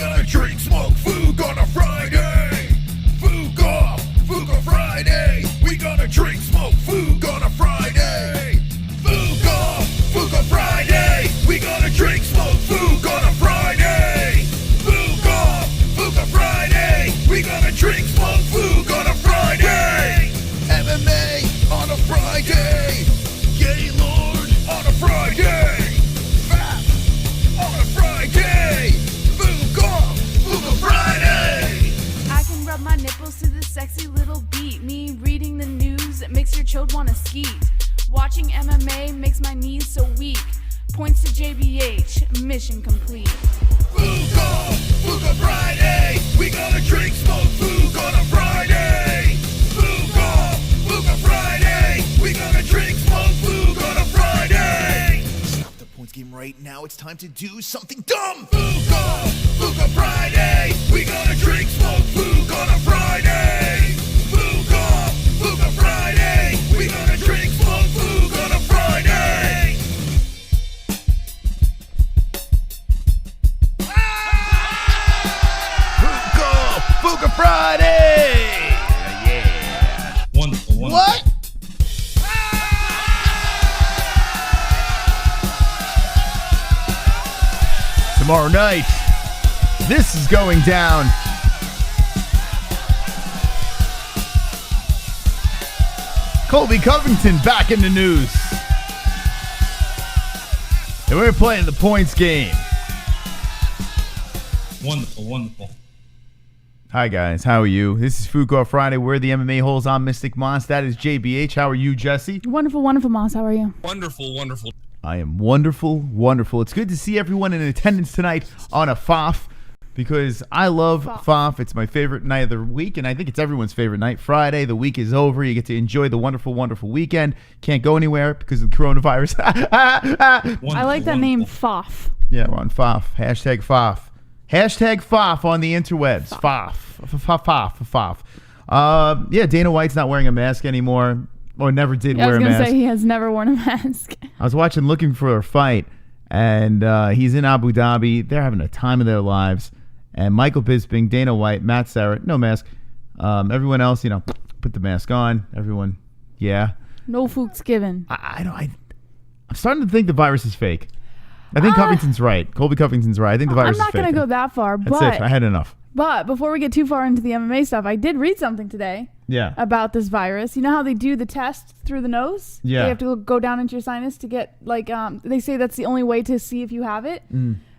gonna drink, smoke, foog on a Friday. Foog off, foog on Friday. We gonna drink, smoke, foog on a Friday. Foog off, foog on Friday. We gonna drink, smoke, foog on a Friday. Foog off, foog on Friday. We gonna drink, smoke, foog on a Friday. MMA on a Friday. Gaylord on a Friday. Fat on a Friday. Foog off, foog on Friday. I can rub my nipples to this sexy little beat. Me reading the news, it makes your chode wanna skeet. Watching MMA makes my knees so weak. Points to JBH, mission complete. Foog on Friday. We gonna drink, smoke, foog on a Friday. Foog on Friday. We gonna drink, smoke, foog on a Friday. Stop the points game right now. It's time to do something dumb. Foog on Friday. We gonna drink, smoke, foog on a Friday. Foog on Friday. We gonna drink, smoke, foog on a Friday. Foog on Friday. Yeah. Wonderful. What? Tomorrow night, this is going down. Colby Covington back in the news. And we're playing the points game. Wonderful. Hi guys, how are you? This is Food Friday. We're the MMA-Holes. I'm Mystic Moss. That is JBH. How are you, Jesse? Wonderful, Moss. How are you? Wonderful. I am wonderful. It's good to see everyone in attendance tonight on a FOF because I love FOF. It's my favorite night of the week, and I think it's everyone's favorite night. Friday, the week is over. You get to enjoy the wonderful weekend. Can't go anywhere because of the coronavirus. I like that name, FOF. Yeah, we're on FOF. Hashtag FOF. Hashtag FOF on the interwebs. FOF. Yeah, Dana White's not wearing a mask anymore. Or never did wear a mask. I was going to say he has never worn a mask. I was watching Looking for a Fight, and he's in Abu Dhabi. They're having a time of their lives. And Michael Bisping, Dana White, Matt Serra, no mask. Everyone else, put the mask on. Everyone, yeah. No fuchs given. I'm starting to think the virus is fake. I think Covington's right. Colby Covington's right. I think the virus is fake. I'm not going to go that far, That's it. I had enough. But before we get too far into the MMA stuff, I did read something today. Yeah. About this virus. You know how they do the test through the nose? Yeah. They have to go down into your sinus to get, they say that's the only way to see if you have it.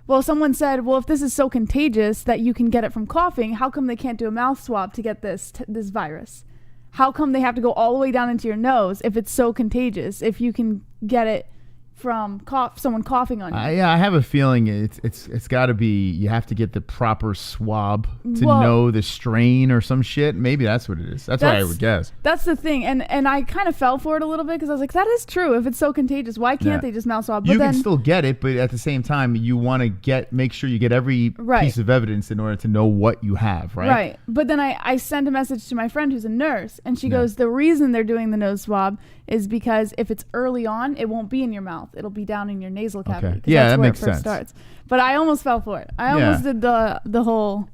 Well, someone said, well, if this is so contagious that you can get it from coughing, how come they can't do a mouth swab to get this virus? How come they have to go all the way down into your nose if it's so contagious, if you can get it from someone coughing on you? Yeah, I have a feeling it's got to be, you have to get the proper swab to know the strain or some shit. Maybe that's what it is. That's what I would guess. That's the thing. And I kind of fell for it a little bit because I was like, that is true. If it's so contagious, why can't they just mouth swab? But you can still get it, but at the same time, you want to make sure you get every piece of evidence in order to know what you have, right? Right. But then I sent a message to my friend who's a nurse, and she goes, the reason they're doing the nose swab is because if it's early on, it won't be in your mouth. It'll be down in your nasal cavity. Okay. Yeah, that's that where makes it first sense. starts. But I almost fell for it. I almost did the whole,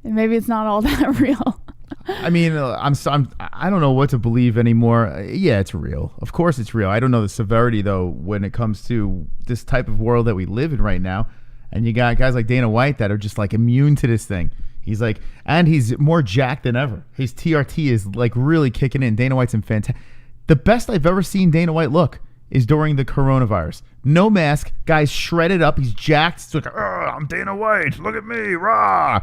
maybe it's not all that real. I mean, I don't know what to believe anymore. Yeah, it's real. Of course it's real. I don't know the severity, though, when it comes to this type of world that we live in right now. And you got guys like Dana White that are just like immune to this thing. He's like, and he's more jacked than ever. His TRT is like really kicking in. Dana White's in fantastic. The best I've ever seen Dana White look is during the coronavirus. No mask, guy's shredded up, he's jacked. It's like, I'm Dana White, look at me, rah.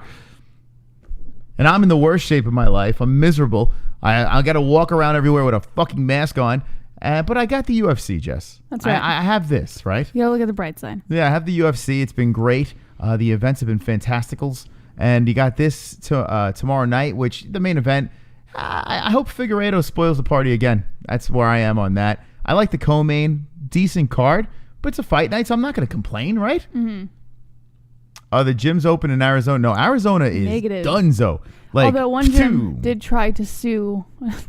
And I'm in the worst shape of my life. I'm miserable. I got to walk around everywhere with a fucking mask on. But I got the UFC, Jess. That's right. I have this, right? You gotta look at the bright side. Yeah, I have the UFC. It's been great. The events have been fantasticals. And you got this tomorrow night, which the main event, I hope Figueiredo spoils the party again. That's where I am on that. I like the co-main, decent card, but it's a fight night, so I'm not going to complain, right? Mm-hmm. The gym's open in Arizona. No, Arizona is negative. Dunzo. Although one gym did try to sue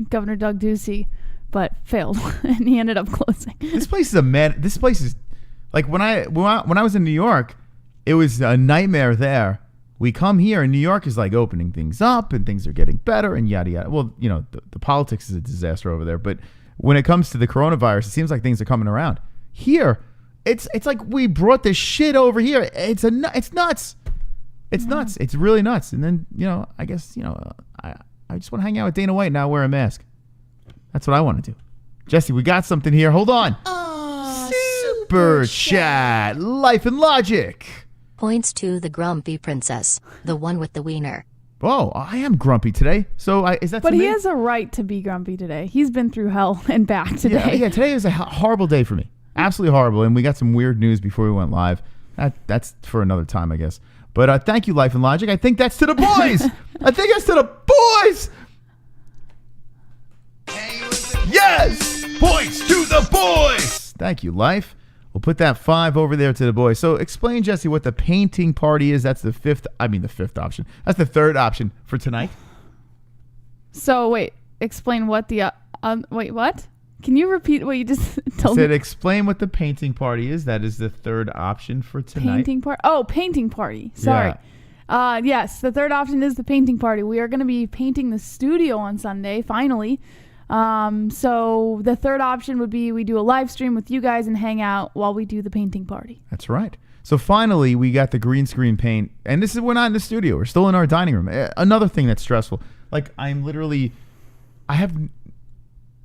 Governor Doug Ducey, but failed, and he ended up closing. This place is This place is like when I was in New York, it was a nightmare there we come here and New York is like opening things up and things are getting better and yada yada. Well, you know, the politics is a disaster over there, but when it comes to the coronavirus, it seems like things are coming around. Here, it's like we brought this shit over here. It's nuts. It's nuts. It's really nuts. And then, you know, I guess, you know, I just want to hang out with Dana White and now wear a mask. That's what I want to do. Jesse, we got something here. Hold on. Super chat. Life and Logic. Points to the grumpy princess, the one with the wiener. Oh, I am grumpy today. So is that? But he has a right to be grumpy today. He's been through hell and back today. Yeah, today was a horrible day for me. Absolutely horrible. And we got some weird news before we went live. That's for another time, I guess. But thank you, Life and Logic. I think that's to the boys. I think that's to the boys. Yes! Points to the boys! Thank you, Life. We'll put that 5 over there to the boys. So explain, Jesse, what the painting party is. That's the fifth option. That's the third option for tonight. So, wait. Explain what the... wait, what? Can you repeat what you just told me? I said explain what the painting party is. That is the third option for tonight. Painting party? Oh, painting party. Sorry. Yeah. Yes, the third option is the painting party. We are going to be painting the studio on Sunday, finally. So the third option would be we do a live stream with you guys and hang out while we do the painting party. That's right. So finally, we got the green screen paint. And we're not in the studio. We're still in our dining room. Another thing that's stressful. Like, I have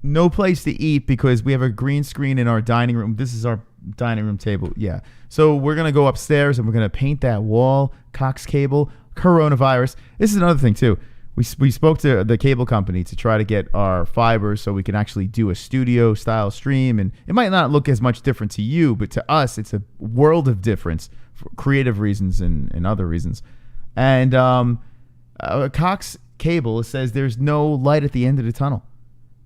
no place to eat because we have a green screen in our dining room. This is our dining room table. Yeah. So we're going to go upstairs and we're going to paint that wall, cox cable, coronavirus. This is another thing too. We spoke to the cable company to try to get our fibers so we can actually do a studio style stream. And it might not look as much different to you, but to us, it's a world of difference for creative reasons and other reasons. And cox cable says there's no light at the end of the tunnel.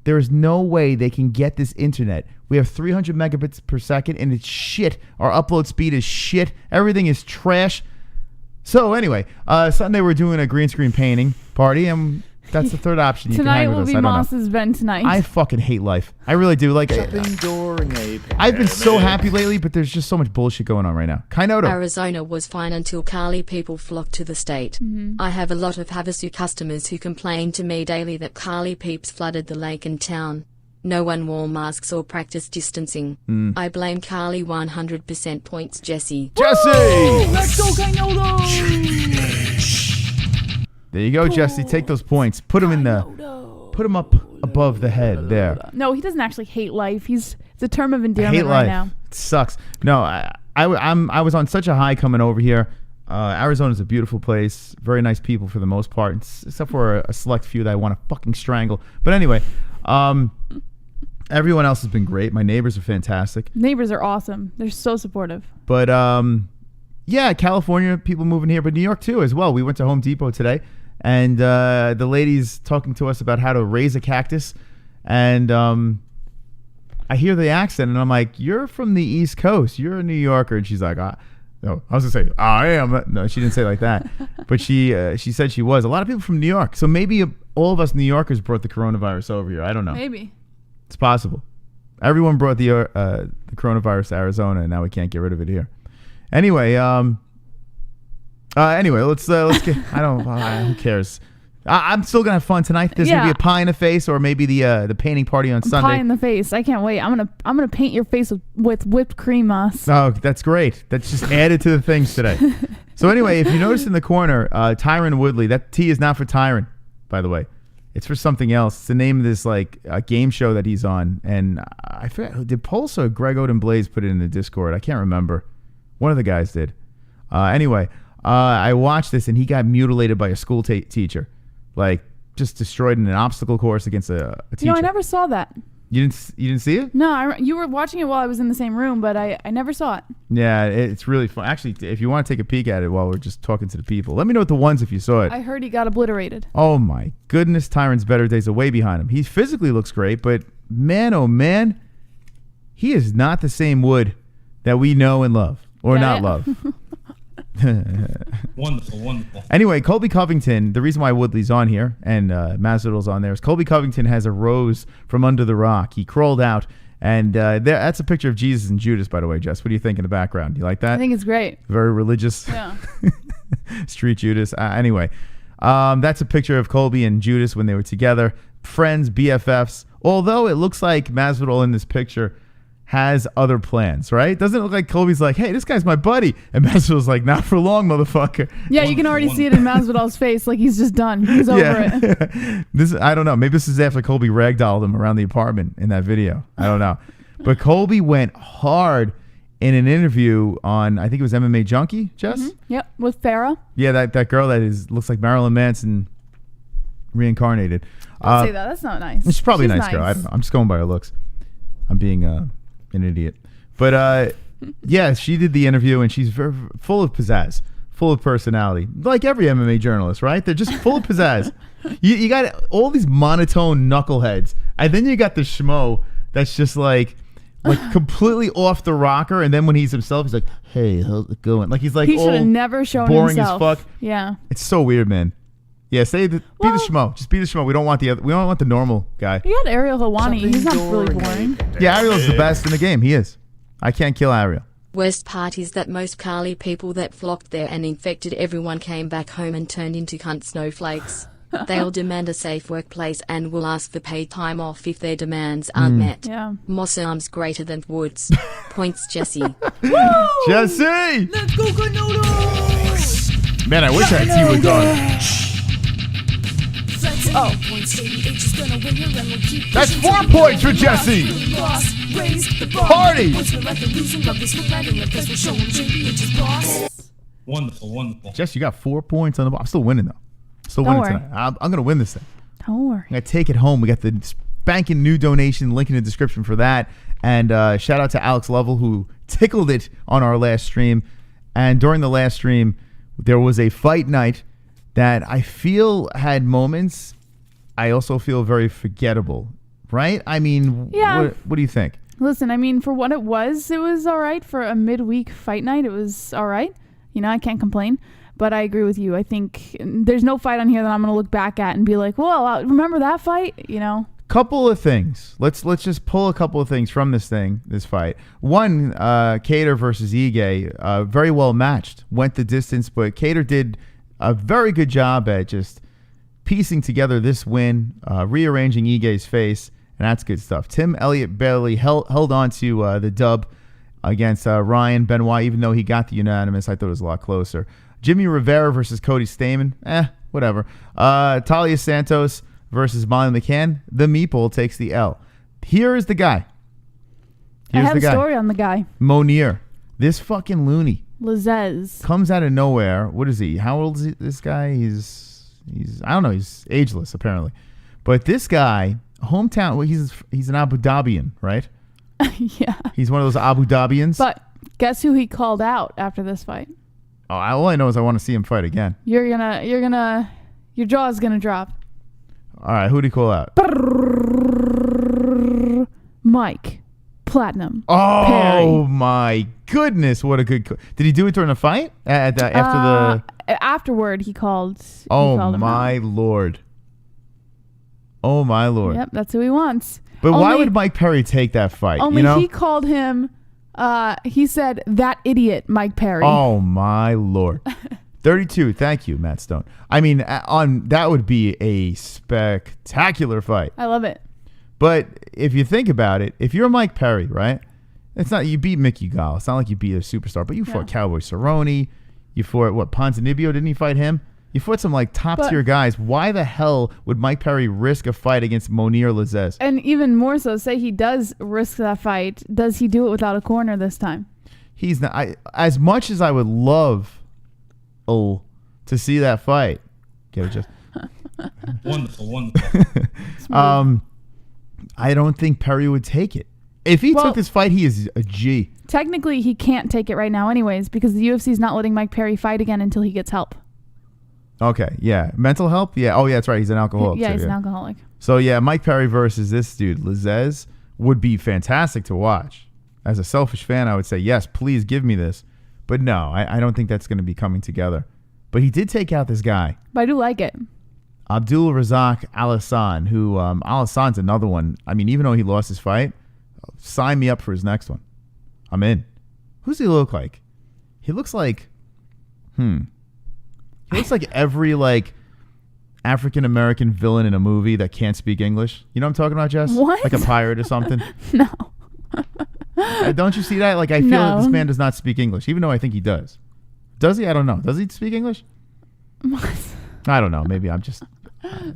There is no way they can get this internet. We have 300 megabits per second, and it's shit. Our upload speed is shit. Everything is trash. So anyway, Sunday we're doing a green screen painting party, and that's the third option. You Tonight can hang with will us. be Moss's Ben tonight. I fucking hate life. I really do. Like, I've been so happy lately, but there's just so much bullshit going on right now. Kainoto. Arizona was fine until Cali people flocked to the state. I have a lot of Havasu customers who complain to me daily that Cali peeps flooded the lake and town. No one wore masks or practiced distancing. I blame Cali 100%. Points, Jesse. Let's go, Kainoto! There you go, Jesse. Take those points. Put them up above the head there. No, he doesn't actually hate life. It's a term of endearment hate life. right now. It sucks. No, I was on such a high coming over here. Arizona's a beautiful place. Very nice people for the most part, except for a select few that I want to fucking strangle. But anyway, everyone else has been great. My neighbors are fantastic. Neighbors are awesome. They're so supportive. But yeah, California, people moving here, but New York too as well. We went to Home Depot today, and the lady's talking to us about how to raise a cactus. And I hear the accent, and I'm like, "You're from the East Coast. You're a New Yorker." And she's like, "No, I was gonna say I am." No, she didn't say it like that, but she said she was. A lot of people from New York, so maybe all of us New Yorkers brought the coronavirus over here. I don't know. Maybe it's possible. Everyone brought the coronavirus to Arizona, and now we can't get rid of it here. Anyway, let's get. Who cares? I'm still gonna have fun tonight. There's gonna be a pie in the face, or maybe the painting party on Sunday. Pie in the face! I can't wait. I'm gonna paint your face with whipped cream, Moss. Oh, that's great. That's just added to the things today. So anyway, if you notice in the corner, Tyron Woodley. That T is not for Tyron, by the way. It's for something else. It's the name of this game show that he's on. And I forget, did Pulse or Greg Oden Blaze put it in the Discord? I can't remember. One of the guys did. Anyway, I watched this, and he got mutilated by a school teacher. Like, just destroyed in an obstacle course against a teacher. No, I never saw that. You didn't see it? No, you were watching it while I was in the same room, but I never saw it. Yeah, it's really fun. Actually, if you want to take a peek at it while we're just talking to the people, let me know the ones if you saw it. I heard he got obliterated. Oh my goodness, Tyron's better days are way behind him. He physically looks great, but man, oh man, he is not the same Wood that we know and love, or not love. Wonderful. Anyway, Colby Covington, the reason why Woodley's on here and Masvidal's on there is Colby Covington has a rose from under the rock. He crawled out, and that's a picture of Jesus and Judas, by the way, Jess. What do you think in the background? You like that? I think it's great. Very religious. Yeah. Street Judas. Anyway, that's a picture of Colby and Judas when they were together. Friends, BFFs. Although it looks like Masvidal in this picture has other plans, right? Doesn't it look like Colby's like, hey, this guy's my buddy? And Masvidal's like, not for long, motherfucker. Yeah, you can already see it in Masvidal's face. Like, he's just done. He's over it. I don't know. Maybe this is after Colby ragdolled him around the apartment in that video. I don't know. But Colby went hard in an interview on, I think it was MMA Junkie, Jess? Mm-hmm. Yep, with Farrah. Yeah, that girl that looks like Marilyn Manson reincarnated. Don't say that. That's not nice. She's probably a nice girl. I don't know. I'm just going by her looks. I'm being an idiot. But yeah, she did the interview, and she's very, full of pizzazz, full of personality. Like every MMA journalist, right? They're just full of pizzazz. You got all these monotone knuckleheads, and then you got the schmo that's just like completely off the rocker, and then when he's himself, he's like, hey, how's it going? Like he's like, he should have never shown boring himself. As fuck. Yeah. It's so weird, man. Yeah, be the schmo. Just be the schmo. We don't want the normal guy. You got Ariel Helwani. He's not really boring. Yeah, Ariel's the best in the game. He is. I can't kill Ariel. Worst part is that most Cali people that flocked there and infected everyone came back home and turned into cunt snowflakes. They'll demand a safe workplace and will ask for paid time off if their demands aren't met. Yeah. Moss arms greater than Woods. Points Jesse. Jesse! Let's go, good noodles! Man, I wish I had T-Wood going. Oh. That's 4 points for Jesse. Party. Wonderful, wonderful. Jess, you got 4 points on the ball. I'm still winning, though. Still Don't winning worry. tonight. I'm going to win this thing. Don't worry. I'm going to take it home. We got the spanking new donation, link in the description for that. And shout out to Alex Lovell, who tickled it on our last stream. And during the last stream, there was a fight night that I feel had moments. I also feel very forgettable, right? I mean, Yeah. what do you think? Listen, I mean, for what it was all right. For a midweek fight night, it was all right. You know, I can't complain. But I agree with you. I think there's no fight on here that I'm going to look back at and be like, well, remember that fight? You know? Couple of things. Let's just pull a couple of things from this fight. One, Kattar versus Ige, very well matched. Went the distance, but Kattar did a very good job at just piecing together this win, rearranging Ige's face, and that's good stuff. Tim Elliott barely held on to the dub against Ryan Benoit, even though he got the unanimous. I thought it was a lot closer. Jimmy Rivera versus Cody Stamen, whatever. Talia Santos versus Molly McCann. The Meeple takes the L. Here is the guy. I have a story on the guy. Monier. This fucking loony. Lazez. Comes out of nowhere. What is he? How old is this guy? He's I don't know. He's ageless apparently. But this guy, hometown. Well, he's an Abu Dhabian, right? Yeah. He's one of those Abu Dhabians. But guess who he called out after this fight? Oh, all I know is I want to see him fight again. Your jaw's gonna drop. All right, who'd he call out? Mike Platinum. Oh Perry. My goodness! What a good. Did he do it during the fight? Afterward, he called. Oh he called him my out. lord! Oh my lord! Yep, that's who he wants. But why would Mike Perry take that fight? Only he called him. He said that idiot Mike Perry. Oh my lord! 32. Thank you, Matt Stone. I mean, that would be a spectacular fight. I love it. But if you think about it, if you're Mike Perry, right? It's not you beat Mickey Gall. It's not like you beat a superstar, but you fought Cowboy Cerrone. You fought Ponzinibbio? Didn't he fight him? You fought some like top tier guys. Why the hell would Mike Perry risk a fight against Monier Lazez? And even more so, say he does risk that fight. Does he do it without a corner this time? He's not. As much as I would love to see that fight. Get it, Jeff? Wonderful, wonderful. I don't think Perry would take it. If he took this fight, he is a G. Technically, he can't take it right now anyways because the UFC is not letting Mike Perry fight again until he gets help. Okay, yeah. Mental help? Yeah. Oh, yeah, that's right. He's an alcoholic. Yeah, he's an alcoholic. So, yeah, Mike Perry versus this dude, Lazez, would be fantastic to watch. As a selfish fan, I would say, yes, please give me this. But no, I don't think that's going to be coming together. But he did take out this guy. But I do like it. Abdul Razak Alassane, who Alassane's another one. I mean, even though he lost his fight, sign me up for his next one. I'm in. Who's he look like? He looks like, He looks like every like African American villain in a movie that can't speak English. You know what I'm talking about, Jess? What? Like a pirate or something. No. Don't you see that? Like I feel that this man does not speak English, even though I think he does. Does he? I don't know. Does he speak English? What? I don't know. Maybe I'm just. Oh,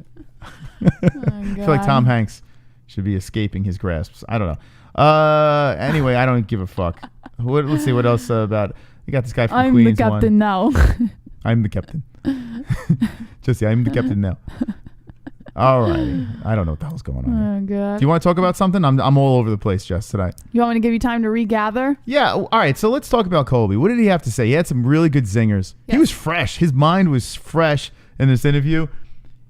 I feel like Tom Hanks should be escaping his grasps. I don't know. Anyway, I don't give a fuck. Let's see what else about. You got this guy from Queens. I'm the captain now. I'm the captain. Jesse, I'm the captain now. All right. I don't know what the hell's going on here. Oh god. Do you want to talk about something? I'm all over the place, Jess, tonight. You want me to give you time to regather? Yeah. All right. So let's talk about Colby. What did he have to say? He had some really good zingers. Yes. He was fresh. His mind was fresh in this interview.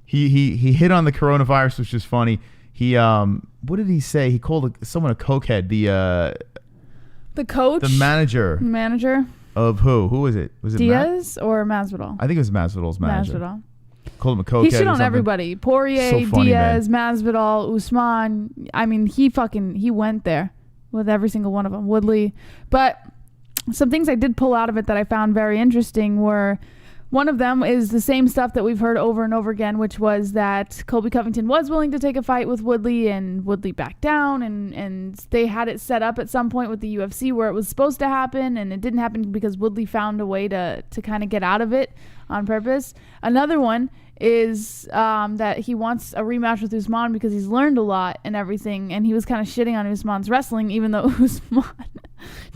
He hit on the coronavirus, which is funny. He what did he say? He called someone a cokehead. The coach, the manager of who? Who was it? Was it DIAZ or Masvidal? I think it was Masvidal's manager. Masvidal. Called him a cokehead. He shit or on something. everybody. Poirier, So funny, Diaz, Masvidal, Usman. I mean, he went there with every single one of them. Woodley. But some things I did pull out of it that I found very interesting were, one of them is the same stuff that we've heard over and over again, which was that Colby Covington was willing to take a fight with Woodley, and Woodley backed down, and they had it set up at some point with the UFC where it was supposed to happen, and it didn't happen because Woodley found a way to kind of get out of it on purpose. Another one is that he wants a rematch with Usman because he's learned a lot and everything, and he was kind of shitting on Usman's wrestling, even though Usman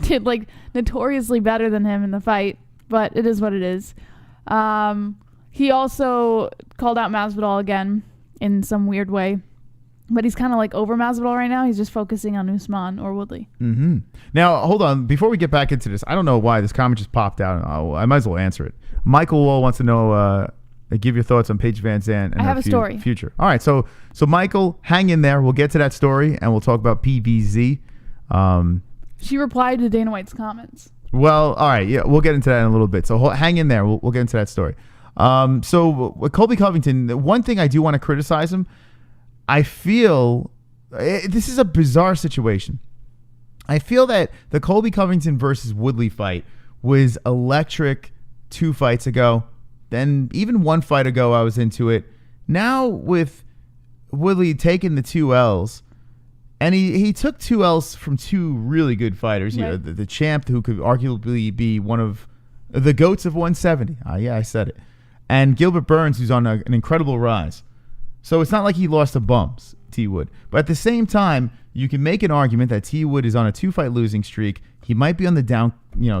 did like notoriously better than him in the fight, but it is what it is. He also called out Masvidal again in some weird way, but he's kind of like over Masvidal right now. He's just focusing on Usman or Woodley. Mm-hmm. Now, hold on. Before we get back into this, I don't know why this comment just popped out. I might as well answer it. Michael Wall wants to know, give your thoughts on Paige VanZant and I have her a story. future. All right. So Michael, hang in there. We'll get to that story, and we'll talk about PVZ. She replied to Dana White's comments. Well, all right. Yeah, we'll get into that in a little bit. So hang in there. We'll get into that story. So with Colby Covington, the one thing I do want to criticize him, I feel this is a bizarre situation. I feel that the Colby Covington versus Woodley fight was electric 2 fights ago. Then even 1 fight ago, I was into it. Now with Woodley taking the 2 L's, and he took 2 L's from 2 really good fighters. Right. You know, the champ who could arguably be one of the GOATs of 170. Yeah, I said it. And Gilbert Burns, who's on an incredible rise. So it's not like he lost to bumps, T. Wood. But at the same time, you can make an argument that T. Wood is on a 2-fight losing streak. He might be on the down,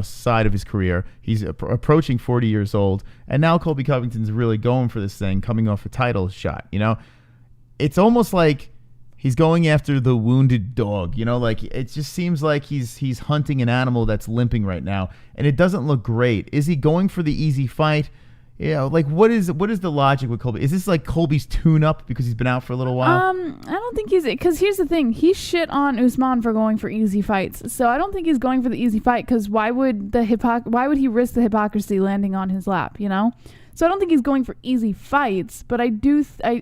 side of his career. He's approaching 40 years old. And now Colby Covington's really going for this thing, coming off a title shot. It's almost like he's going after the wounded dog. Like it just seems like he's hunting an animal that's limping right now, and it doesn't look great. Is he going for the easy fight? Like what is the logic with Colby? Is this like Colby's tune-up because he's been out for a little while? I don't think because here's the thing. He shit on Usman for going for easy fights. So I don't think he's going for the easy fight because why would he risk the hypocrisy landing on his lap, So I don't think he's going for easy fights, but I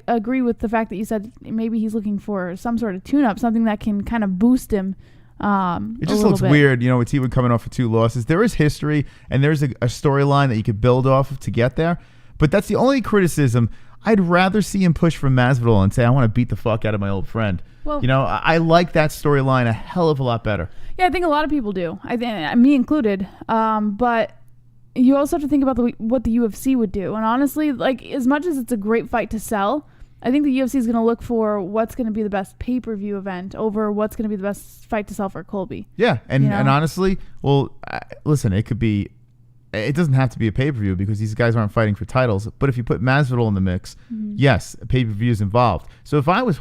agree with the fact that you said maybe he's looking for some sort of tune-up, something that can kind of boost him. It just looks weird, with T-Wood coming off of 2 losses. There is history, and there's a storyline that you could build off of to get there. But that's the only criticism. I'd rather see him push for Masvidal and say, I want to beat the fuck out of my old friend. Well, I like that storyline a hell of a lot better. Yeah, I think a lot of people do. I think me included. But you also have to think about what the UFC would do. And honestly, like as much as it's a great fight to sell, I think the UFC is going to look for what's going to be the best pay-per-view event over what's going to be the best fight to sell for Colby. Yeah, and honestly, listen, it doesn't have to be a pay-per-view because these guys aren't fighting for titles. But if you put Masvidal in the mix, yes, a pay-per-view is involved. So if I was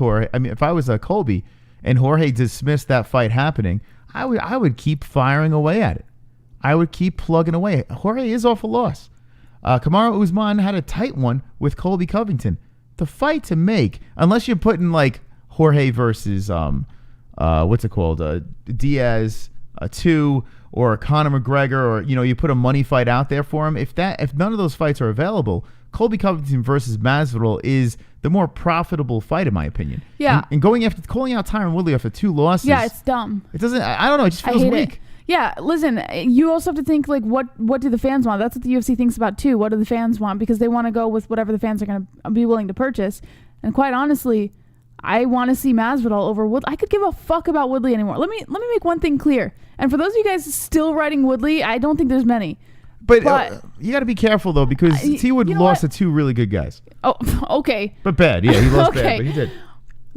Colby, and Jorge dismissed that fight happening, I would keep firing away at it. I would keep plugging away. Jorge is off a loss. Kamaru Usman had a tight one with Colby Covington. The fight to make, unless you're putting like Jorge versus Diaz 2 or Conor McGregor, or you put a money fight out there for him. If none of those fights are available, Colby Covington versus Masvidal is the more profitable fight in my opinion. Yeah. And calling out Tyron Woodley after 2 losses. Yeah, it's dumb. It doesn't. I don't know. It just feels weak. Yeah, listen, you also have to think, like, what do the fans want? That's what the UFC thinks about, too. What do the fans want? Because they want to go with whatever the fans are going to be willing to purchase. And quite honestly, I want to see Masvidal over Woodley. I could give a fuck about Woodley anymore. Let me make one thing clear. And for those of you guys still writing Woodley, I don't think there's many. But you got to be careful, though, because T. Wood lost to two really good guys. Oh, okay. But bad. Yeah, he lost bad, but he did.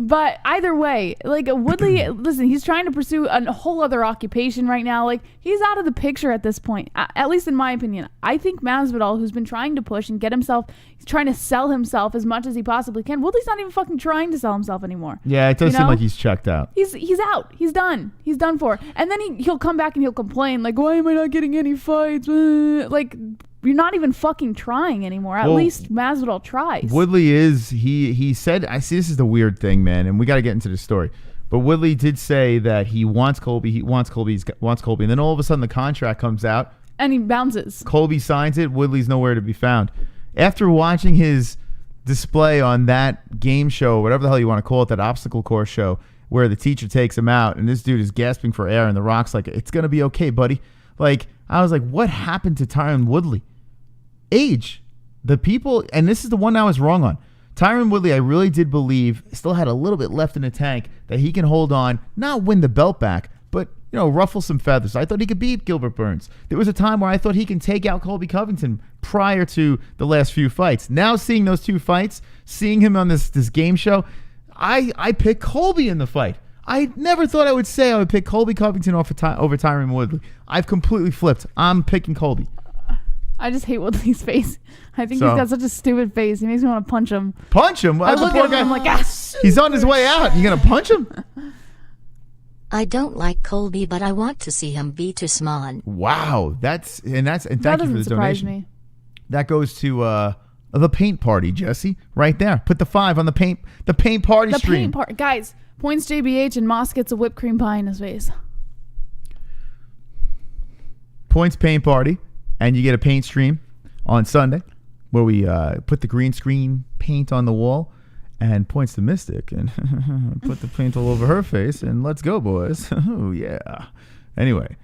But either way, like Woodley, listen, he's trying to pursue a whole other occupation right now. Like, he's out of the picture at this point, at least in my opinion. I think Masvidal, who's been trying to push and get himself, he's trying to sell himself as much as he possibly can. Woodley's not even fucking trying to sell himself anymore. Yeah, it does seem like he's checked out. He's out. He's done. He's done for. And then he'll come back and he'll complain, like, why am I not getting any fights? Like, you're not even fucking trying anymore. At least Masvidal tries. Woodley is, he said, I see, this is the weird thing, man, and we got to get into the story. But Woodley did say that he wants Colby, and then all of a sudden the contract comes out. And he bounces. Colby signs it, Woodley's nowhere to be found. After watching his display on that game show, whatever the hell you want to call it, that obstacle course show, where the teacher takes him out, and this dude is gasping for air, and The Rock's like, it's going to be okay, buddy. Like, I was like, what happened to Tyron Woodley? Age. The people, and this is the one I was wrong on. Tyron Woodley, I really did believe, still had a little bit left in the tank that he can hold on, not win the belt back, but, ruffle some feathers. I thought he could beat Gilbert Burns. There was a time where I thought he can take out Colby Covington prior to the last few fights. Now seeing those two fights, seeing him on this game show, I picked Colby in the fight. I never thought I would say I would pick Colby Covington over Tyron Woodley. I've completely flipped. I'm picking Colby. I just hate Woodley's face. I think he's got such a stupid face. He makes me want to punch him. Punch him? I look at him, I'm like, he's on his way out. You going to punch him? I don't like Colby, but I want to see him beat Usman. Wow. And thank you for the doesn't surprise donation. Me. That goes to the paint party, Jesse. Right there. Put the 5 on the paint party stream. The paint party. Guys, points JBH and Moss gets a whipped cream pie in his face. Points paint party. And you get a paint stream on Sunday where we put the green screen paint on the wall, and Points to Mystic and put the paint all over her face, and let's go, boys. Oh, yeah. Anyway.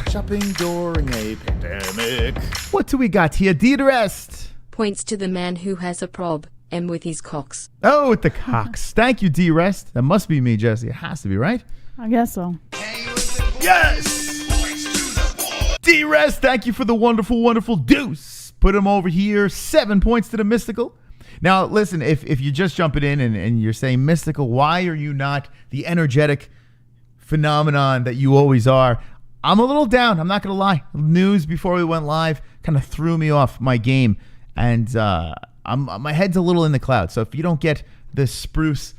Shopping during a pandemic. What do we got here? DIAZ. Points to the man who has a prob, and with his cocks. Oh, with the cocks. Thank you, DIAZ. That must be me, Jesse. It has to be, right? I guess so. Yes! DIAZ, thank you for the wonderful, wonderful deuce. Put him over here. 7 points to the Mystical. Now, listen, if you're just jumping in and you're saying, Mystical, why are you not the energetic phenomenon that you always are? I'm a little down. I'm not going to lie. News before we went live kind of threw me off my game. And my head's a little in the clouds. So if you don't get the spruce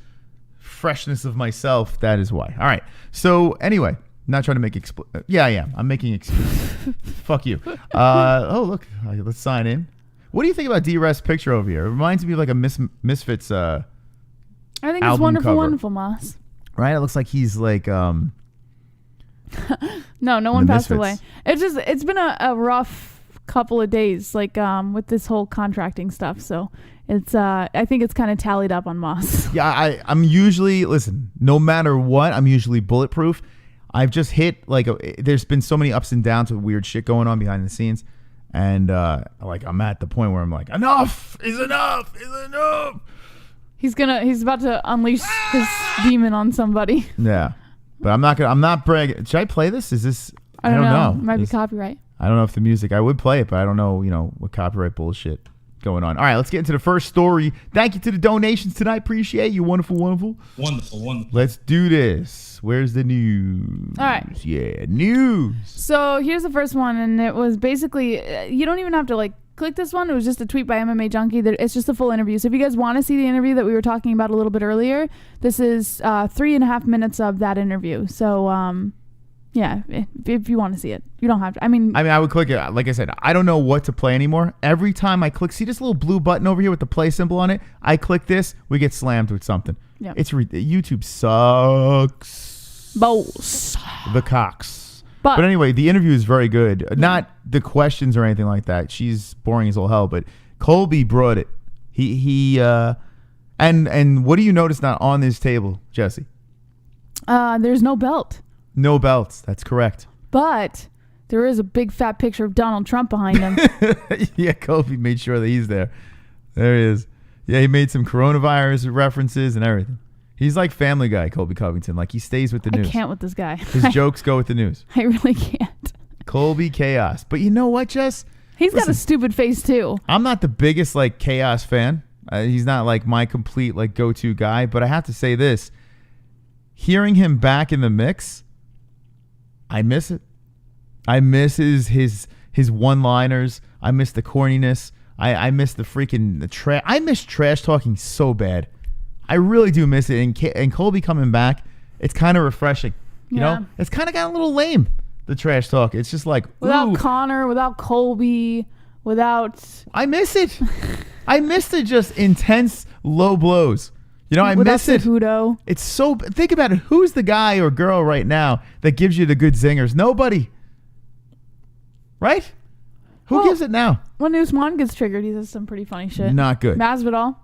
freshness of myself, that is why. All right. So anyway. Not trying to make yeah, I am. I'm making excuses. Fuck you. Oh, look. Let's sign in. What do you think about DIAZ's picture over here? It reminds me of like a Misfits I think it's wonderful, cover. Wonderful, Moss. Right? It looks like he's like... No one passed away. It's been a rough couple of days, like with this whole contracting stuff. So it's I think it's kind of tallied up on Moss. Yeah, I'm usually... Listen, no matter what, I'm usually bulletproof. I've just hit there's been so many ups and downs with weird shit going on behind the scenes, and I'm at the point where I'm like, enough is enough. He's about to unleash his demon on somebody. Yeah, but I'm not bragging. Should I play this? Is this? I don't know. It might be copyright. I don't know if the music. I would play it, but I don't know. What copyright bullshit going on. All right, let's get into the first story. Thank you to the donations tonight. Appreciate you. Wonderful. Wonderful. Let's do this. Where's the news? All right. Yeah, news. So here's the first one, and it was basically, you don't even have to click this one. It was just a tweet by MMA Junkie. It's just a full interview. So if you guys want to see the interview that we were talking about a little bit earlier, this is 3.5 minutes of that interview. So yeah, if you want to see it, you don't have to. I mean, I would click it. Like I said, I don't know what to play anymore. Every time I click, see this little blue button over here with the play symbol on it? I click this, we get slammed with something. Yeah. YouTube sucks. Balls. The cocks. But anyway, the interview is very good. Yeah. Not the questions or anything like that. She's boring as all hell, but Colby brought it. And what do you notice not on this table, Jesse? There's no belt. No belts. That's correct. But there is a big fat picture of Donald Trump behind him. Yeah, Colby made sure that he's there. There he is. Yeah, he made some coronavirus references and everything. He's like Family Guy, Colby Covington. Like, he stays with the news. I can't with this guy. His jokes go with the news. I really can't. Colby Chaos. But you know what, Jess? He's got a stupid face, too. I'm not the biggest, like, Chaos fan. He's not, like, my complete, like, go-to guy. But I have to say this. Hearing him back in the mix, I miss it. I miss his one-liners. I miss the corniness. I miss the freaking trash. I miss trash talking so bad. I really do miss it. And Colby coming back, it's kind of refreshing. You know, it's kind of got a little lame, the trash talk. It's just like, without Connor, without Colby, without. I miss it. I miss the just intense low blows. You know, I miss it. Figueiredo. It's so. Think about it. Who's the guy or girl right now that gives you the good zingers? Nobody. Right? Who gives it now? When Usman gets triggered, he says some pretty funny shit. Not good. Masvidal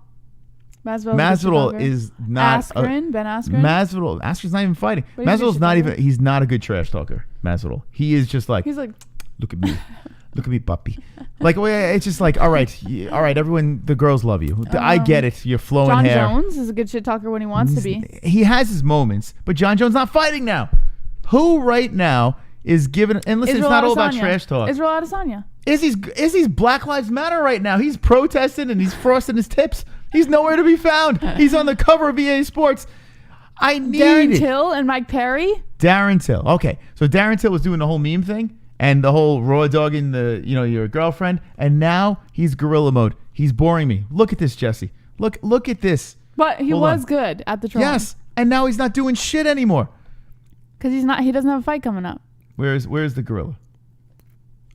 is not. Ben Askren. Askren's not even fighting. Masvidal's not even. He's not a good trash talker. Masvidal. He is just like. He's like. Look at me. Look at me, puppy. Like, it's just like, all right, everyone, the girls love you. I get it. You're flowing John hair. Jones is a good shit talker when he wants to be. He has his moments, but John Jones not fighting now. Who right now is giving? And listen, Israel it's not all Adesanya. about trash talk. Israel Adesanya. Izzy's Black Lives Matter right now. He's protesting and he's frosting his tips. He's nowhere to be found. He's on the cover of EA Sports. I need Darren Till and Mike Perry. Darren Till. Okay, so Darren Till was doing the whole meme thing. And the whole raw dogging your girlfriend, and now he's gorilla mode. He's boring me. Look at this, Jesse. Look at this. But he was good at the trial. Yes, and now he's not doing shit anymore. Because he's not. He doesn't have a fight coming up. Where's the gorilla?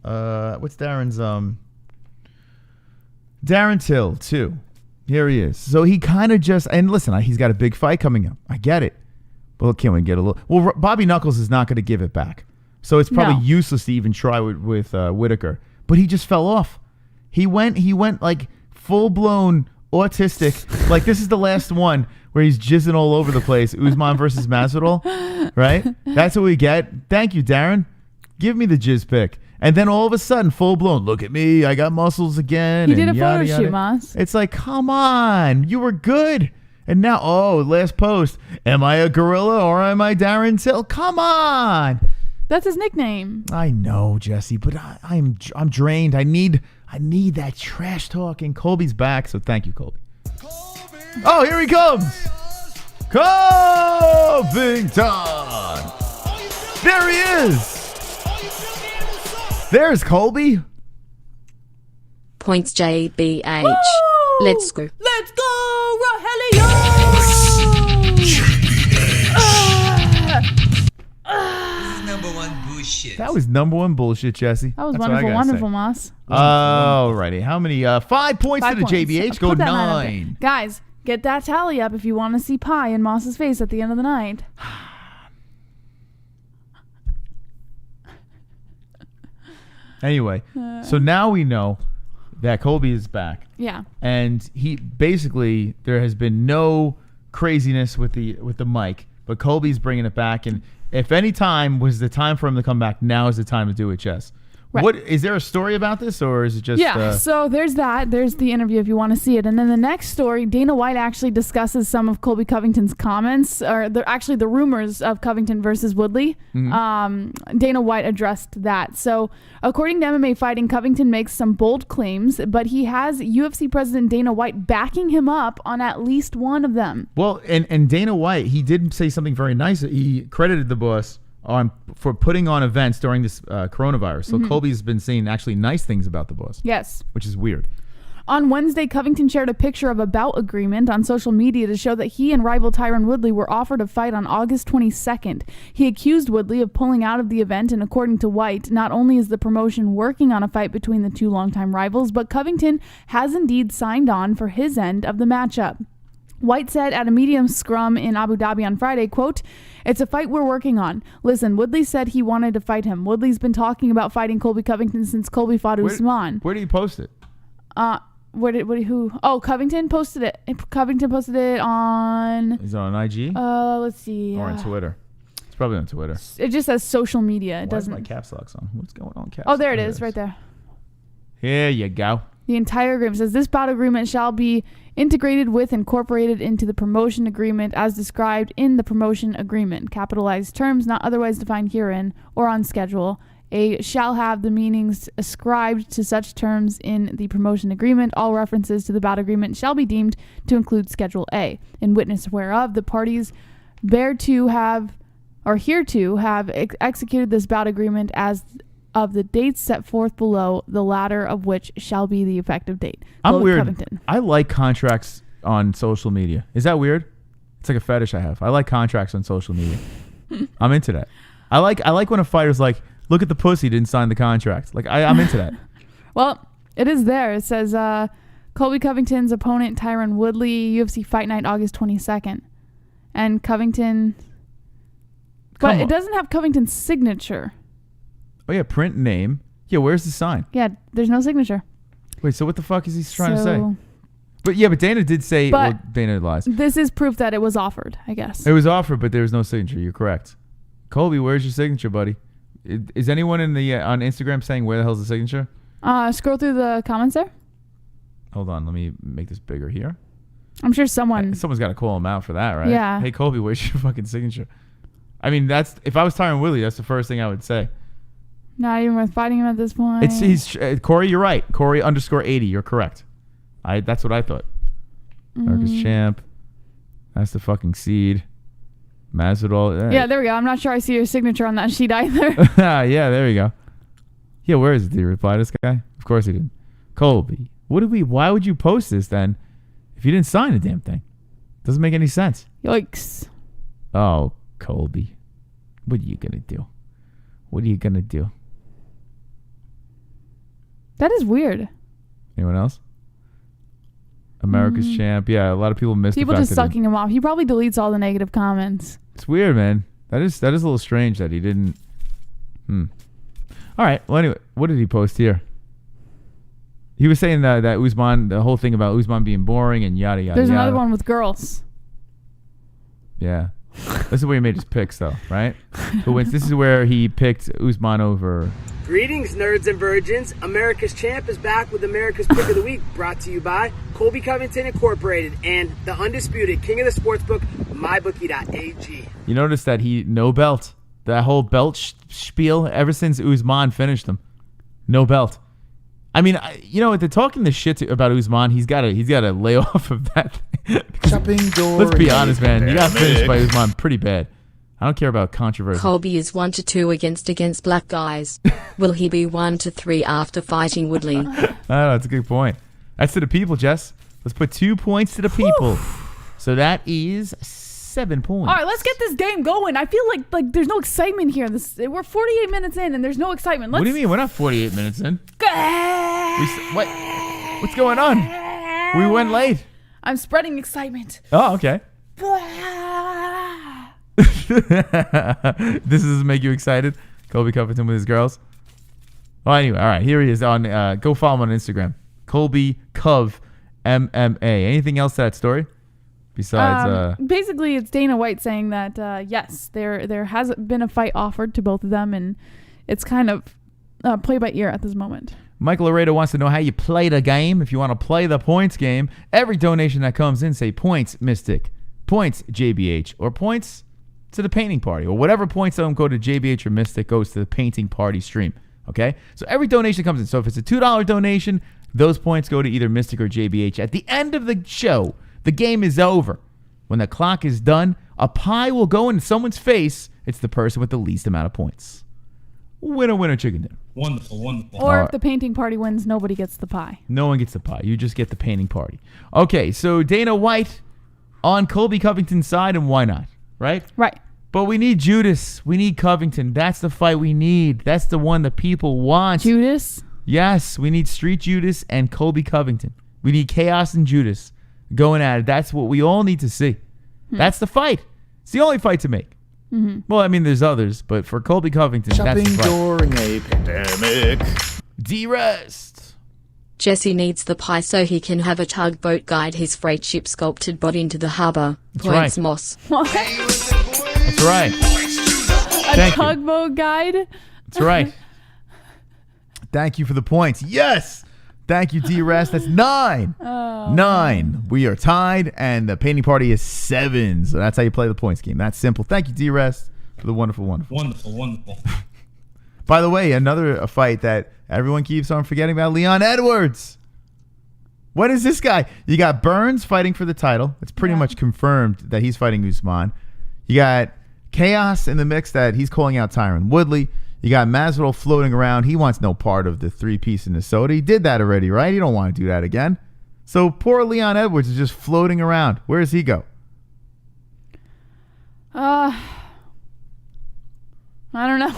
What's Darren's Darren Till too. Here he is. So he kind of just listen. He's got a big fight coming up. I get it. But can we get a little? Well, Bobby Knuckles is not going to give it back. So it's probably useless to even try with Whitaker. But he just fell off. He went like full-blown autistic. Like, this is the last one where he's jizzing all over the place. Usman versus Masvidal, right? That's what we get. Thank you, Darren. Give me the jizz pick. And then all of a sudden, full-blown, look at me. I got muscles again. He did a photo shoot, Moss. It's like, come on. You were good. And now, last post. Am I a gorilla or am I Darren Till? Come on. That's his nickname. I know, Jesse, but I'm drained. I need that trash talk, and Colby's back, so thank you, Colby. Oh, here he comes. Covington. There he is. There's Colby. Points JBH. Woo! Let's go. Let's go, Rogelio. Bullshit. That was number one bullshit, Jesse. That was That's wonderful, Moss. Alrighty. How many? 5 points to the points. JBH. Go Put that line up there. 9. Guys, get that tally up if you want to see pie in Moss's face at the end of the night. Anyway, so now we know that Colby is back. Yeah. And he basically, there has been no craziness with the mic, but Colby's bringing it back. And if any time was the time for him to come back, now is the time to do it, Jess. Right. What is there a story about this, or is it just? Yeah. So there's that. There's the interview if you want to see it, and then the next story, Dana White actually discusses some of Colby Covington's comments, or the rumors of Covington versus Woodley. Mm-hmm. Dana White addressed that. So according to MMA Fighting, Covington makes some bold claims, but he has UFC President Dana White backing him up on at least one of them. Well, and Dana White, he did say something very nice. He credited the boss for putting on events during this coronavirus. So Colby's been saying actually nice things about the boss. Yes. Which is weird. On Wednesday, Covington shared a picture of a bout agreement on social media to show that he and rival Tyron Woodley were offered a fight on August 22nd. He accused Woodley of pulling out of the event, and according to White, not only is the promotion working on a fight between the two longtime rivals, but Covington has indeed signed on for his end of the matchup. White said at a medium scrum in Abu Dhabi on Friday, quote, "It's a fight we're working on. Listen, Woodley said he wanted to fight him. Woodley's been talking about fighting Colby Covington since Colby fought Usman." Where did he post it? Who? Oh, Covington posted it. Covington posted it on... Is it on IG? Let's see. Or on Twitter? It's probably on Twitter. It just says social media. It Why is doesn't. my caps lock on? What's going on? Caps Oh, there it lock? is, right there. Here you go. The entire agreement says this bout agreement shall be integrated with, incorporated into the promotion agreement as described in the promotion agreement. Capitalized terms not otherwise defined herein or on schedule. A shall have the meanings ascribed to such terms in the promotion agreement. All references to the bout agreement shall be deemed to include Schedule A. In witness whereof, the parties hereto have executed this bout agreement as of the dates set forth below, the latter of which shall be the effective date. I'm Colby weird. Covington. I like contracts on social media. Is that weird? It's like a fetish I have. I like contracts on social media. I'm into that. I like when a fighter's like, look at the pussy, didn't sign the contract. Like I'm into that. Well, it is there. It says Colby Covington's opponent, Tyron Woodley, UFC Fight Night, August 22nd. And Covington... But it doesn't have Covington's signature. Oh, yeah, print name. Yeah, where's the sign? Yeah, there's no signature. Wait, so what the fuck is he trying to say? But yeah, but Dana did say, well, Dana lies. This is proof that it was offered, I guess. It was offered, but there was no signature. You're correct. Colby, where's your signature, buddy? Is anyone in the on Instagram saying where the hell's the signature? Scroll through the comments there. Hold on, let me make this bigger here. I'm sure someone's got to call him out for that, right? Yeah. Hey, Colby, where's your fucking signature? I mean, if I was Tyron Woodley, that's the first thing I would say. Not even worth fighting him at this point. He's Corey, you're right. Corey _80, you're correct. That's what I thought. America's champ. That's the fucking seed. Masvidal. Yeah, there we go. I'm not sure I see your signature on that sheet either. Yeah, there you go. Yeah, where is it? Did he reply to this guy? Of course he didn't. Colby, why would you post this then if you didn't sign the damn thing? Doesn't make any sense. Yikes. Oh, Colby. What are you going to do? What are you going to do? That is weird. Anyone else? America's champ. Yeah, a lot of people missed people the fact just sucking him off. He probably deletes all the negative comments. It's weird, man. That is a little strange that he didn't. All right. Well, anyway, what did he post here? He was saying that Usman, the whole thing about Usman being boring and yada yada. There's yada. another one with girls. Yeah. This is where he made his picks, though, right? Who wins? This is where he picked Usman over. Greetings, nerds and virgins. America's Champ is back with America's Pick of the Week, brought to you by Colby Covington Incorporated and the undisputed king of the sportsbook, MyBookie.ag. You notice that no belt. That whole belt spiel ever since Usman finished him. No belt. I mean, they're talking the shit about Usman. He's got to lay off of that. Let's be honest, man. You got finished by Usman pretty bad. I don't care about controversy. Colby is 1-2 against black guys. Will he be 1-3 after fighting Woodley? I don't know. That's a good point. That's to the people, Jess. Let's put 2 points to the people. So that is 7 points. All right, let's get this game going. I feel like there's no excitement here. We're 48 minutes in and there's no excitement. What do you mean? We're not 48 minutes in. What's going on? We went late. I'm spreading excitement. Oh, okay. This doesn't make you excited? Colby Covington with his girls? Oh, anyway, all right. Here he is on. Go follow him on Instagram. Colby Cov MMA. Anything else to that story? Besides, basically, it's Dana White saying that yes, there has been a fight offered to both of them, and it's kind of play by ear at this moment. Michael Laredo wants to know how you play the game. If you want to play the points game, every donation that comes in, say points Mystic, points JBH, or points to the painting party, or whatever points don't go to JBH or Mystic goes to the painting party stream. Okay, so every donation comes in. So if it's a $2 donation, those points go to either Mystic or JBH. At the end of the show, the game is over. When the clock is done, a pie will go into someone's face. It's the person with the least amount of points. Winner, winner, chicken dinner. Wonderful, wonderful. Or if the painting party wins, nobody gets the pie. No one gets the pie. You just get the painting party. Okay, so Dana White on Colby Covington's side, and why not? Right? Right. But we need Judas. We need Covington. That's the fight we need. That's the one that people want. Judas? Yes, we need Street Judas and Colby Covington. We need Chaos and Judas going at it. That's what we all need to see. That's the fight. It's the only fight to make. Well, I mean, there's others, but for Colby Covington, that's the fight. During a pandemic. D-Rest. Jesse needs the pie so he can have a tugboat guide his freight ship sculpted body into the harbor. That's Points right. Moss. That's right. Thank you. tugboat guide. That's right. Thank you for the points. Yes. Thank you, D-Rest. That's 9. 9. We are tied, and the painting party is 7. So that's how you play the points game. That's simple. Thank you, D-Rest, for the wonderful. Wonderful. By the way, a fight that everyone keeps on forgetting about, Leon Edwards. What is this guy? You got Burns fighting for the title. It's pretty much confirmed that he's fighting Usman. You got Chaos in the mix that he's calling out Tyron Woodley. You got Masvidal floating around. He wants no part of the 3-piece in the soda. He did that already, right? He don't want to do that again. So poor Leon Edwards is just floating around. Where does he go? I don't know.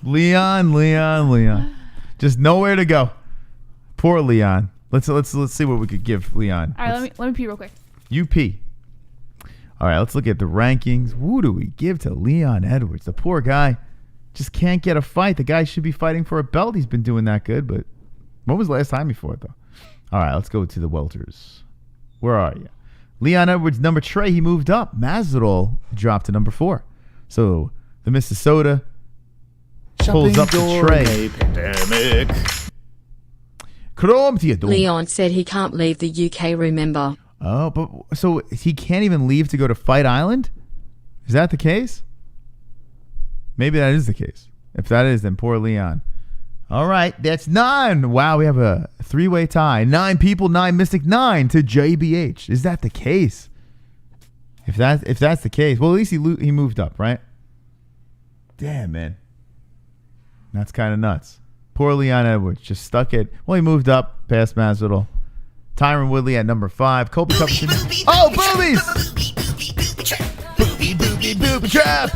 Leon. Just nowhere to go. Poor Leon. Let's see what we could give Leon. All right, let me pee real quick. You pee. All right, let's look at the rankings. Who do we give to Leon Edwards? The poor guy just can't get a fight. The guy should be fighting for a belt. He's been doing that good, but when was the last time he fought, though? All right, let's go to the welters. Where are you? Leon Edwards, number 3, he moved up. Masvidal dropped to number 4. So the Minnesota pulls up the tray. Leon said he can't leave the UK, remember? Oh, but so he can't even leave to go to Fight Island? Is that the case? Maybe that is the case. If that is, then poor Leon. All right, that's 9. Wow, we have a 3-way tie. 9 people, 9 Mystic, 9 to JBH. Is that the case? If that's the case, well, at least he moved up, right? Damn, man. That's kind of nuts. Poor Leon Edwards just stuck it. Well, he moved up past Masvidal. Tyron Woodley at number 5. Colby Covington. Oh, boobies! Booby trap.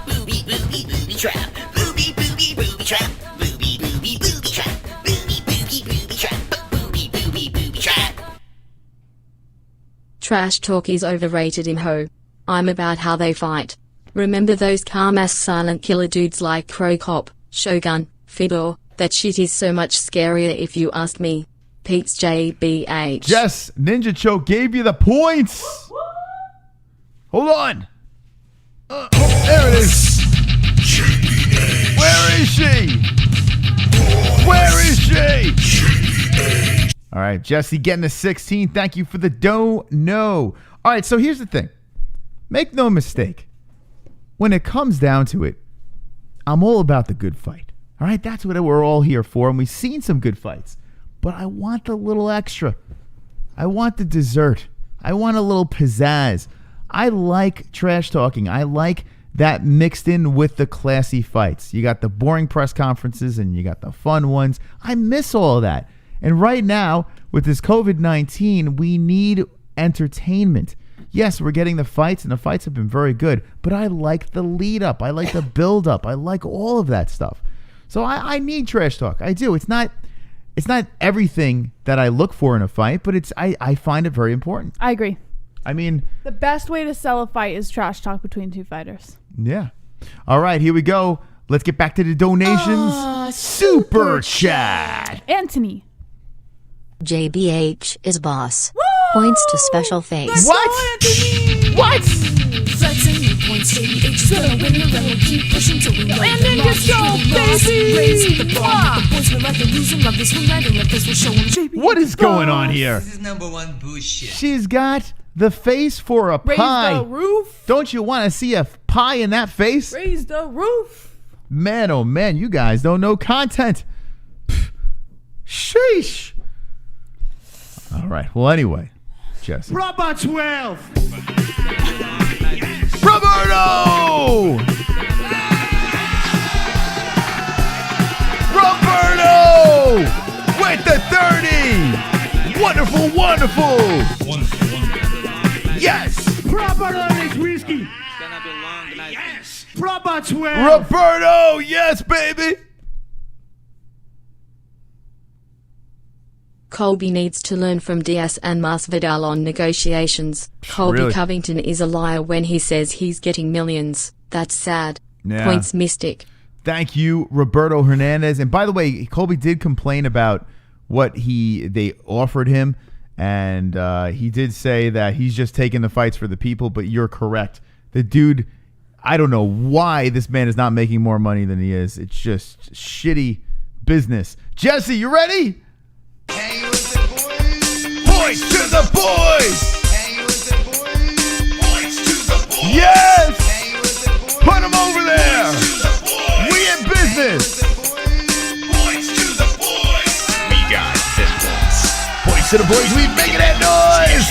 Trash talk is overrated in ho. I'm about how they fight. Remember those calm-ass silent killer dudes like Crow Cop, Shogun, Fedor? That shit is so much scarier if you ask me. Pete's JBH. Yes, Ninja Choke gave you the points. Hold on. There it is. Where is she? Where is she? All right, Jesse getting a 16. Thank you for the don't know. All right, so here's the thing. Make no mistake. When it comes down to it, I'm all about the good fight. All right, that's what we're all here for, and we've seen some good fights. But I want the little extra. I want the dessert. I want a little pizzazz. I like trash talking. I like that mixed in with the classy fights. You got the boring press conferences and you got the fun ones. I miss all of that. And right now, with this COVID-19, we need entertainment. Yes, we're getting the fights, and the fights have been very good, but I like the lead up. I like the build up. I like all of that stuff. So I need trash talk. I do. It's not everything that I look for in a fight, but I find it very important. I agree. I mean, the best way to sell a fight is trash talk between 2 fighters. Yeah. All right, here we go. Let's get back to the donations. Super chat. Anthony. JBH is boss. Woo! Points to special face. What? What? What is going on here? This is number 1 bullshit. She's got the face for a pie. Raise the roof. Don't you want to see a pie in that face? Raise the roof. Man, oh man, you guys don't know content. Pff, sheesh. All right. Well, anyway, Jesse. Rubber 12. Roberto! Roberto! With the 30! Wonderful, wonderful! Yes! Proper orange whiskey. Yes. Proper 12. Roberto! Yes, baby! Colby needs to learn from DIAZ and Masvidal on negotiations. Colby Really? Covington is a liar when he says he's getting millions. That's sad. Yeah. Points Mystic. Thank you, Roberto Hernandez. And by the way, Colby did complain about what they offered him, and he did say that he's just taking the fights for the people, but you're correct. The dude, I don't know why this man is not making more money than he is. It's just shitty business. Jesse, you ready? Points to the boys! Yes! Put him over there! We in business! Points to the boys! We got this one. Points to the boys, we making that noise!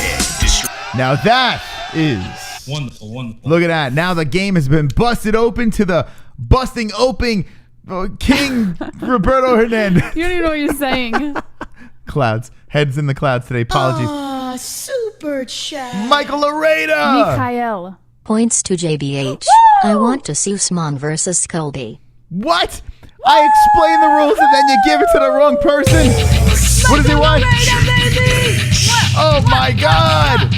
Now that is... Wonderful. Look at that. Now the game has been busted open to the busting open King Roberto Hernandez. You don't even know what you're saying. Clouds. Heads in the clouds today. Apologies. Super chat. Michael Laredo. Mikhail. Points to JBH. I want to see Usman versus Colby. What? I explain the rules and then you give it to the wrong person. What does he want? Oh my God.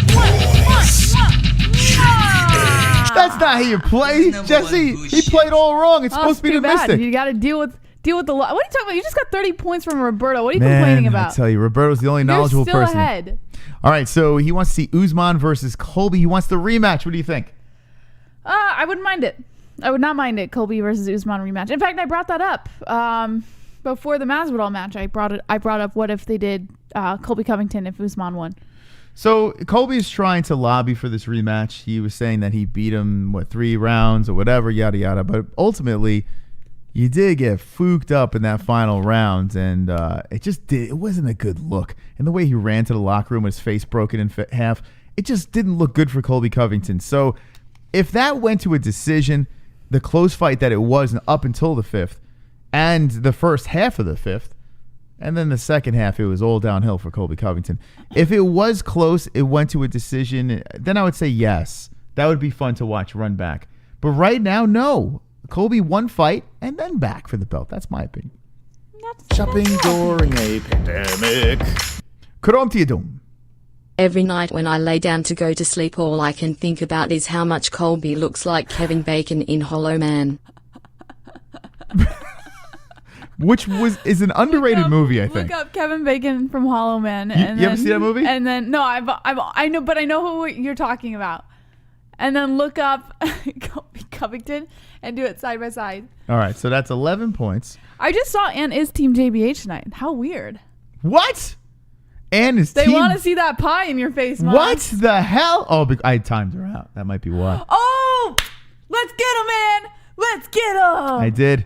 That's not how you play, Jesse. He played all wrong. It's supposed to be the mystic. You got to deal with the law. What are you talking about? You just got 30 points from Roberto. What are you complaining about? I tell you, Roberto's the only knowledgeable You're still person. ahead. All right, so he wants to see Usman versus Colby. He wants the rematch. What do you think? I wouldn't mind it. I would not mind it. Colby versus Usman rematch. In fact, I brought that up before the Masvidal match. I brought up what if they did Colby Covington if Usman won. So Colby is trying to lobby for this rematch. He was saying that he beat him, 3 rounds or whatever, yada, yada. But ultimately, you did get fooked up in that final round, and it wasn't a good look. And the way he ran to the locker room with his face broken in half, it just didn't look good for Colby Covington. So if that went to a decision, the close fight that it was up until the 5th, and the first half of the 5th, and then the second half, it was all downhill for Colby Covington. If it was close, it went to a decision, then I would say yes. That would be fun to watch run back. But right now, no. Colby won fight and then back for the belt. That's my opinion. Shopping during a pandemic. Krom Tiadum. Every night when I lay down to go to sleep, all I can think about is how much Colby looks like Kevin Bacon in Hollow Man. Which is an underrated movie, I think. Look up Kevin Bacon from Hollow Man. You ever see that movie? And then no, I know, but I know who you're talking about. And then look up Colby Covington and do it side by side. All right, so that's 11 points. I just saw Ann is Team JBH tonight. How weird. What? Ann is They team... want to see that pie in your face, Mom. What the hell? Oh, I timed her out. That might be why. Oh, let's get him, Ann. Let's get him. I did.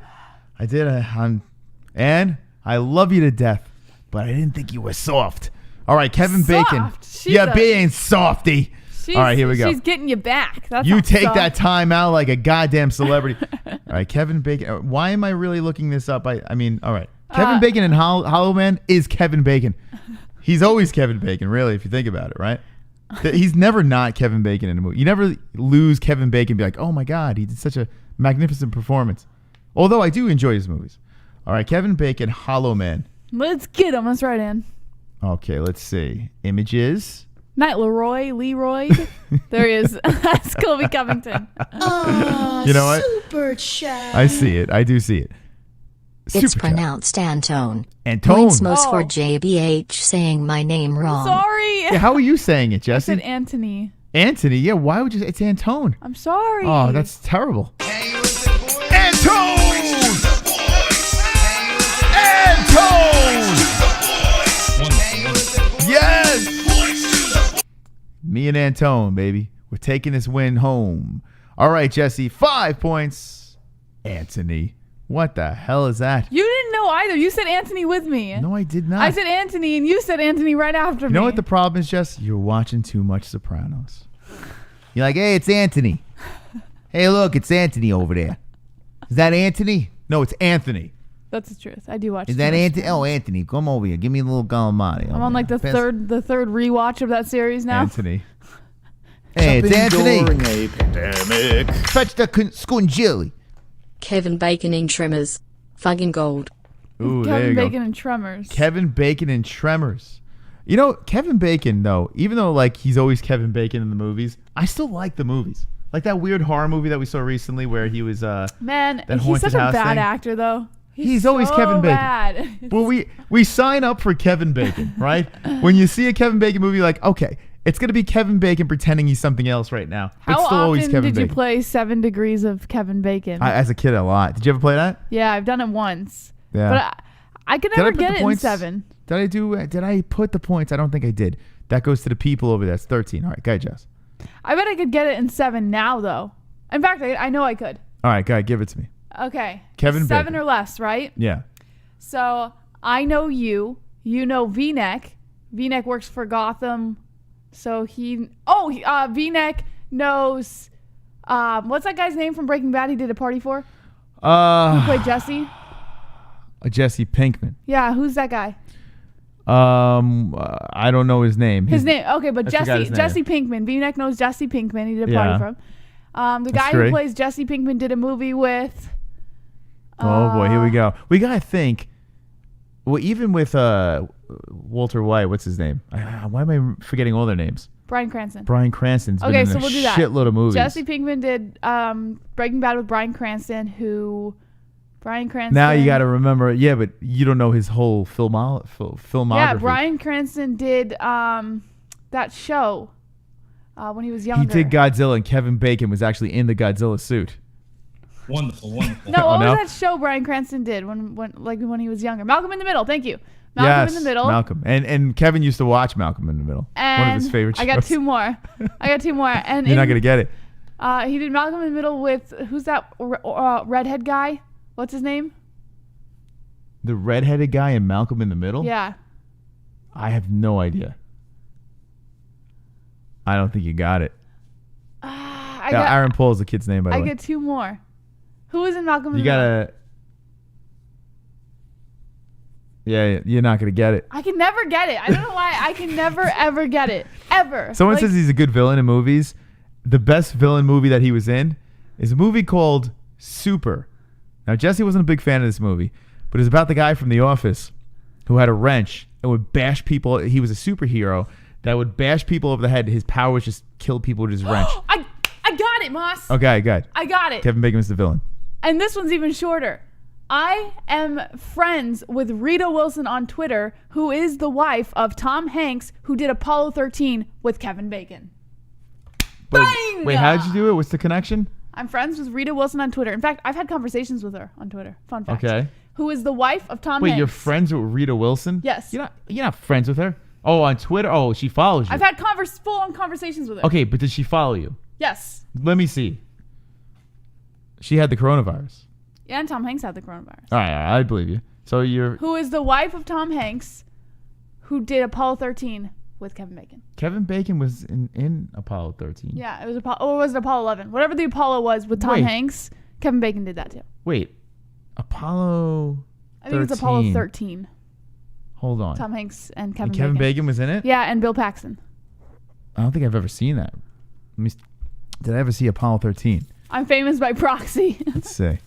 Ann, I love you to death, but I didn't think you were soft. All right, Kevin Bacon. You're being softy. All right, here we go. She's getting you back. That's you take that time out like a goddamn celebrity. All right, Kevin Bacon. Why am I really looking this up? I mean, all right. Kevin Bacon in Hollow Man is Kevin Bacon. He's always Kevin Bacon, really, if you think about it, right? He's never not Kevin Bacon in a movie. You never lose Kevin Bacon and be like, oh my God, he did such a magnificent performance. Although I do enjoy his movies. All right, Kevin Bacon, Hollow Man. Let's get him. That's right, Ann. Okay, let's see. Images. Not Leroy. There he is. That's Colby Covington. You know what? Super chat. I see it. I do see it. It's pronounced Antone. Antone. Points most for JBH saying my name wrong. Sorry. Yeah, how are you saying it, Jesse? I said Anthony. Anthony? Yeah, why would you say it's Antone? I'm sorry. Oh, that's terrible. Antone! Yes! Me and Antone, baby. We're taking this win home. All right, Jesse. 5 points. Anthony. What the hell is that? You didn't know either. You said Anthony with me. No, I did not. I said Anthony, and you said Anthony right after me. You know what the problem is, Jess? You're watching too much Sopranos. You're like, hey, it's Anthony. Hey, look, it's Anthony over there. Is that Anthony? No, it's Anthony. That's the truth. I do watch. Is that Anthony? Oh, Anthony, come over here. Give me a little calamari. I'm on like the third rewatch of that series now. Anthony. Hey, it's Anthony. During a pandemic. Fetch the scungilli. Kevin Bacon in Tremors. Fucking gold. Ooh, there Kevin you go. Bacon and Tremors. Kevin Bacon and Tremors. You know, Kevin Bacon, though, even though like he's always Kevin Bacon in the movies, I still like the movies. Like that weird horror movie that we saw recently where he was man, that he's such a haunted house bad thing. actor though. He's always so Kevin Bacon. Bad. Well, we sign up for Kevin Bacon, right? When you see a Kevin Bacon movie, like, okay, It's gonna be Kevin Bacon pretending he's something else right now. But How still always often Kevin did you Bacon. play 7 Degrees of Kevin Bacon? As a kid, a lot. Did you ever play that? Yeah, I've done it once. Yeah. But I could Did I never put get the it in points? 7. Did I put the points? I don't think I did. That goes to the people over there. It's 13. All right, go ahead, Jess. I bet I could get it in 7 now, though. In fact, I know I could. All right, go ahead, give it to me. Okay. Kevin 7 Bacon. or less, right? Yeah. So I know you. You know V-Neck. V-Neck works for Gotham. So V-Neck knows. What's that guy's name from Breaking Bad? He did a party for. Who played Jesse? Jesse Pinkman. Yeah, who's that guy? I don't know his name. His name. Okay, but I forgot his Jesse name. Pinkman. V-Neck knows Jesse Pinkman. He did a party for him. The guy who plays Jesse Pinkman did a movie with. Oh boy, here we go. We gotta think. Well, even with Walter White, what's his name? Why am I forgetting all their names? Bryan Cranston. Bryan Cranston's been Okay, in so a we'll do that. shitload of movies. Jesse Pinkman did Breaking Bad with Bryan Cranston, Bryan Cranston. Now you got to remember, yeah, but you don't know his whole filmography. Yeah, Bryan Cranston did that show when he was younger. He did Godzilla, and Kevin Bacon was actually in the Godzilla suit. Wonderful. No, what was that show Bryan Cranston did when he was younger? Malcolm in the Middle. Thank you. Malcolm in the Middle. Malcolm. And Kevin used to watch Malcolm in the Middle. And one of his favorite shows. I got two more. And you're not gonna get it. He did Malcolm in the Middle with who's that redhead guy? What's his name? The redheaded guy in Malcolm in the Middle? Yeah. I have no idea. I don't think you got it. Aaron Paul's the kid's name, by the way. I get two more. Who is in Malcolm in the You Middle? gotta... Yeah, you're not gonna get it. I can never get it. I don't know why. I can never, ever get it. Ever. Someone says he's a good villain in movies. The best villain movie that he was in is a movie called Super. Now, Jesse wasn't a big fan of this movie, but it's about the guy from The Office who had a wrench and would bash people. He was a superhero that would bash people over the head. His power was just kill people with his wrench. I got it, Moss. Okay, good. I got it. Kevin Bacon was the villain. And this one's even shorter. I am friends with Rita Wilson on Twitter, who is the wife of Tom Hanks, who did Apollo 13 with Kevin Bacon. Bang! Wait, how did you do it? What's the connection? I'm friends with Rita Wilson on Twitter. In fact, I've had conversations with her on Twitter. Fun fact. Okay. Who is the wife of Tom Hanks. Wait, you're friends with Rita Wilson? Yes. You're not friends with her? Oh, on Twitter? Oh, she follows you. I've had full-on conversations with her. Okay, but did she follow you? Yes. Let me see. She had the coronavirus. Yeah, and Tom Hanks had the coronavirus. All right, I believe you. So you're... Who is the wife of Tom Hanks, who did Apollo 13 with Kevin Bacon. Kevin Bacon was in Apollo 13. Yeah, it was Apollo, or was it Apollo 11? Whatever the Apollo was with Tom Hanks, Kevin Bacon did that too. Wait, Apollo 13. I think it's Apollo 13. Hold on. Tom Hanks and Kevin Bacon was in it? Yeah, and Bill Paxton. I don't think I've ever seen that. Did I ever see Apollo 13? I'm famous by proxy. Let's see.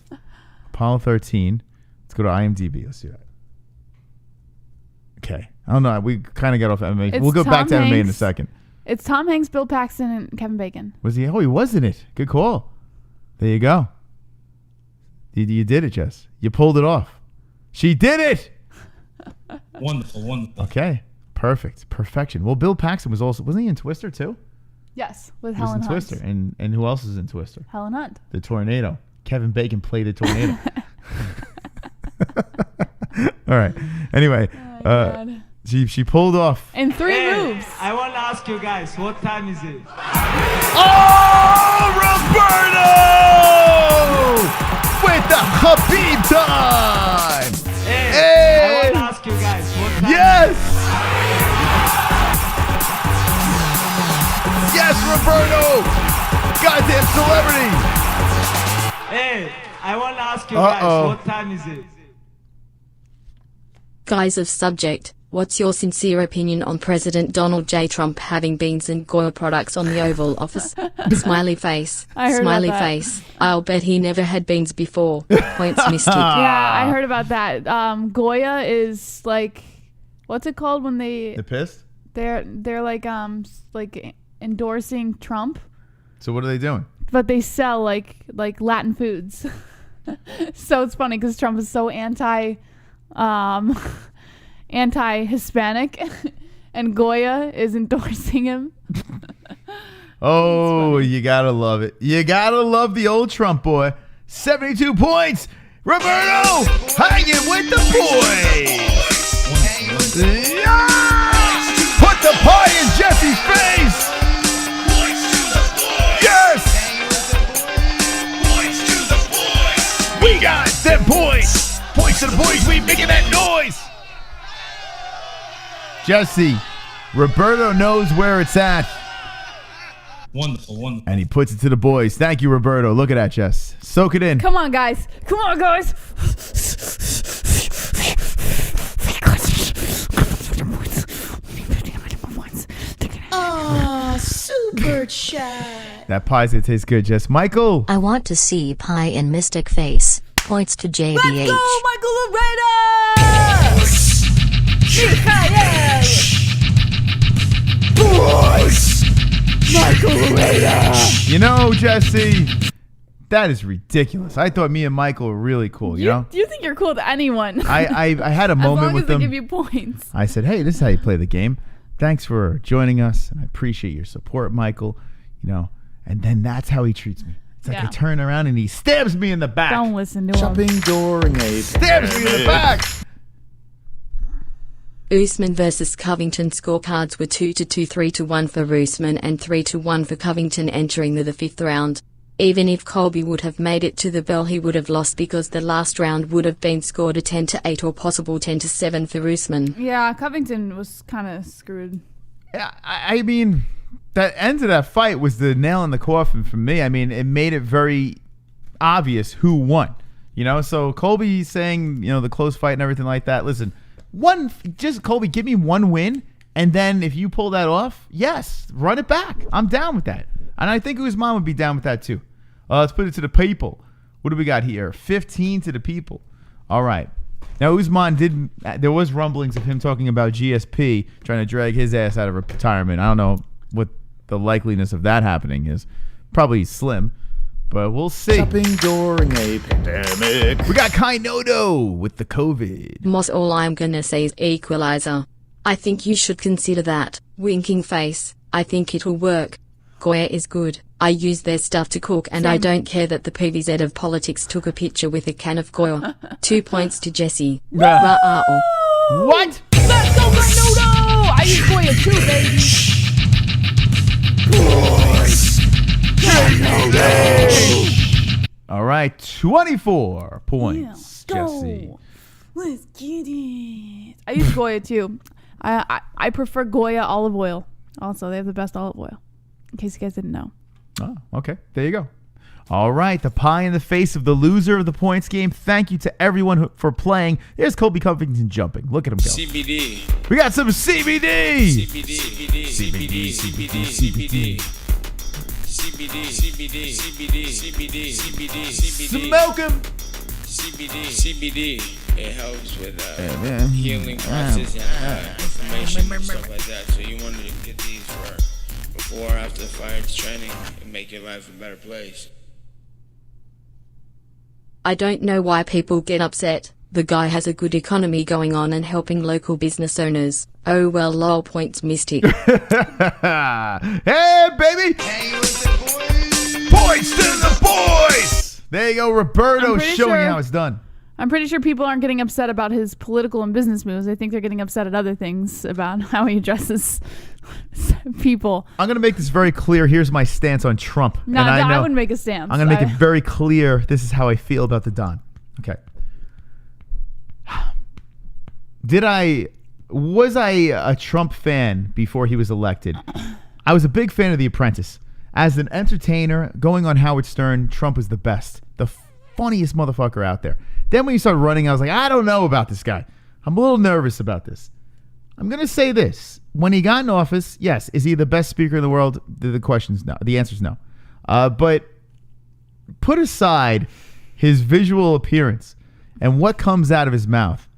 Apollo 13. Let's go to IMDb. Let's see that. Okay. I don't know. We kind of got off MMA. We'll go back to MMA in a second. It's Tom Hanks, Bill Paxton, and Kevin Bacon. Was he? Oh, he was in it. Good call. There you go. You did it, Jess. You pulled it off. She did it. Wonderful. Okay. Perfect. Perfection. Well, Bill Paxton wasn't he in Twister too? Yes, with He was Helen in Hunt. Twister. And who else is in Twister? Helen Hunt. The tornado. Kevin Bacon played the tornado. All right. Anyway, she pulled off. In 3 moves. I want to ask you guys, what time is it? Oh, Roberto! With the Habib time! Hey! I want to ask you guys, what time Yes! Yes, Roberto! Goddamn celebrity! Hey, I want to ask you guys, what time is it? Guys of subject, what's your sincere opinion on President Donald J. Trump having beans and Goya products on the Oval Office? Smiley face. I heard Smiley about that. face. I'll bet he never had beans before. Points missed. Yeah, I heard about that. Goya is like, what's it called when they? The pissed? They're like endorsing Trump. So what are they doing? But they sell like Latin foods. So it's funny because Trump is so anti-Hispanic, and Goya is endorsing him. Oh, you gotta love it. You gotta love the old Trump boy. 72 points. Roberto hanging with the boys. Yeah! Put the pie in Jesse's face. Yes! We got them points. Points to the boys. We making that noise. Jesse, Roberto knows where it's at. Wonderful, wonderful. And he puts it to the boys. Thank you, Roberto. Look at that, Jess. Soak it in. Come on, guys. Come on, guys. Oh, super chat. That pie's gonna taste good, Jess. Michael. I want to see pie in Mystic Face. Points to JBH. Let's go, Michael Loretta! Boys! Michael Loretta! You know, Jesse, that is ridiculous. I thought me and Michael were really cool, you know? You think you're cool to anyone. I had a moment with them. As long as they give you points. I said, hey, this is how you play the game. Thanks for joining us, and I appreciate your support, Michael. You know, and then that's how he treats me. It's like I turn around and he stabs me in the back. Don't listen to him. Shopping during a Stabs me in the back. Usman versus Covington scorecards were 2-2, 3-1 for Usman and 3-1 for Covington entering the fifth round. Even if Colby would have made it to the bell, he would have lost because the last round would have been scored a 10-8 or possible 10-7 for Usman. Yeah, Covington was kind of screwed. Yeah, I mean, that end of that fight was the nail in the coffin for me. I mean, it made it very obvious who won. You know, so Colby saying, you know, the close fight and everything like that. Listen, Colby, give me one win, and then if you pull that off, yes, run it back. I'm down with that. And I think Usman would be down with that too. Let's put it to the people. What do we got here? 15 to the people. All right. Now, Usman there was rumblings of him talking about GSP trying to drag his ass out of retirement. I don't know what the likeliness of that happening is. Probably slim, but we'll see. Shopping during a pandemic. We got Kainodo with the COVID. Moss, all I'm gonna say is equalizer. I think you should consider that. Winking face. I think it'll work. Goya is good. I use their stuff to cook, and I don't care that the PVZ of politics took a picture with a can of Goya. 2 points to Jesse. Ra'a'o. What? Let's go, Kainodo! I use Goya too, baby. All right, 24 points, Jesse. Let's get it. I use Goya too. I prefer Goya olive oil. Also, they have the best olive oil. In case you guys didn't know. Oh, okay. There you go. All right, the pie in the face of the loser of the points game. Thank you to everyone for playing. There's Colby Covington jumping. Look at him go. CBD. We got some CBD. CBD. CBD. CBD. CBD. CBD. CBD. CBD. CBD. CBD. CBD. CBD. Smoke him. CBD. CBD. It helps with healing process and inflammation and stuff like that. So you want to get these for before or after the fight training and make your life a better place. I don't know why people get upset. The guy has a good economy going on and helping local business owners. Oh well, lol, points Mystic. Hey, baby. Points to the boys. There you go, Roberto showing you how it's done. I'm pretty sure people aren't getting upset about his political and business moves. I think they're getting upset at other things about how he addresses people. I'm going to make this very clear. Here's my stance on Trump. No, I wouldn't make a stance. I'm going to make it very clear. This is how I feel about the Don. Okay. Was I a Trump fan before he was elected? I was a big fan of The Apprentice. As an entertainer, going on Howard Stern, Trump was the best. The funniest motherfucker out there. Then when he started running, I was like, I don't know about this guy. I'm a little nervous about this. I'm going to say this. When he got in office, yes. Is he the best speaker in the world? The question's no. The answer's no. But put aside his visual appearance and what comes out of his mouth,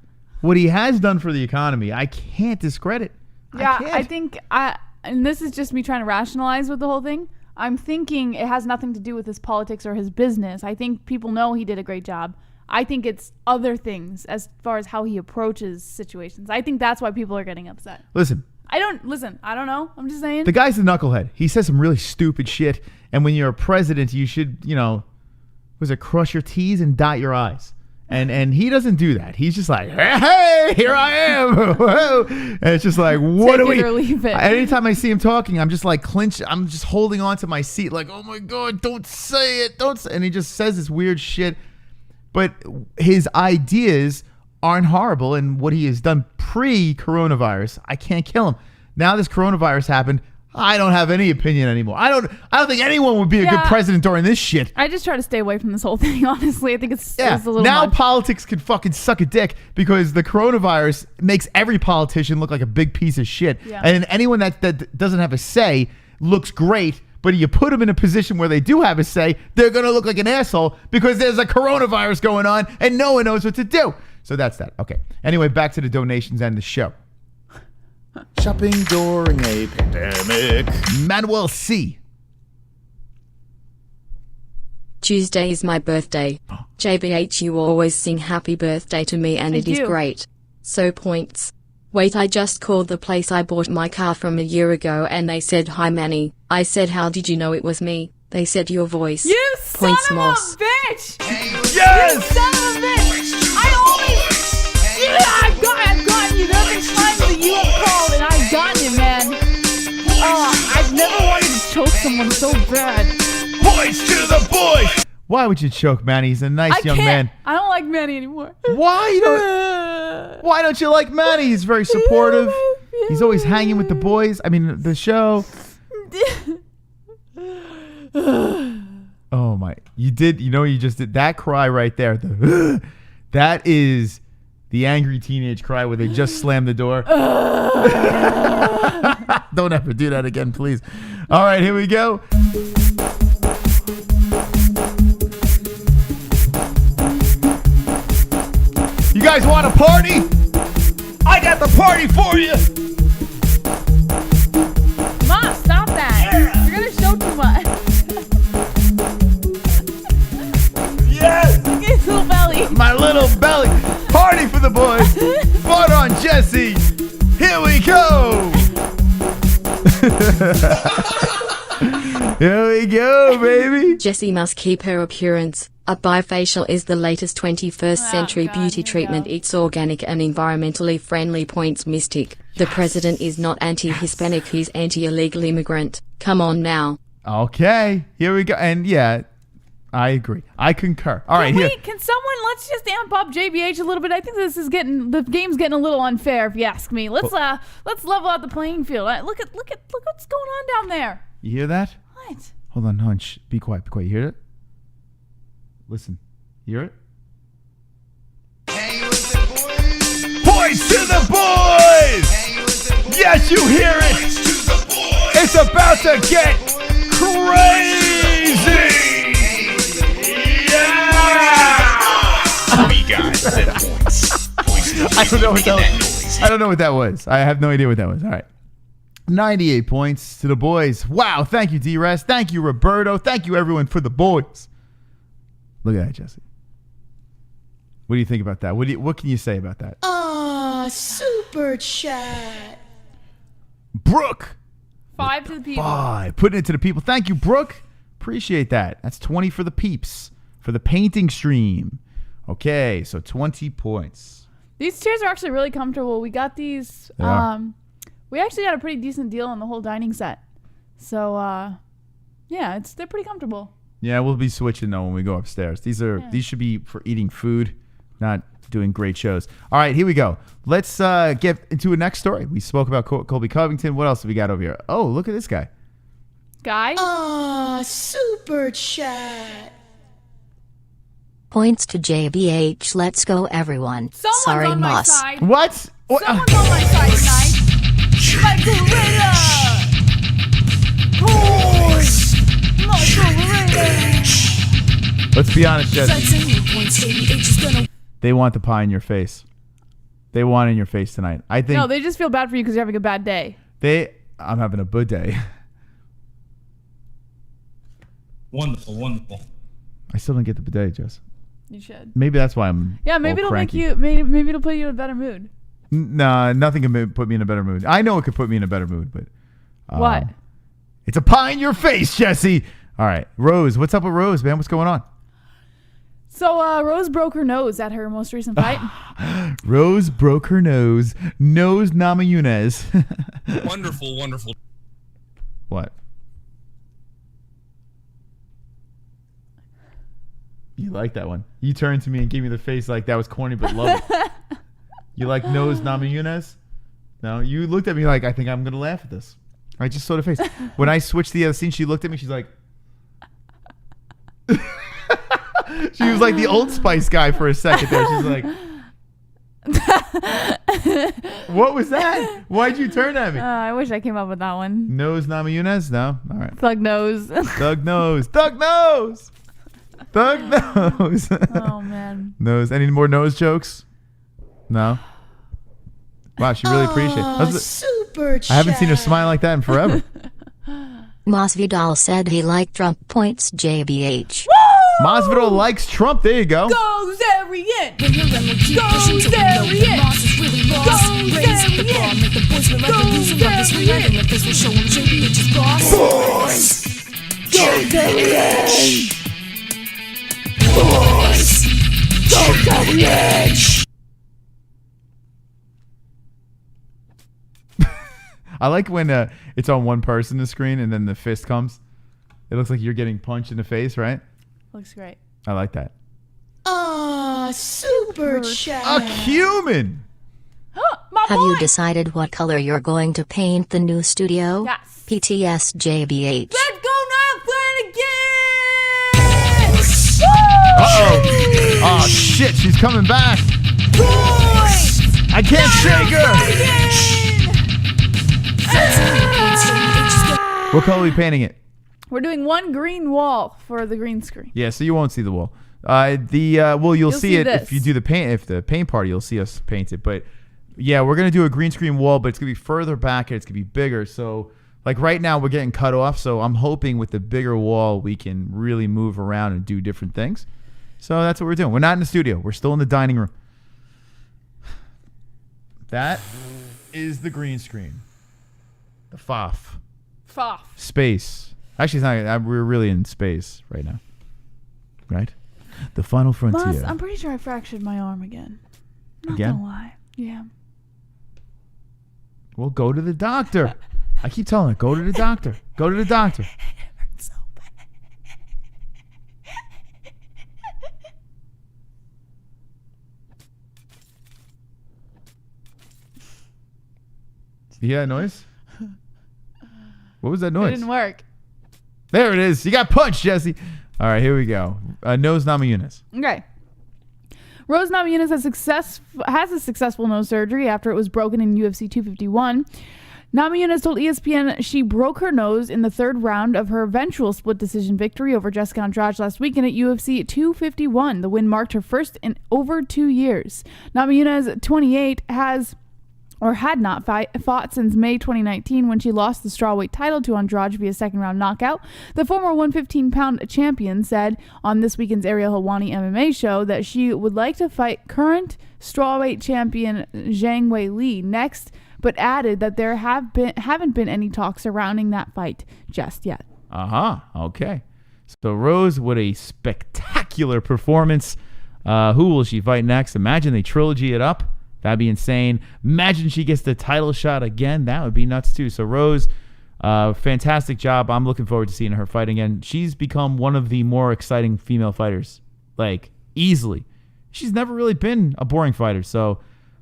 what he has done for the economy, I can't discredit. Yeah, I think, and this is just me trying to rationalize with the whole thing. I'm thinking it has nothing to do with his politics or his business. I think people know he did a great job. I think it's other things as far as how he approaches situations. I think that's why people are getting upset. Listen, I don't know. I'm just saying. The guy's a knucklehead. He says some really stupid shit. And when you're a president, you should, crush your T's and dot your I's. And he doesn't do that. He's just like, hey, here I am. And it's just like, what do we? Take it or leave it. Anytime I see him talking, I'm just like clenched. I'm just holding on to my seat, like, oh my God, don't say it, don't say. And he just says this weird shit. But his ideas aren't horrible, and what he has done pre-coronavirus, I can't kill him. Now this coronavirus happened. I don't have any opinion anymore. I don't think anyone would be a good president during this shit. I just try to stay away from this whole thing, honestly. I think it's a little now much. Politics can fucking suck a dick because the coronavirus makes every politician look like a big piece of shit. Yeah. And anyone that doesn't have a say looks great, but you put them in a position where they do have a say, they're going to look like an asshole because there's a coronavirus going on and no one knows what to do. So that's that. Okay. Anyway, back to the donations and the show. Shopping during a pandemic. Manuel C. Tuesday is my birthday. JBH, you always sing happy birthday to me and it is great. So points. Wait, I just called the place I bought my car from a year ago and they said hi Manny. I said how did you know it was me? They said your voice. You points son of Moss. a bitch! Yes! You son of a bitch! I've gotten you. There have been times that you have called and I've gotten you, man. I've never wanted to choke someone so bad. Points to the boys! Why would you choke Manny? He's a nice young man. I don't like Manny anymore. Why don't you like Manny? He's very supportive. He's always hanging with the boys. I mean, the show. Oh my. You just did that cry right there. That is the angry teenage cry where they just slam the door. Don't ever do that again, please. All right, here we go. You guys want a party? I got the party for you. Mom, stop that. Yeah. You're going to show too much. Yes. Look at his little belly. My little belly. Party for the boys. Fun on Jesse. Here we go. Here we go, baby. Jessie must keep her appearance. A bifacial is the latest 21st century beauty treatment. It's organic and environmentally friendly. Points Mystic. The president is not anti-Hispanic, he's anti-illegal immigrant. Come on now. Okay, here we go. And yeah, I agree. I concur. All right, here. Can someone, let's just amp up JBH a little bit. I think the game's getting a little unfair if you ask me. Let's level out the playing field. Look what's going on down there. You hear that? What? Hold on, hunch. Be quiet. You hear it? Listen. Hear it? Boys to the boys! Yes, you hear it! It's about to get crazy! Yeah! We got 7 points. I don't know what that was. I have no idea what that was. All right. 98 points to the boys. Wow. Thank you, D-Rest. Thank you, Roberto. Thank you, everyone, for the boys. Look at that, Jesse. What do you think about that? What can you say about that? Super chat. Brooke. 5 to the people. 5. Putting it to the people. Thank you, Brooke. Appreciate that. That's 20 for the peeps. For the painting stream. Okay, so 20 points. These chairs are actually really comfortable. We got these. We actually got a pretty decent deal on the whole dining set. So, yeah, they're pretty comfortable. Yeah, we'll be switching though when we go upstairs. These should be for eating food, not doing great shows. All right, here we go. Let's get into a next story. We spoke about Colby Covington. What else have we got over here? Oh, look at this guy. Super chat. Points to JBH. Let's go, everyone. Someone's Sorry, on my Moss. side. What? Someone's on my side tonight. Let's be honest, Jesse. They want the pie in your face. They want it in your face tonight. I think. No, they just feel bad for you because you're having a bad day. I'm having a good day. Wonderful, wonderful. I still don't get the bidet, Jess. You should. Maybe that's why I'm. Yeah, maybe it'll cranky. make you. Maybe it'll put you in a better mood. Nah, nothing can put me in a better mood. I know it could put me in a better mood, but What? It's a pie in your face, Jesse. All right, Rose. What's up with Rose, man? What's going on? So Rose broke her nose at her most recent fight. Rose broke her nose. Nose Namajunas. Wonderful, wonderful. What? You like that one? You turned to me and gave me the face like that was corny, but love it. You like nose Namajunas? No, you looked at me like, I think I'm going to laugh at this. I just saw the face. When I switched the other scene, she looked at me. She's like... She was like the Old Spice guy for a second there. She's like... What was that? Why'd you turn at me? I wish I came up with that one. Nose Namajunas? No? All right. Thug nose. Thug nose. Thug nose! Thug nose. Oh, man. Nose. Any more nose jokes? No? Wow, she really appreciates it. Super chat. I haven't seen her smile like that in forever. Masvidal said he liked Trump points JBH. Masvidal likes Trump. There you go. Goes Ariel. Goes Ariel. I like when it's on one person the screen and then the fist comes. It looks like you're getting punched in the face, right? Looks great. I like that. Super chat. A human. Have you decided what color you're going to paint the new studio? Yes. PTS JBH. Let's go Northland again! Uh-oh. Oh, shit. She's coming back. I can't shake her. What color are we painting it? We're doing one green wall for the green screen. Yeah, so you won't see the wall. Well, you'll see it this. if you do the paint. If the paint party, you'll see us paint it. But yeah, we're gonna do a green screen wall, but it's gonna be further back and it's gonna be bigger. So like right now, we're getting cut off. So I'm hoping with the bigger wall, we can really move around and do different things. So that's what we're doing. We're not in the studio. We're still in the dining room. That is the green screen. The FOF. FOF. Space. Actually, it's not. We're really in space right now. Right? The final frontier. Boss, I'm pretty sure I fractured my arm again. Not gonna lie. Yeah. Well, go to the doctor. I keep telling her, go to the doctor. Go to the doctor. It hurts so bad. You hear that noise? What was that noise? It didn't work. There it is. You got punched, Jesse. All right, here we go. Nose Namajunas. Okay. Rose Namajunas has a successful nose surgery after it was broken in UFC 251. Namajunas told ESPN she broke her nose in the third round of her eventual split decision victory over Jessica Andrade last weekend at UFC 251. The win marked her first in over 2 years. Namajunas, 28, had not fought since May 2019 when she lost the strawweight title to Andrade via second-round knockout. The former 115-pound champion said on this weekend's ARIEL HELWANI MMA show that she would like to fight current strawweight champion Zhang Weili next, but added that there haven't been any talks surrounding that fight just yet. Okay. So Rose, what a spectacular performance. Who will she fight next? Imagine they trilogy it up. That'd be insane. Imagine she gets the title shot again. That would be nuts too. So Rose, fantastic job. I'm looking forward to seeing her fight again. She's become one of the more exciting female fighters, like easily. She's never really been a boring fighter. So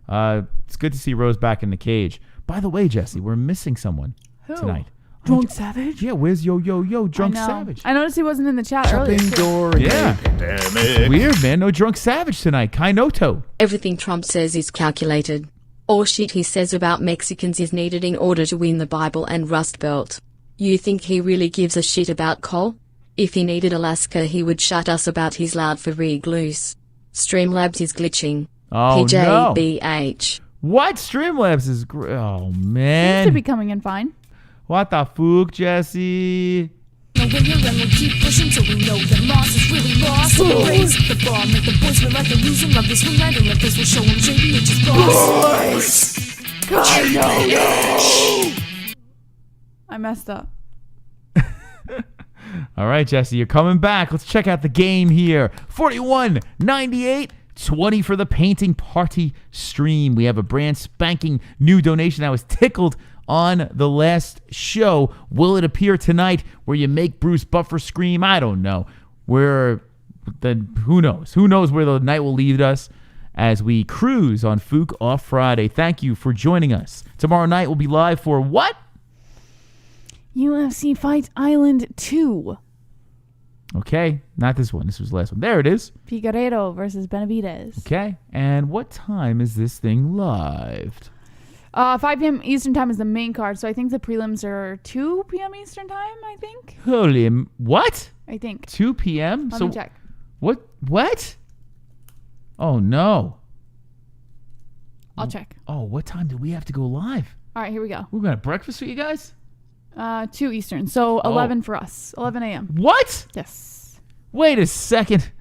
it's good to see Rose back in the cage. By the way, Jesse, we're missing someone tonight. Drunk Savage? Yeah, where's Drunk Savage? I noticed he wasn't in the chat earlier. Yeah. Weird, man. No Drunk Savage tonight. Kainoto. Everything Trump says is calculated. All shit he says about Mexicans is needed in order to win the Bible and Rust Belt. You think he really gives a shit about coal? If he needed Alaska, he would shut us about his loud for loose. Streamlabs is glitching. Oh, PJBH. No. What? Streamlabs is... Oh, man. Seems to be coming in fine. What the fuck, Jesse? No winner, and we'll keep pushing till we know that Moss is really lost. Raise the bar, make the boys feel like they're losing. Love this one, landing like this will show them JBH's boss. I messed up. All right, Jesse, you're coming back. Let's check out the game here. 41.98, 20 for the painting party stream. We have a brand spanking new donation that was tickled on the last show. Will it appear tonight where you make Bruce Buffer scream? I don't know. Who knows? Who knows where the night will lead us as we cruise on Fook off Friday. Thank you for joining us. Tomorrow night we'll be live for what? UFC Fight Island 2. Okay, not this one. This was the last one. There it is. Figueiredo versus Benavidez. Okay, and what time is this thing live? 5 p.m. Eastern time is the main card, so I think the prelims are 2 p.m. Eastern time, I think. Holy, what? I think. 2 p.m.? Let me check. What? Oh, no. I'll check. Oh, what time do we have to go live? All right, here we go. We're going to breakfast for you guys? 2 Eastern, so 11 for us. 11 a.m. What? Yes. Wait a second.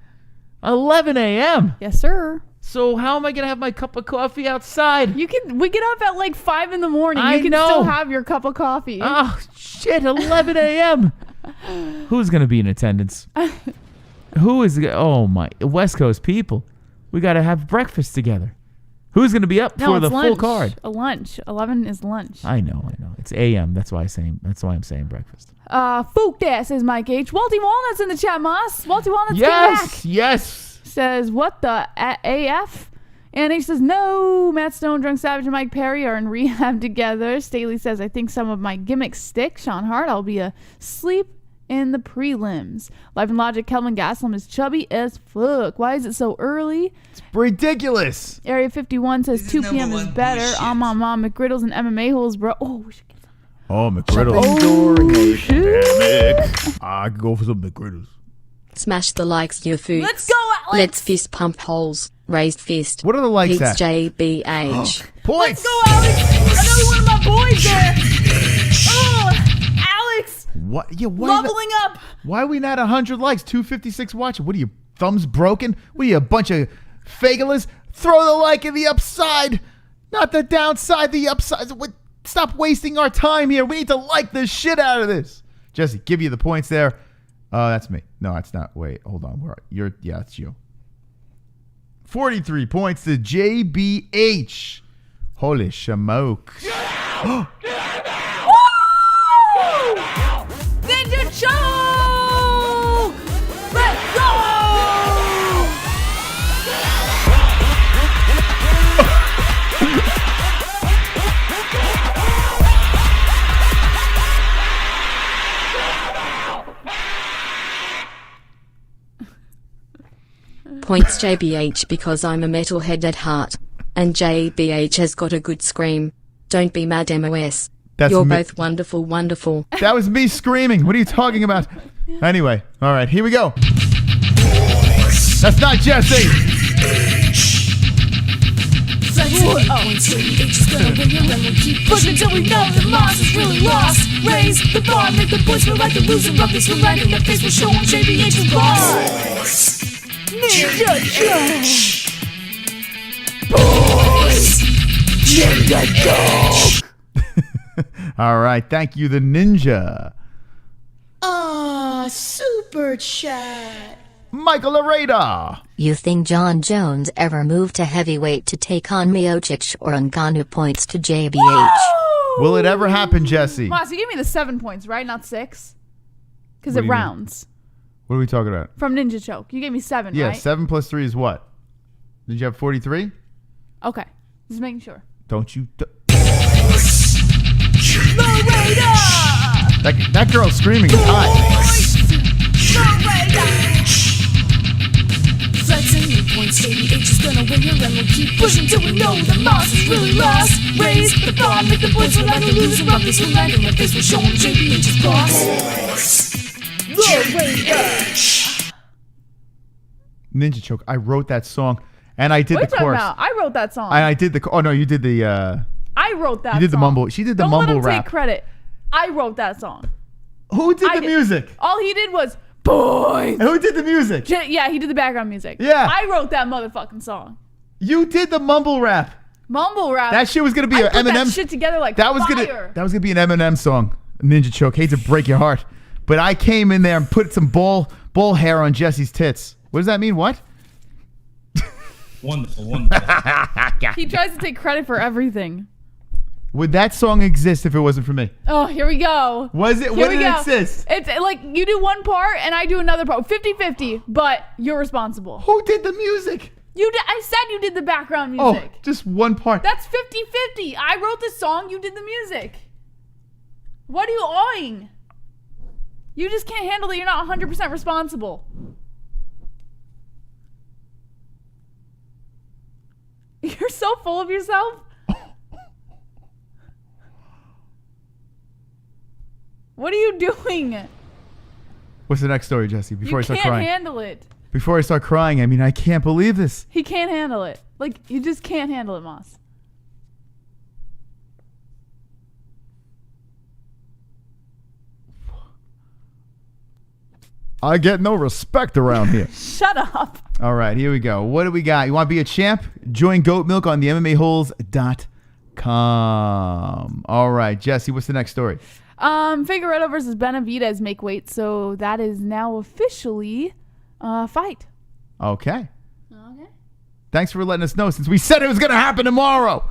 11 a.m.? Yes, sir. So how am I going to have my cup of coffee outside? We get up at like 5 in the morning. I You can know. still have your cup of coffee. Oh, shit, 11 a.m. Who's going to be in attendance? Who is... Oh, my... West Coast people. We got to have breakfast together. Who's going to be up for the lunch. full card? A lunch. 11 is lunch. I know. It's a.m. That's why I'm saying breakfast. Fook there, says Mike H. Walty Walnuts in the chat, Moss. Walty Walnuts came back. Yes. Says, what the AF? And H says, no. Matt Stone, Drunk Savage, and Mike Perry are in rehab together. Staley says, I think some of my gimmicks stick. Sean Hart, I'll be asleep in the prelims. Life and Logic, Kelvin Gaslam is chubby as fuck. Why is it so early? It's ridiculous. Area 51 says This 2 is p.m. number is one better. bullshit. Mom, McGriddles and MMA-Holes, bro. Oh, we should get some. Oh, McGriddles. During a pandemic. I could go for some McGriddles. Smash the likes, you foods. Let's go, Alex. Let's fist pump holes. Raised fist. What are the likes Pete's at? JBH. Points. Let's go, Alex. Another one of my boys there. Oh, Alex. What? Yeah, Leveling up. Why are we not 100 likes? 256 watching. What are you, thumbs broken? What are you, a bunch of fagelers? Throw the like in the upside, not the downside, the upside. Stop wasting our time here. We need to like the shit out of this. Jesse, give you the points there. That's me. No, it's not. Wait, hold on. Yeah, it's you. 43 points to JBH. Holy smoke. Ninja choke. Let's go. Points JBH because I'm a metalhead at heart. And JBH has got a good scream. Don't be mad, MOS. You're both wonderful, wonderful. That was me screaming. What are you talking about? Anyway, all right, here we go. That's not Jesse. Push until we know the loss is really lost. Raise the bar, make the boys feel like they're losing. Rub this one right in the face, we'll show them JBH's boss. Ninja choke. Boys. Ninja choke. All right, thank you, the ninja. Super chat. Michael Areda. You think John Jones ever moved to heavyweight to take on Miocic or Ngannou? Points to JBH. Whoa! Will it ever happen, Jesse? Moss, you gave me the 7 points, right? Not 6? Because What it do you mean? rounds. What are we talking about? From Ninja Choke. You gave me 7, Yeah, right? 7 plus 3 is what? Did you have 43? Okay. Just making sure. Don't you... Loretta! That girl's screaming is hot. Flexing your points, JBH is gonna win here, and we'll keep pushing till we know the loss is really lost. Raise the bar, make the boys feel like they're losing. Rub this one right in the face, we'll show them JBH's boss. Ninja Choke. I wrote that song, and I did What are the you talking chorus. about? I wrote that song. And I did the... Oh, no, you did the... I wrote that You did the song. mumble... She did the Don't mumble let him rap. take credit. I wrote that song. Who did the music? All he did was boys. Who did the music? Yeah, he did the background music. Yeah. I wrote that motherfucking song. You did the mumble rap. Mumble rap. That shit was gonna be an Eminem. That shit together like that was fire. That was gonna be an Eminem song. Ninja Choke. Hate to break your heart, but I came in there and put some ball hair on Jesse's tits. What does that mean? What? Wonderful. He tries to take credit for everything. Would that song exist if it wasn't for me? Oh, here we go. Was it? What did it exist? It's like you do one part and I do another part. 50-50, but you're responsible. Who did the music? You did. I said you did the background music. Oh, just one part. That's 50-50. I wrote the song, you did the music. What are you awing? You just can't handle that you're not 100% responsible. You're so full of yourself. What are you doing? What's the next story, Jesse? Before I start crying. You can't handle it. Before I start crying, I mean, I can't believe this. He can't handle it. Like, you just can't handle it, Moss. I get no respect around here. Shut up. All right, here we go. What do we got? You want to be a champ? Join Goat Milk on the MMA-Holes.com. All right, Jesse, what's the next story? Figueiredo versus Benavidez make weight, so that is now officially fight. Okay. Thanks for letting us know since we said it was going to happen tomorrow.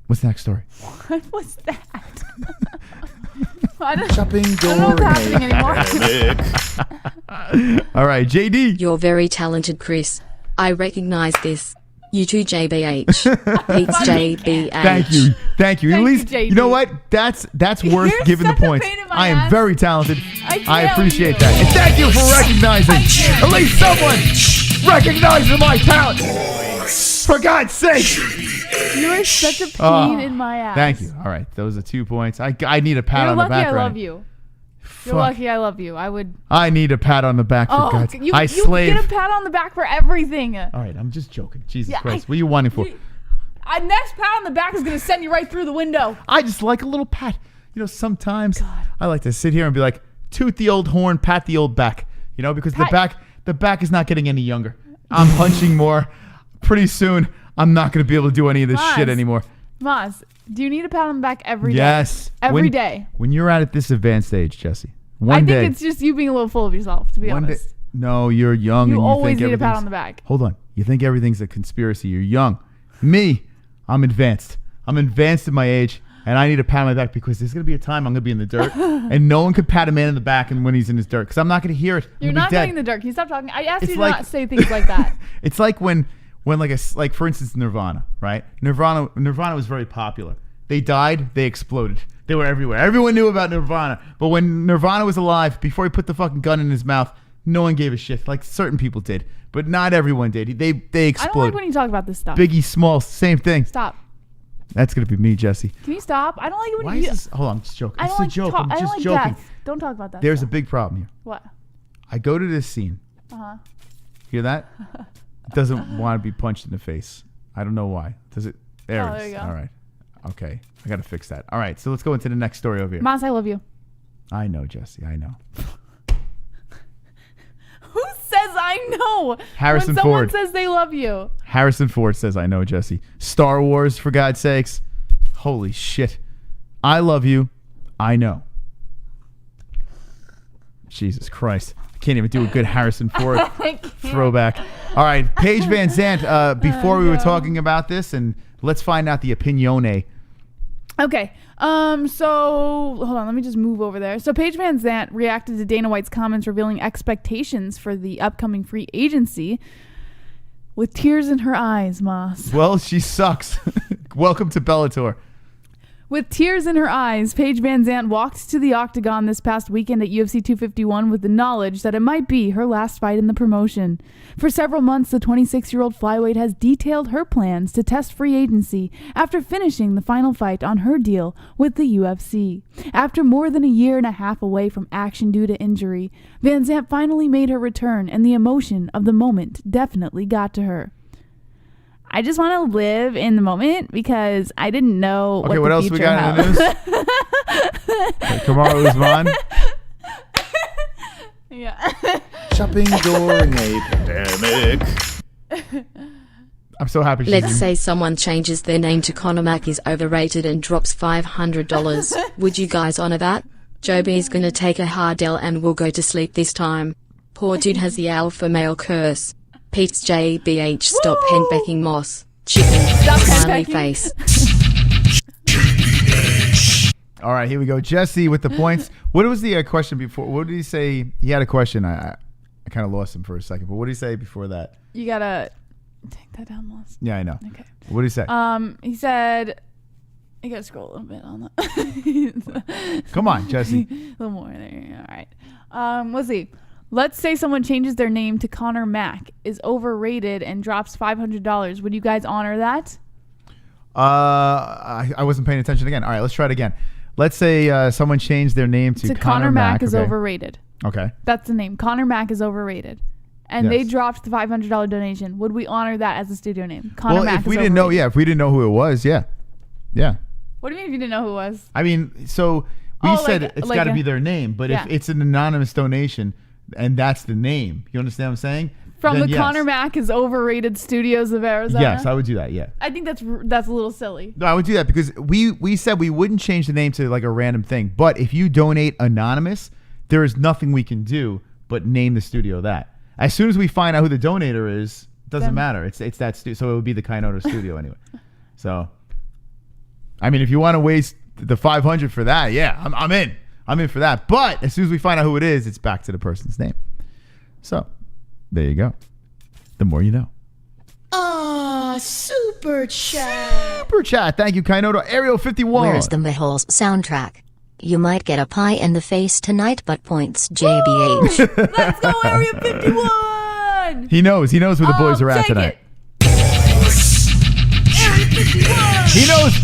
What's the next story? What was that? Shopping I don't know what's happening anymore. All right, JD. You're very talented, Chris. I recognize this. You too, JBH. Pete's JBH. Thank you. At least, you know what? That's worth You're giving the such a points. pain in my I am ass. very talented. I appreciate you. that. And thank you for recognizing. At least someone recognizes my talent. For God's sake. You are such a pain in my ass. Thank you. All right, those are 2 points. I need a pat You're on the lucky back. I right love now. you. Fuck. You're lucky I love you. I would. I need a pat on the back for God's sake. You slave. get a pat on the back for everything. All right, I'm just joking. Jesus Yeah, Christ. What are you wanting for? Next pat on the back is going to send you right through the window. I just like a little pat. You know, sometimes I like to sit here and be like, toot the old horn, pat the old back. You know, because the back is not getting any younger. I'm punching more. Pretty soon, I'm not going to be able to do any of this shit anymore. Maz, do you need a pat on the back every day? Yes. Every day. When you're at this advanced age, Jesse. I think it's just you being a little full of yourself, to be honest. No, you're young. You and always think need a pat everything's- on the back. Hold on. You think everything's a conspiracy. You're young. Me, I'm advanced. I'm advanced in my age, and I need a pat on my back because there's going to be a time I'm going to be in the dirt, and no one could pat a man in the back and when he's in his dirt because I'm not going to hear it. You're not dead. getting the dirt. Can you stop talking? I asked It's you to like- not say things like that. It's like when like for instance Nirvana, right? Nirvana was very popular. They died, they exploded. They were everywhere. Everyone knew about Nirvana. But when Nirvana was alive, before he put the fucking gun in his mouth, no one gave a shit. Like certain people did, but not everyone did. They exploded. I don't like when you talk about this stuff. Biggie Smalls, same thing. Stop. That's gonna be me, Jesse. Can you stop? I don't like it when Why you. is this? Hold on, I'm just joking. I It's don't a like joke. talk- I'm I don't just like joking. death. Don't talk about that. There's stuff. a big problem here. What? I go to this scene. Hear that? It doesn't want to be punched in the face. I don't know why. Does it? There it is. There you go. All right. Okay. I got to fix that. All right. So let's go into the next story over here. Mas, I love you. I know, Jesse. I know. Who says I know? Harrison when someone Ford. says they love you. Harrison Ford says, I know, Jesse. Star Wars, for God's sakes. Holy shit. I love you. I know. Jesus Christ. I can't even do a good Harrison Ford throwback. All right. Paige VanZant, before we were talking about this, and let's find out the opinione. Okay. So hold on, let me just move over there. So Paige VanZant reacted to Dana White's comments revealing expectations for the upcoming free agency with tears in her eyes, Moss. Well, she sucks. Welcome to Bellator. With tears in her eyes, Paige VanZant walked to the octagon this past weekend at UFC 251 with the knowledge that it might be her last fight in the promotion. For several months, the 26-year-old flyweight has detailed her plans to test free agency after finishing the final fight on her deal with the UFC. After more than a year and a half away from action due to injury, VanZant finally made her return, and the emotion of the moment definitely got to her. I just want to live in the moment because I didn't know Okay, what what else we got in the news? Kamaru Usman. Yeah. Shopping during a pandemic. I'm so happy. Let's say someone changes their name to Conor Mack is overrated and drops $500. Would you guys honor that? Joby's gonna take a hard L and will go to sleep this time. Poor dude has the alpha male curse. Pete's JBH, stop henpecking Moss. Chicken, smiley face. All right, here we go. Jesse with the points. What was the question before? What did he say? He had a question. I kind of lost him for a second, but what did he say before that? You gotta take that down, Moss. Yeah, I know. Okay. What did he say? He said, you gotta scroll a little bit on that. Come on, Jesse. A little more there. All right. Let's see. Let's say someone changes their name to Conor Mack, is overrated, and drops $500. Would you guys honor that? I wasn't paying attention again. All right, let's try it again. Let's say someone changed their name to Conor Mack is overrated. Okay. That's the name. Conor Mack is overrated. And they dropped the $500 donation. Would we honor that as a studio name? Conor Mack if we didn't know, if we didn't know who it was, yeah. What do you mean if you didn't know who it was? I mean, so we said it's got to be their name, but if it's an anonymous donation and that's the name, you understand what I'm saying? From the Conor Mack is overrated studios of Arizona? Yes, I would do that, yeah. I think that's a little silly. No, I would do that because we said we wouldn't change the name to like a random thing. But if you donate anonymous, there is nothing we can do but name the studio that. As soon as we find out who the donator is, doesn't matter. It's that studio. So it would be the Kainoto studio anyway. So, I mean, if you want to waste the $500 for that, yeah, I'm in. I'm in for that. But as soon as we find out who it is, it's back to the person's name. So, there you go. The more you know. Super chat. Super chat. Thank you, Kainoto. Ariel 51. Where's the MMA-Holes soundtrack? You might get a pie in the face tonight, but points JBH. Let's go, Area 51. He knows where the boys are at tonight.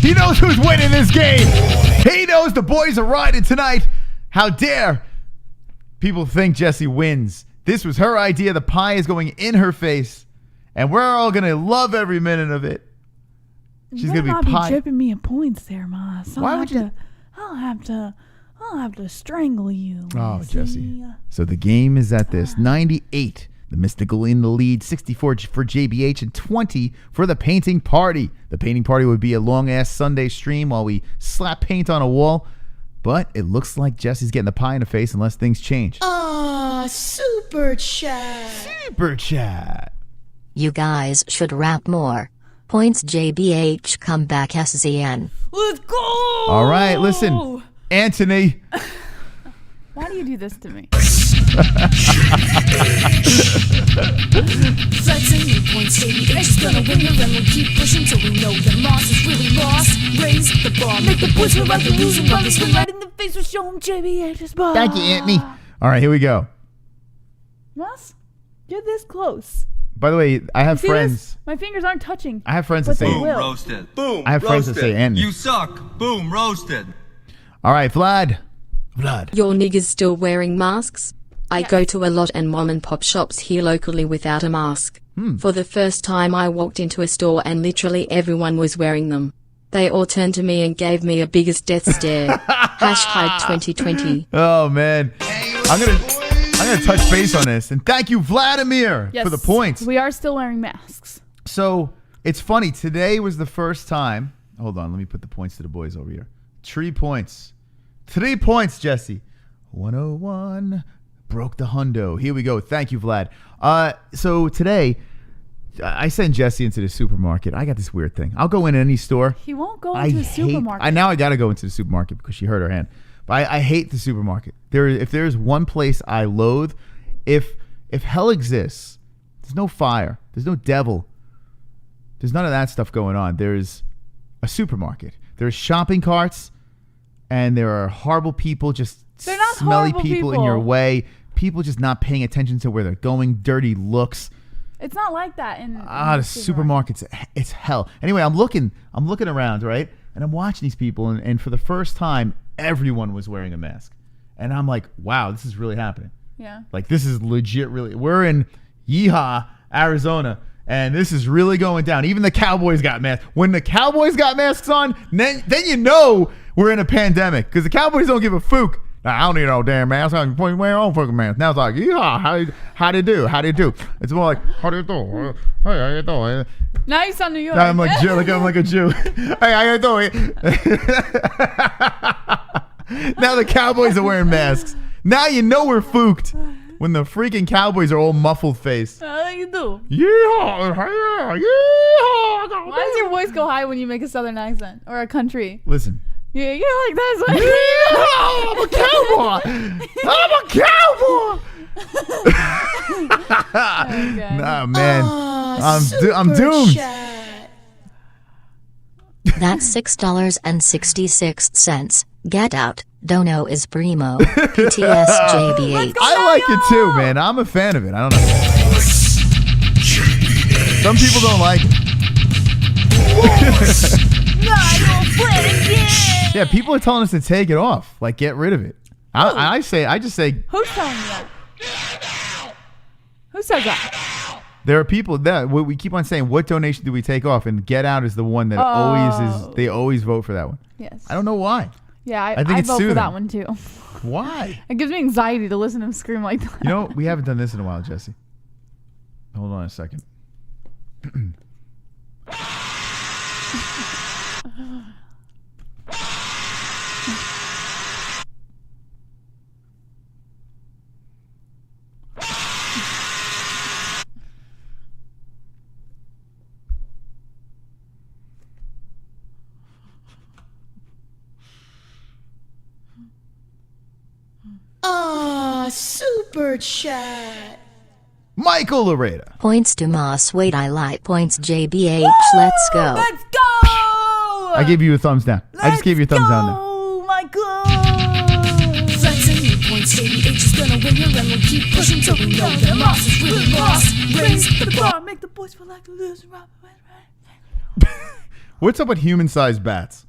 He knows who's winning this game. He knows the boys are riding tonight. How dare people think Jessie wins? This was her idea. The pie is going in her face, and we're all gonna love every minute of it. She's gonna be pie. Be dripping me in points there, Moss. Why would you? I'll have to strangle you. Oh, Jessie. So the game is at this 98. The Mystical in the lead, 64 for JBH, and 20 for the Painting Party. The Painting Party would be a long-ass Sunday stream while we slap paint on a wall. But it looks like Jessie's getting the pie in the face unless things change. Super chat. Super chat. You guys should rap more. Points JBH, comeback SZN. Let's go! All right, listen. Anthony. Why do you do this to me? Flexing new points, JBH is gonna win her, and we'll keep pushing till we know that Moss is really lost. Raise the bar, make the boys feel like they're losing, rub this one right in the face, we'll show them JBH's bar. Thank you, Anthony. All right, here we go. Moss, you're this close. By the way, I have friends. This? My fingers aren't touching. I have friends that say boom, roasted. Boom, I have friends that say Anthony. You suck. Boom, roasted. All right, Vlad. Your niggas still wearing masks? I go to a lot and mom and pop shops here locally without a mask. For the first time I walked into a store and literally everyone was wearing them. They all turned to me and gave me a biggest death stare. Hashtag 2020. Oh man. I'm gonna touch base on this. And thank you, Vladimir, for the points. We are still wearing masks. So it's funny. Today was the first time. Hold on, let me put the points to the boys over here. 3 points. 3 points, Jesse. 101. Broke the hundo. Here we go. Thank you, Vlad. So today, I sent Jesse into the supermarket. I got this weird thing. I'll go in any store. He won't go into the supermarket. I got to go into the supermarket because she hurt her hand. But I hate the supermarket. If there's one place I loathe, if hell exists, there's no fire. There's no devil. There's none of that stuff going on. There's a supermarket. There's shopping carts, and there are horrible people, just smelly people in your way. People just not paying attention to where they're going. Dirty looks. It's not like that in the supermarkets. It's hell. Anyway, I'm looking around, right? And I'm watching these people, and for the first time, everyone was wearing a mask. And I'm like, wow, this is really happening. Yeah. Like, this is legit really. We're in Yeehaw, Arizona, And this is really going down. Even the Cowboys got masks. When the Cowboys got masks on, then you know we're in a pandemic. Because the Cowboys don't give a fook. I don't need no damn mask. I can wear my own fucking mask. Now it's like, yeah, how do you do? How do you do? It's more like, how do you do? Hey, how you doing? Now you sound New York. I'm like a Jew. Hey, how you doing? Now the Cowboys are wearing masks. Now you know we're fooked. When the freaking Cowboys are all muffled face. How you do? Yeah. Why does your voice go high when you make a southern accent or a country? Listen. Yeah, like that's what. Yeah, I'm a cowboy. I'm a cowboy. Okay. Nah, man. I'm doomed. That's $6.66. Get out. Dono is primo. PTSJBH. I like it too, man. I'm a fan of it. I don't know. Some people don't like it. Yeah, people are telling us to take it off. Like, get rid of it. I just say. Who's telling you that? Who says that? There are people that we keep on saying, what donation do we take off? And Get Out is the one that always is. They always vote for that one. Yes. I don't know why. Yeah, I think it's vote soothing. for that one too. Why? It gives me anxiety to listen to him scream like that. You know, we haven't done this in a while, Jesse. Hold on a second. Super chat. Michael Laredo. Points to Moss. Wait, I like points. JBH. Let's go. Let's go. I gave you a thumbs down. I just gave you a thumbs down there. Oh my God. Flex and new points. JBH is gonna win here, and we'll keep pushing till we know that Moss is really lost. Raise the bar, make the boys feel like a loser. What's up with human-sized bats?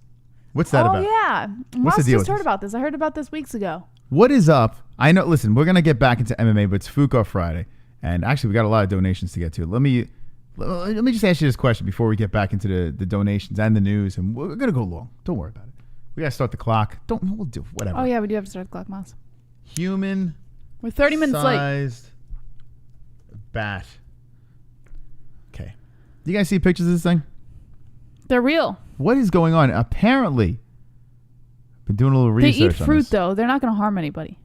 What's that about? Oh yeah, What's the Moss deal just with heard about this. I heard about this weeks ago. What is up? I know. Listen, we're gonna get back into MMA, but it's Fuko Friday, and actually, we got a lot of donations to get to. Let me just ask you this question before we get back into the donations and the news, and we're gonna go long. Don't worry about it. We gotta start the clock. We'll do whatever. Oh yeah, we do have to start the clock, Moss. Human. We're 30 minutes late. Sized bat. Okay. Do you guys see pictures of this thing? They're real. What is going on? Apparently, been doing a little research. They eat fruit on this. though. They're not going to harm anybody.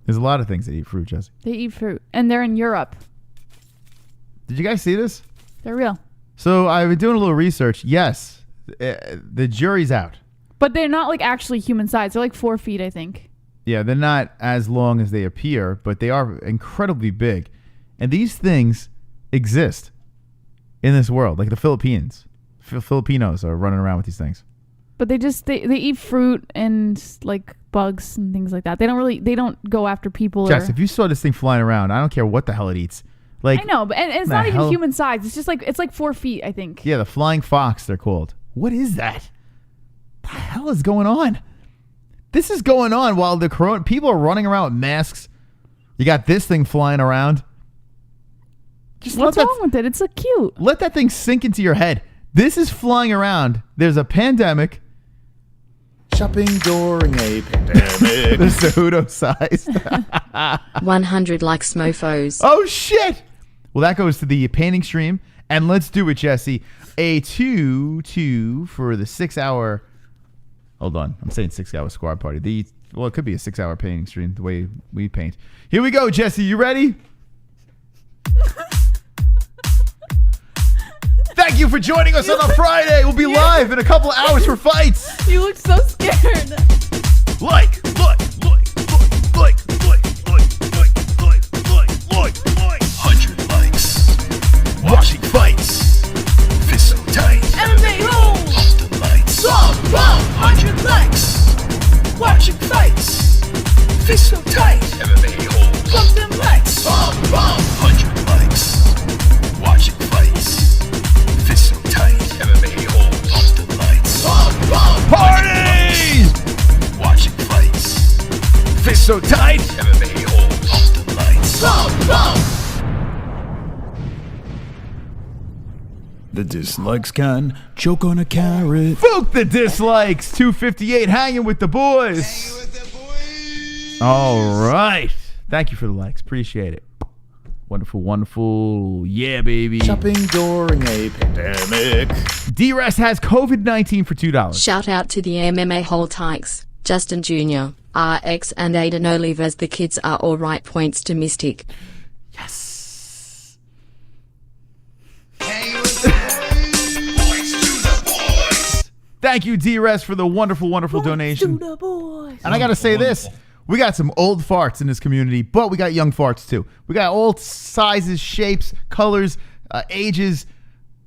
There's a lot of things that eat fruit, Jesse. They eat fruit, and they're in Europe. Did you guys see this? They're real. So I've been doing a little research. Yes, the jury's out. But they're not like actually human size. They're like 4 feet, I think. Yeah, they're not as long as they appear, but they are incredibly big. And these things exist in this world. Like the Filipinos are running around with these things. But they eat fruit and like bugs and things like that. They don't go after people. Jess, if you saw this thing flying around, I don't care what the hell it eats. Like I know, but and it's not even human size. It's just like it's like 4 feet, I think. Yeah, the flying fox, they're called. What is that? The hell is going on? This is going on while the corona people are running around with masks. You got this thing flying around. What's wrong with it? It's so cute. Let that thing sink into your head. This is flying around. There's a pandemic. Shopping during a pandemic. This is Cejudo sized. 100 likes mofos. Oh shit! Well, that goes to the painting stream, and let's do it, Jesse. A 2-2 for the 6-hour. Hold on, I'm saying 6-hour squad party. It could be a 6-hour painting stream the way we paint. Here we go, Jesse. You ready? Thank you for joining us on a Friday. We'll be live in a couple of hours for fights. You look so scared. Like. 100 likes. Watching fights. Fist so tight. MMA-Holes. Off the lights. 100 likes. Watching fights. Fist so tight. MMA-Holes. Pump them lights. 100 likes. Watching fights. Fist so tight. MMA-Holes. Off the lights. Party! Watching fights. The dislikes can choke on a carrot. Fuck the dislikes. 258 hanging with the boys. All right. Thank you for the likes. Appreciate it. Wonderful, wonderful. Yeah, baby. Shopping during a pandemic. D-Rest has COVID-19 for $2. Shout out to the MMA-Hole Tykes, Justin Jr., RX, and Aiden Olivas. The kids are all right. Points to Mystic. Yes. Thank you, D-Rest, for the wonderful, wonderful donation. And I got to say this. We got some old farts in this community, but we got young farts too. We got all sizes, shapes, colors, ages.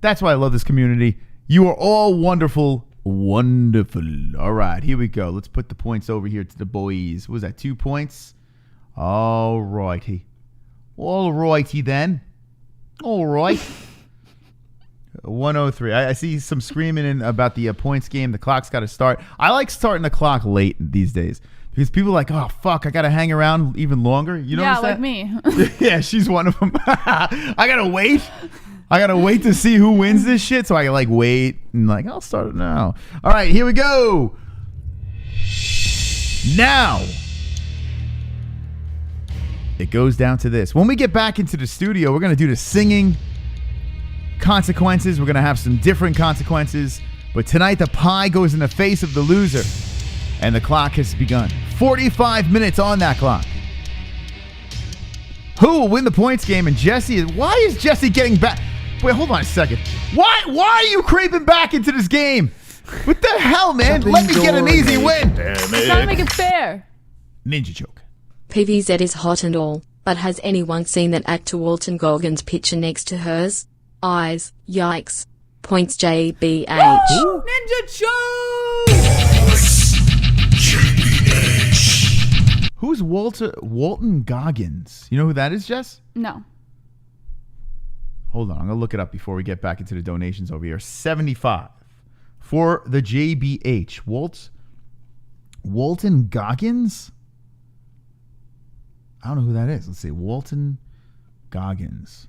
That's why I love this community. You are all wonderful, wonderful. All right, here we go. Let's put the points over here to the boys. What was that, 2 points? All righty. All righty then. All right. 103. I see some screaming in about the points game. The clock's got to start. I like starting the clock late these days. Because people are like, oh, fuck, I got to hang around even longer. You know yeah, what I'm like saying? me. Yeah, she's one of them. I got to wait. I got to wait to see who wins this shit. So I like wait and like, I'll start it now. All right, here we go. Now, it goes down to this. When we get back into the studio, we're going to do the singing consequences. We're going to have some different consequences. But tonight, the pie goes in the face of the loser. And the clock has begun. 45 minutes on that clock. Who will win the points game? And Jesse, why is Jesse getting back? Wait, hold on a second. Why are you creeping back into this game? What the hell, man? Let me get an easy win. I'm trying to make it fair. Ninja joke. PVZ is hot and all, but has anyone seen that actor Walton Goggins' picture next to hers? Eyes, yikes. Points JBH. Ninja joke! Who's Walton Goggins? You know who that is, Jess? No. Hold on. I'm going to look it up before we get back into the donations over here. 75 for the JBH. Walton Goggins? I don't know who that is. Let's see. Walton Goggins.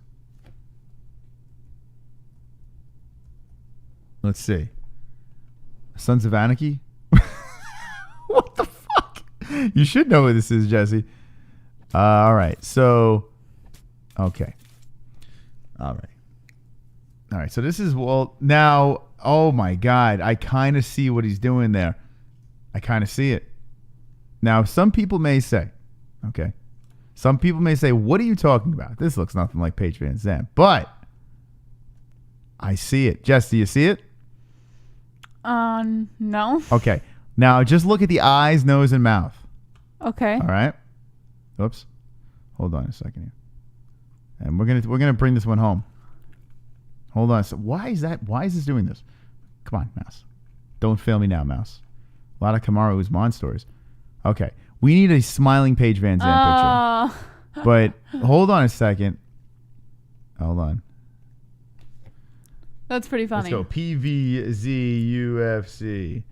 Let's see. Sons of Anarchy? What the fuck? You should know who this is, Jesse. All right. So, okay. All right. So this is, well, now, oh my God. I kind of see what he's doing there. I kind of see it. Now, some people may say, okay. Some people may say, what are you talking about? This looks nothing like Paige VanZant. But I see it. Jess, do you see it? No. Okay. Now, just look at the eyes, nose, and mouth. Okay. All right. Oops. Hold on a second here. And we're gonna bring this one home. Hold on. So why is this doing this? Come on, mouse. Don't fail me now, mouse. A lot of Kamaru Usman stories. Okay. We need a smiling Paige VanZant picture. But hold on a second. Hold on. That's pretty funny. Let's go. PVZ UFC.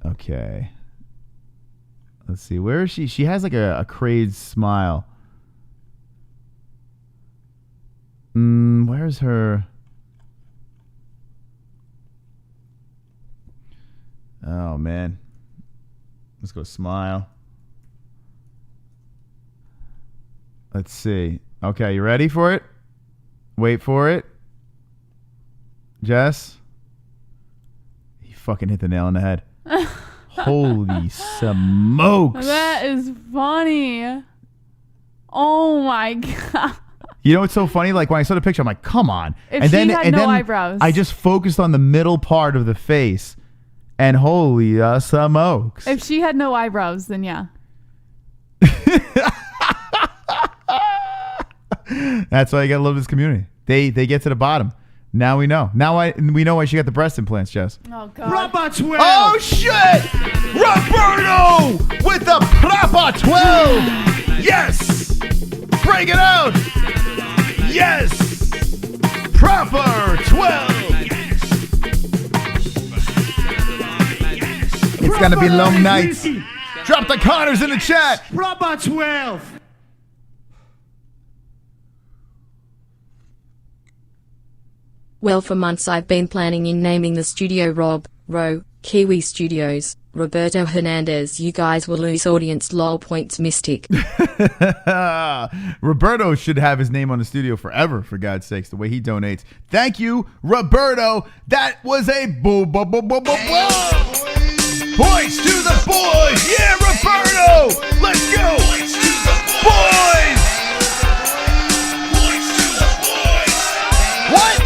Okay. Let's see. Where is she? She has like a crazed smile. Where's her? Oh, man. Let's go smile. Let's see. Okay, you ready for it? Wait for it. Jess? He fucking hit the nail on the head. Holy smokes. That is funny. Oh my God. You know what's so funny? Like when I saw the picture, I'm like, come on. If she had no eyebrows. I just focused on the middle part of the face. And holy smokes. If she had no eyebrows, then yeah. That's why you gotta love this community. They get to the bottom. Now we know. We know why she got the breast implants, Jess. Oh God. Proper 12. Oh shit! Roberto with the proper 12. Yes. Break it out. Yes. Proper 12. It's gonna be long nights. Drop the corners in the chat. Proper 12. Well, for months I've been planning in naming the studio Kiwi Studios. Roberto Hernandez, you guys will lose audience, lol, points mystic. Roberto should have his name on the studio forever, for God's sakes, the way he donates. Thank you, Roberto. That was a boom. Points to the boys. Yeah, Roberto. Let's go. Points to the boys. Points to the boys. What?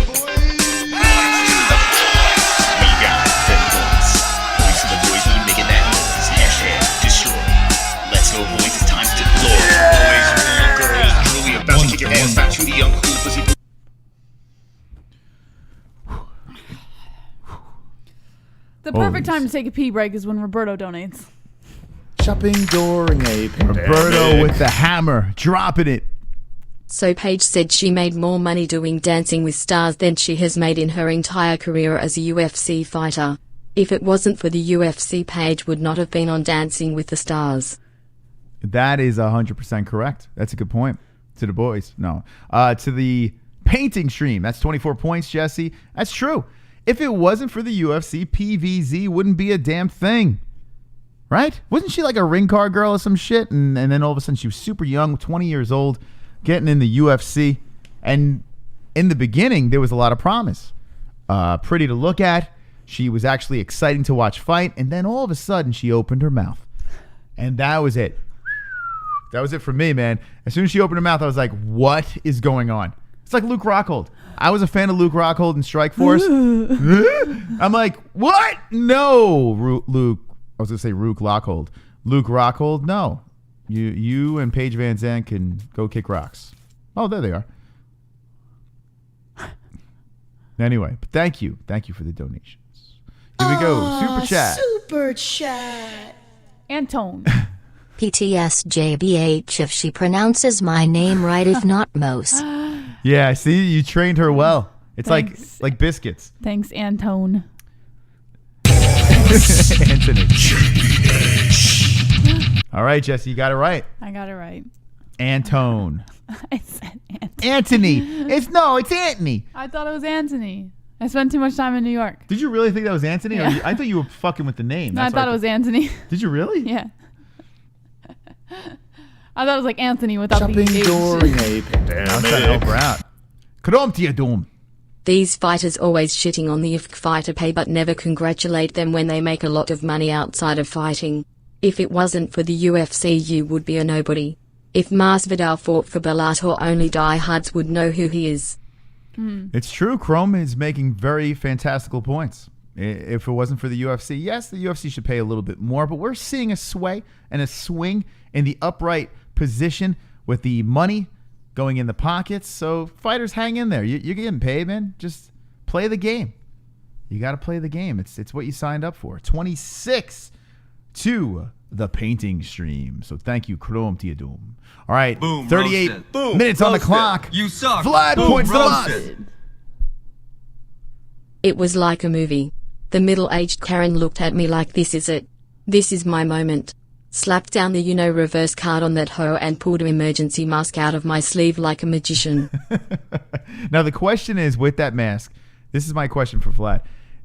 The perfect time to take a pee break is when Roberto donates. Shopping during a pandemic. Roberto with the hammer, dropping it. So Paige said she made more money doing Dancing with Stars than she has made in her entire career as a UFC fighter. If it wasn't for the UFC, Paige would not have been on Dancing with the Stars. That is 100% correct. That's a good point. To the boys. No. To the painting stream. That's 24 points, Jesse. That's true. If it wasn't for the UFC, PVZ wouldn't be a damn thing. Right? Wasn't she like a ring car girl or some shit? And then all of a sudden she was super young, 20 years old, getting in the UFC. And in the beginning, there was a lot of promise. Pretty to look at. She was actually exciting to watch fight. And then all of a sudden, she opened her mouth. And that was it. That was it for me, man. As soon as she opened her mouth, I was like, what is going on? It's like Luke Rockhold. I was a fan of Luke Rockhold in Strikeforce. I'm like, what? No, Luke. I was going to say Luke Rockhold. Luke Rockhold, no. You and Paige VanZant can go kick rocks. Oh, there they are. Anyway, but thank you. Thank you for the donations. Here we go. Super chat. Super chat. Antone. PTSJBH if she pronounces my name right, if not most. Yeah, see, you trained her well. It's like biscuits. Thanks, Antone. Anthony. All right, Jesse, you got it right. I got it right. Antone. I said Antony. Anthony. It's Anthony. I thought it was Anthony. I spent too much time in New York. Did you really think that was Anthony? Yeah. I thought you were fucking with the name. No, I thought it was Anthony. Did you really? Yeah. I thought it was like Anthony without Shopping the H. during a pandemic. I was trying to help her out. Krom. These fighters always shitting on the IFK fighter pay but never congratulate them when they make a lot of money outside of fighting. If it wasn't for the UFC, you would be a nobody. If Masvidal fought for Bellator, only diehards would know who he is. It's true. Chrome is making very fantastical points. If it wasn't for the UFC, yes, the UFC should pay a little bit more, but we're seeing a sway and a swing in the upright position with the money going in the pockets. So fighters, hang in there. You're getting paid, man. Just play the game. You got to play the game. It's what you signed up for. 26 to the painting stream. So thank you, Chrome Tiadum. All right, Boom, 38 Boom, minutes on the clock. You suck. Vlad Boom, points to roasted. us. It was like a movie. The middle-aged Karen looked at me like, this is it. This is my moment. Slapped down the reverse card on that hoe and pulled an emergency mask out of my sleeve like a magician. Now the question is, with that mask, this is my question for Vlad.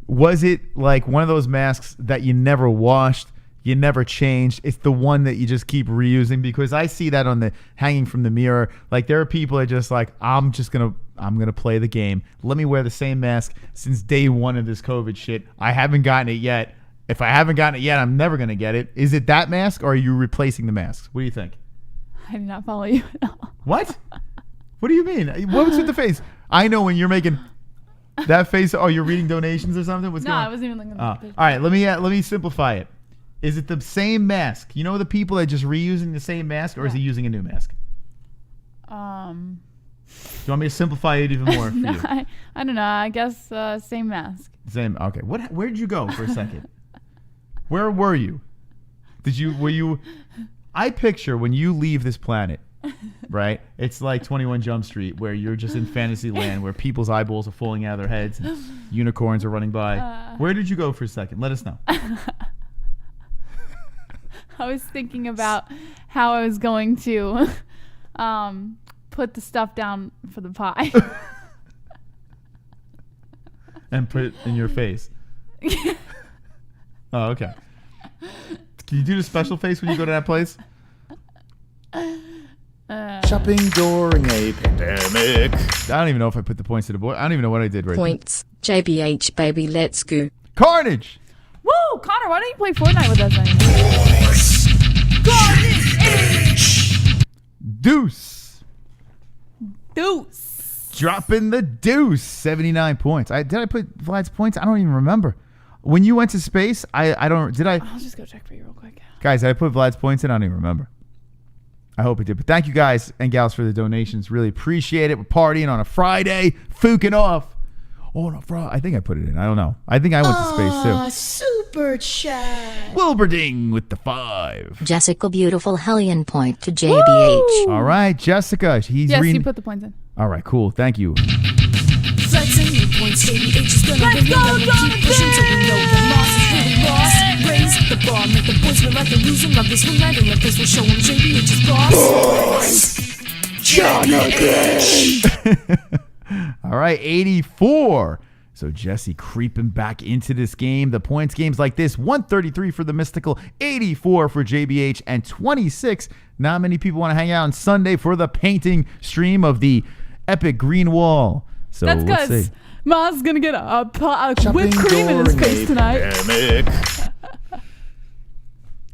Was it like one of those masks that you never washed, you never changed? It's the one that you just keep reusing? Because I see that on the hanging from the mirror. Like there are people that are just like, I'm gonna play the game. Let me wear the same mask since day one of this COVID shit. I haven't gotten it yet. If I haven't gotten it yet, I'm never gonna get it. Is it that mask or are you replacing the masks? What do you think? I do not follow you at all. What? What do you mean? What was with the face? I know when you're making that face. Oh, you're reading donations or something? What's going on? I wasn't even looking at the All right, let me simplify it. Is it the same mask? You know the people that are just reusing the same mask, or is he using a new mask? Do you want me to simplify it even more for you? I don't know. I guess same mask. Same. Okay. Where did you go for a second? Where were you? Were you? I picture when you leave this planet, right? It's like 21 Jump Street, where you're just in fantasy land, where people's eyeballs are falling out of their heads, and unicorns are running by. Where did you go for a second? Let us know. I was thinking about how I was going to put the stuff down for the pie. and put it in your face. Oh, okay. Can you do the special face when you go to that place? Shopping during a pandemic. I don't even know if I put the points to the board. I don't even know what I did right Points. JBH, baby, let's go. Carnage! Woo! Connor, why don't you play Fortnite with us anymore? Deuce. Deuce. Dropping the deuce. 79 points. Did I put Vlad's points? I don't even remember. When you went to space, I'll just go check for you real quick. Guys, did I put Vlad's points in? I don't even remember. I hope it did. But thank you guys and gals for the donations. Really appreciate it. We're partying on a Friday. Fuking off. Oh, no, I think I put it in. I don't know. I think I went to space too. Super chat. Wilberding with the 5. Jessica Beautiful Hellion point to JBH. All right, Jessica. Yes, you put the points in. All right, cool. Thank you. Flexing new points, JBH is gonna win. We'll keep pushing till we know the loss is really lost. Raise the bar, make the boys feel like they're losing. Love this one night, and let this will show them JBH is boss. Jonathan. All right, 84. So Jesse creeping back into this game. The points games like this: 133 for the Mystical, 84 for JBH, and 26. Not many people want to hang out on Sunday for the painting stream of the epic green wall. So that's because Ma's gonna get a whipped cream in his face tonight.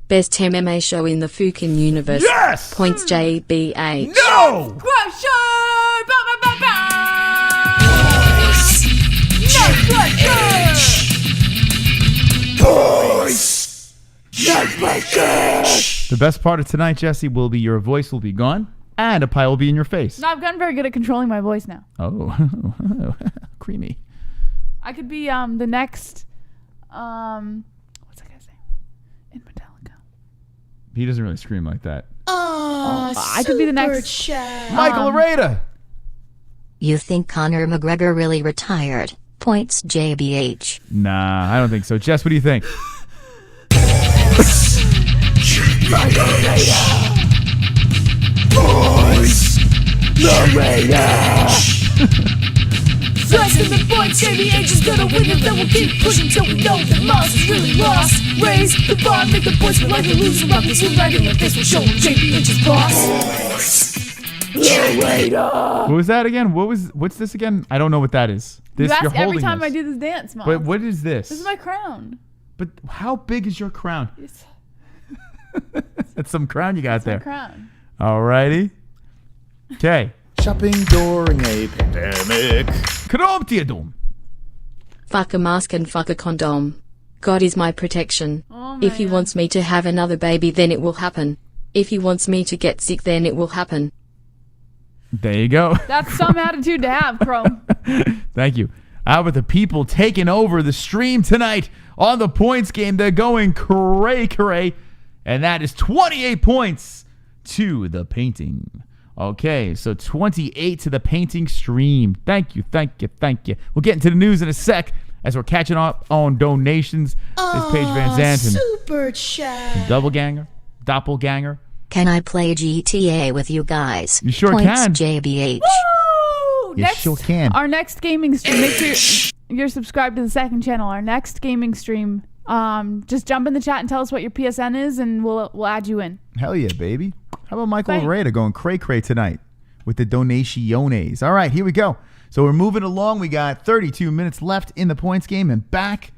Best MMA show in the fucking universe. Yes! Points JBH. No! The best part of tonight, Jesse, will be your voice will be gone and a pie will be in your face. No, I've gotten very good at controlling my voice now. Oh, creamy. I could be the next what's that guy's name in Metallica? He doesn't really scream like that. I could be the next chat. Michael Areta. You think Conor McGregor really retired? Points JBH. Nah, I don't think so. Jess, what do you think? Michael Areta. Boys. Areta. Flexing the points, JBH is gonna win, and then we'll keep pushing till we know that Mars is really lost. Raise the bar, make the boys feel like they're losing. Rub this one right in the face, we'll show them JBH is boss. What was that again? What's this again? I don't know what that is. This you ask you're holding every time this. I do this dance, Mom. But what is this? This is my crown. But how big is your crown? That's some crown you got there. My crown. Alrighty. Okay. Shopping during a pandemic. Krontiedom. Fuck a mask and fuck a condom. God is my protection. If he wants me to have another baby, then it will happen. If he wants me to get sick, then it will happen. There you go. That's some attitude to have, Chrome. Thank you. How about the people taking over the stream tonight on the points game? They're going cray-cray. And that is 28 points to the painting. Okay, so 28 to the painting stream. Thank you, thank you, thank you. We'll get into the news in a sec as we're catching up on donations. There's Paige VanZant Super chat. Doppelganger. Can I play GTA with you guys? You sure Points can. JBH. Woo! You sure can. Our next gaming stream. Make sure you're subscribed to the second channel. Our next gaming stream. Just jump in the chat and tell us what your PSN is, and we'll add you in. Hell yeah, baby. How about Michael Areta going cray-cray tonight with the donationes? All right, here we go. So we're moving along. We got 32 minutes left in the points game, and back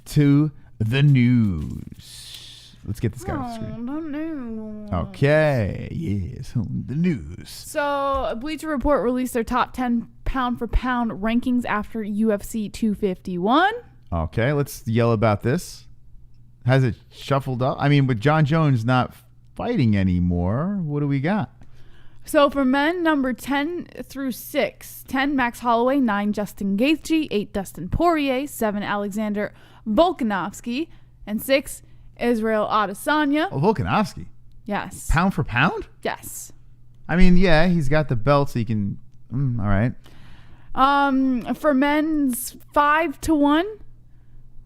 to the news. Let's get this guy off the screen. Okay, yes, the news. So, Bleacher Report released their top 10 pound-for-pound rankings after UFC 251. Okay, let's yell about this. Has it shuffled up? I mean, with John Jones not fighting anymore, what do we got? So for men, number 10 through 6, 10 Max Holloway, 9 Justin Gaethje, 8 Dustin Poirier, 7 Alexander Volkanovski, and 6 Israel Adesanya. Oh, Volkanovski? Yes. Pound for pound? Yes. I mean, yeah, he's got the belt, so he can. All right. For men's 5-1.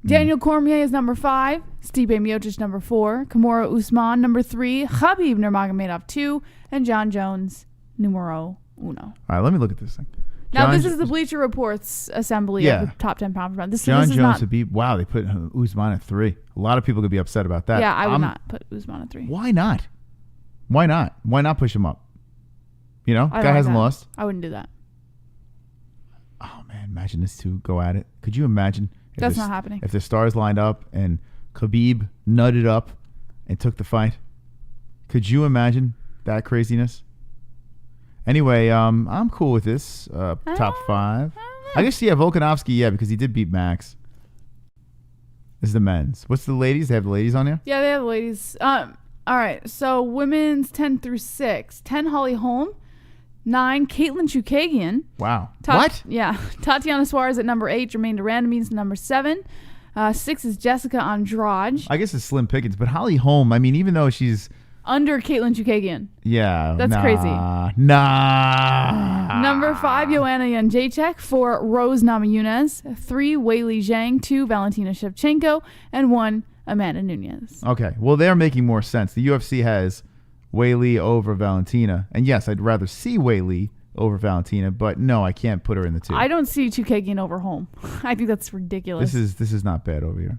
Daniel Cormier is number 5, Stipe Miocic number 4, Kamaru Usman number 3, Khabib Nurmagomedov 2, and John Jones numero 1. All right, let me look at this thing. Now, this is the Bleacher Report's assembly of the top 10 pound for pound. John this Jones is not, would be, wow, they put Usman at 3. A lot of people could be upset about that. Yeah, I would not put Usman at 3. Why not? Why not? Why not push him up? You know, I guy hasn't lost. I wouldn't do that. Oh, man, imagine this two go at it. Could you imagine? That's not happening. If the stars lined up and Khabib nutted up and took the fight, could you imagine that craziness? Anyway, I'm cool with this. Top 5. I guess, yeah, Volkanovski, yeah, because he did beat Max. This is the men's. What's the ladies? They have the ladies on there? Yeah, they have the ladies. All right, so women's 10 through 6. 10, Holly Holm. 9, Caitlin Chukagian. Wow. What? Yeah. Tatiana Suarez at number 8. Jermaine Durandamines number 7. 6 is Jessica Andrade. I guess it's slim pickings, but Holly Holm, I mean, even though she's... Under Caitlin Chukagian. Yeah. That's crazy. Nah. Number 5, Joanna Jędrzejczyk. 4, Rose Namajunas. 3, Weili Zhang. 2, Valentina Shevchenko. And 1, Amanda Nunes. Okay. Well, they're making more sense. The UFC has Weili over Valentina. And yes, I'd rather see Weili over Valentina, but no, I can't put her in the 2. I don't see Chukagian over Holm. I think that's ridiculous. This is not bad over here.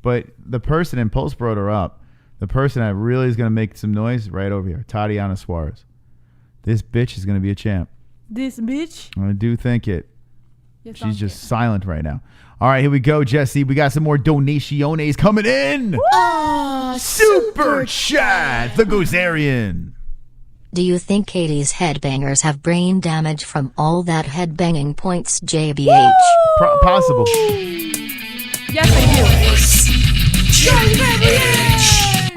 But the person, and Pulse brought her up, the person that really is going to make some noise right over here, Tatiana Suarez. This bitch is going to be a champ. This bitch? I do think it. She's just silent right now. All right, here we go, Jesse. We got some more donaciones coming in. Super chat, the Gozerian. Do you think Katie's headbangers have brain damage from all that headbanging points, JBH? Possible. Yes, I do.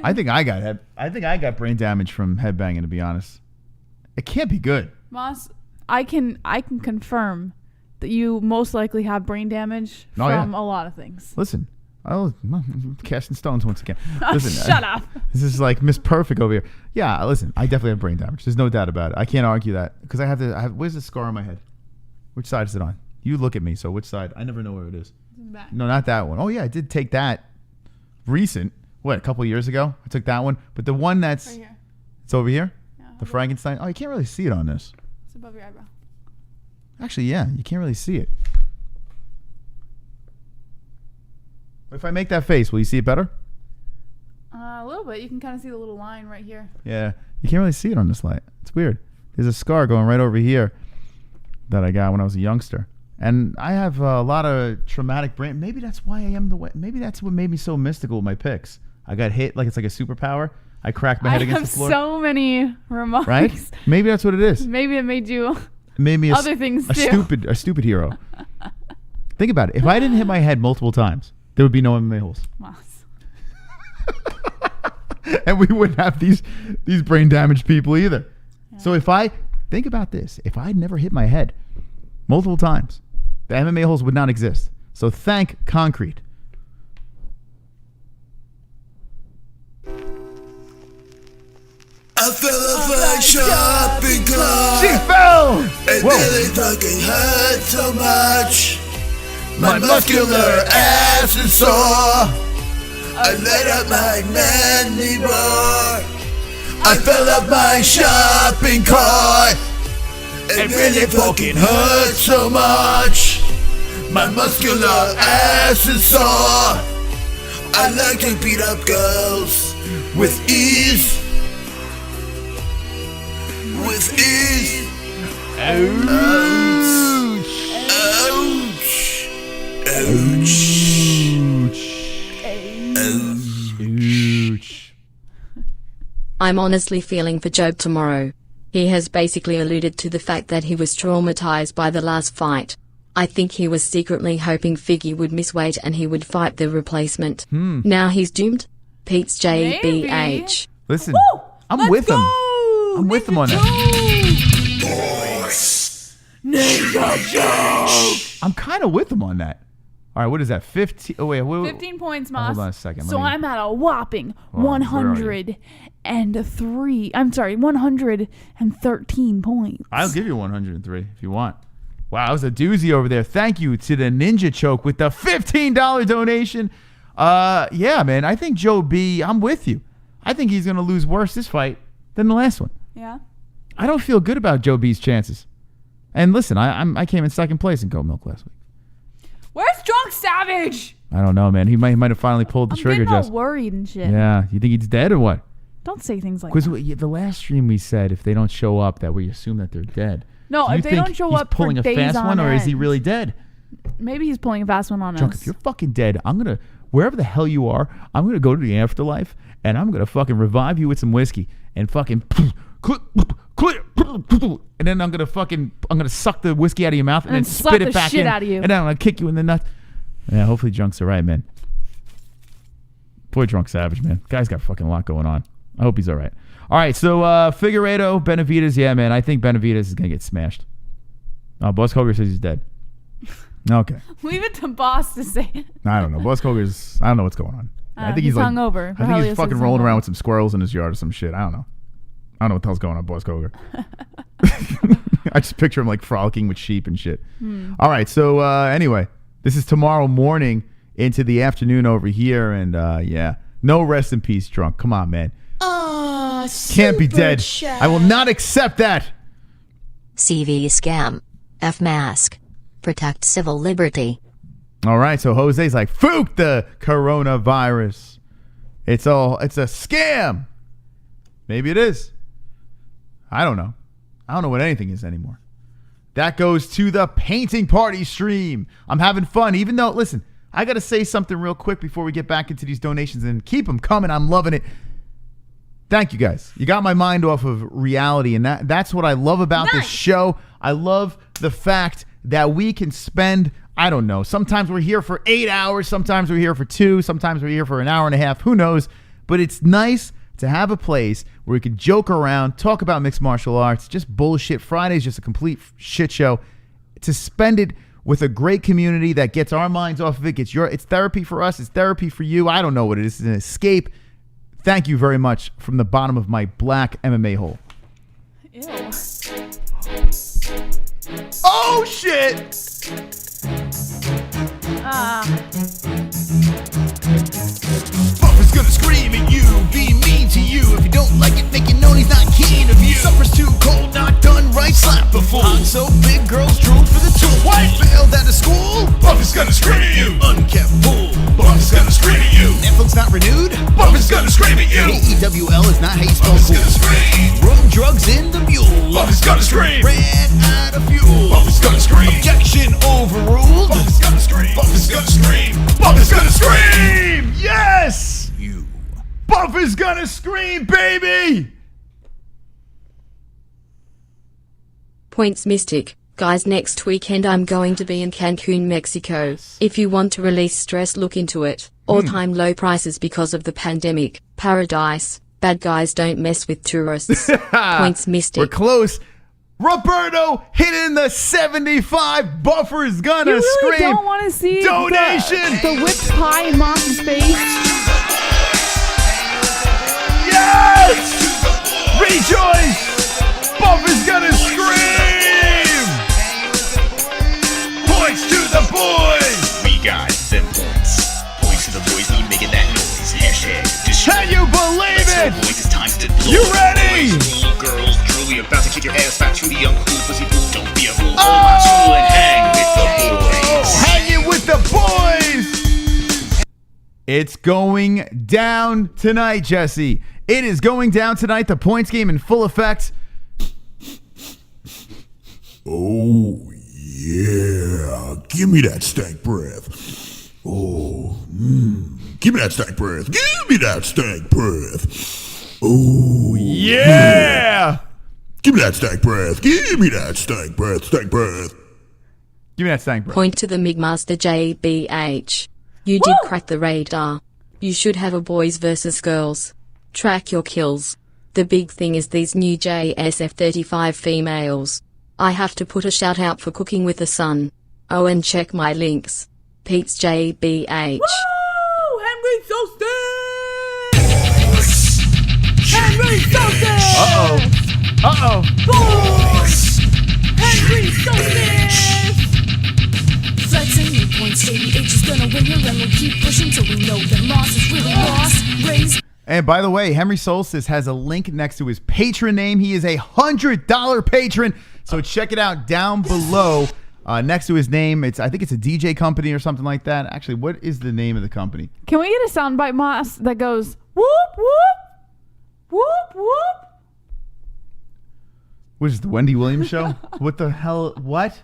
I think I got brain damage from headbanging, to be honest. It can't be good. Moss, I can confirm that you most likely have brain damage from a lot of things. Listen, I'll casting stones once again. Listen, shut up. This is like Miss Perfect over here. Yeah, listen, I definitely have brain damage. There's no doubt about it. I can't argue that because I have where's the scar on my head? Which side is it on? You look at me. So which side? I never know where it is. Back. No, not that one. Oh yeah, I did take that recent. What, a couple of years ago? I took that one. But the one that's... Right here. It's over here? Yeah, the Frankenstein? Oh, you can't really see it on this. It's above your eyebrow. Actually, yeah. You can't really see it. If I make that face, will you see it better? A little bit. You can kind of see the little line right here. Yeah. You can't really see it on this light. It's weird. There's a scar going right over here that I got when I was a youngster. And I have a lot of traumatic brain. Maybe that's why I am the way. Maybe that's what made me so mystical with my picks. I got hit like it's like a superpower. I cracked my head against the floor. I have so many remarks. Right? Maybe that's what it is. Maybe it made you it made me other things too. A stupid hero. Think about it. If I didn't hit my head multiple times, there would be no MMA-Holes. And we wouldn't have these brain damaged people either. Yeah. So think about this. If I'd never hit my head multiple times, the MMA-Holes would not exist. So thank concrete. I fell off a shopping cart. She fell! It really fucking hurt so much. My muscular ass is sore. I let out my manly roar. I fell off my shopping cart. It really fucking hurt so much. My muscular ass is sore. I like to beat up girls with ease. With ease. Ouch. Ouch. Ouch. I'm honestly feeling for Job tomorrow. He has basically alluded to the fact that he was traumatized by the last fight. I think he was secretly hoping Figgy would miss weight and he would fight the replacement. Now he's doomed. Pete's JBH. Listen, I'm with him. I'm with him on that. I'm kind of with him on that. All right, what is that? 15? Oh wait, 15 points, Moss. Hold on a second. So I'm at a whopping 103. I'm sorry, 113 points. I'll give you 103 if you want. Wow, that was a doozy over there. Thank you to the Ninja Choke with the $15 donation. Yeah, man, I think Joe B. I'm with you. I think he's gonna lose worse this fight than the last one. Yeah. I don't feel good about Joe B's chances. And listen, I came in second place in Goat Milk last week. Where's Drunk Savage? I don't know, man. He might have finally pulled the trigger. I'm getting all Jess. worried and shit. Yeah, you think he's dead or what? Don't say things like Because that. the last stream we said if they don't show up, that we assume that they're dead. No, Do you if they think don't show he's up pulling for a days fast on one, or is he end. really dead? Maybe he's pulling a fast one on Drunk, us. if you're fucking dead, I'm gonna wherever the hell you are, I'm gonna go to the afterlife and I'm gonna fucking revive you with some whiskey and fucking and then I'm gonna suck the whiskey out of your mouth and then slap spit it the back shit in, out of you. and then I'm gonna kick you in the nuts. Yeah, hopefully Drunk's alright, man. Boy, Drunk Savage, man. Guy's got fucking a lot going on. I hope he's alright. Alright, so Figueiredo, Benavidez, yeah, man. I think Benavidez is gonna get smashed. Oh, Boss Koger says he's dead. Okay. Leave it to Boss to say it. I don't know. Boss Koger's, I don't know what's going on. I think he's like hungover. I think he's fucking rolling around with some squirrels in his yard or some shit. I don't know. I don't know what the hell's going on, Boss Koger. I just picture him like frolicking with sheep and shit. All right, so anyway, this is tomorrow morning into the afternoon over here, and yeah, no rest in peace, Drunk. Come on, man. Can't be dead. I will not accept that. CV scam. F mask. Protect civil liberty. All right, so Jose's like, "Fook the coronavirus. It's a scam." Maybe it is. I don't know. I don't know what anything is anymore. That goes to the painting party stream. I'm having fun, even though, listen, I got to say something real quick before we get back into these donations, and keep them coming. I'm loving it. Thank you, guys. You got my mind off of reality, and that's what I love about this show. I love the fact that we can spend, I don't know, sometimes we're here for 8 hours, sometimes we're here for 2, sometimes we're here for an hour and a half, who knows? But it's nice to have a place where we can joke around, talk about mixed martial arts, just bullshit. Friday's just a complete shit show. To spend it with a great community that gets our minds off of it, it's therapy for us, it's therapy for you. I don't know what it is. It's an escape. Thank you very much from the bottom of my black MMA hole. Ew. Oh, shit! Buffer's gonna scream at you, be mean to you. If you don't like it, make it known he's not keen of you. Supper's too cold, not done right, slap a fool. I'm so big, girls drool for the tool. What? Failed out of school? Buffer's gonna scream at you. Unkept pool? Buffer's gonna scream at you. Netflix not renewed? Buffer's gonna scream at you. AEWL is not how you spell cool. Buffer's gonna scream. Rub drugs in the mule. Buffer's gonna scream. Ran out of fuel. Buffer's gonna scream. Objection overruled. Buffer's gonna scream. Buffer's gonna scream. Buffer's gonna scream. Yes! Buffer's gonna scream, baby! Points Mystic. Guys, next weekend I'm going to be in Cancun, Mexico. If you want to release stress, look into it. All-time low prices because of the pandemic. Paradise. Bad guys don't mess with tourists. Points Mystic. We're close. Roberto hitting the 75. Buffer's gonna You really scream. don't want to see donation. the whipped pie in Moss's face. Yes! Rejoice! Buffer's gonna scream. Points to the boys. We got them points. Points to the boys, we making that noise. Hashtag destroy. Can you believe it? Boys, it's time to deploy. You ready? Boys, rule, girls, drool. We about to kick your ass back to the uncool pussy pool. Don't be a fool. Hold my tool and hang with the boys. Hanging with the boys. It's going down tonight, Jesse. It is going down tonight. The points game in full effect. Oh, yeah. Give me that stank breath. Oh, give me that stank breath. Give me that stank breath. Oh, yeah. Give me that stank breath. Give me that stank breath. Stank breath. Give me that stank breath. Point to the MIGmaster JBH. You did crack the radar. You should have a boys versus girls. Track your kills. The big thing is these new JSF 35 females. I have to put a shout out for Cooking with the Sun. Oh, and check my links. Pete's JBH. Henry Solstice! Henry Solstice! Uh-oh. Boys! Henry Solstice! Flexing new points, JBH is gonna win here, and we'll keep pushing till we know that Moss is really lost. Raise. And by the way, Henry Solstice has a link next to his patron name. He is a $100 patron. So check it out down below. Next to his name, I think it's a DJ company or something like that. Actually, what is the name of the company? Can we get a soundbite, Moss, that goes whoop whoop whoop whoop? What is it, the Wendy Williams show? What the hell? What?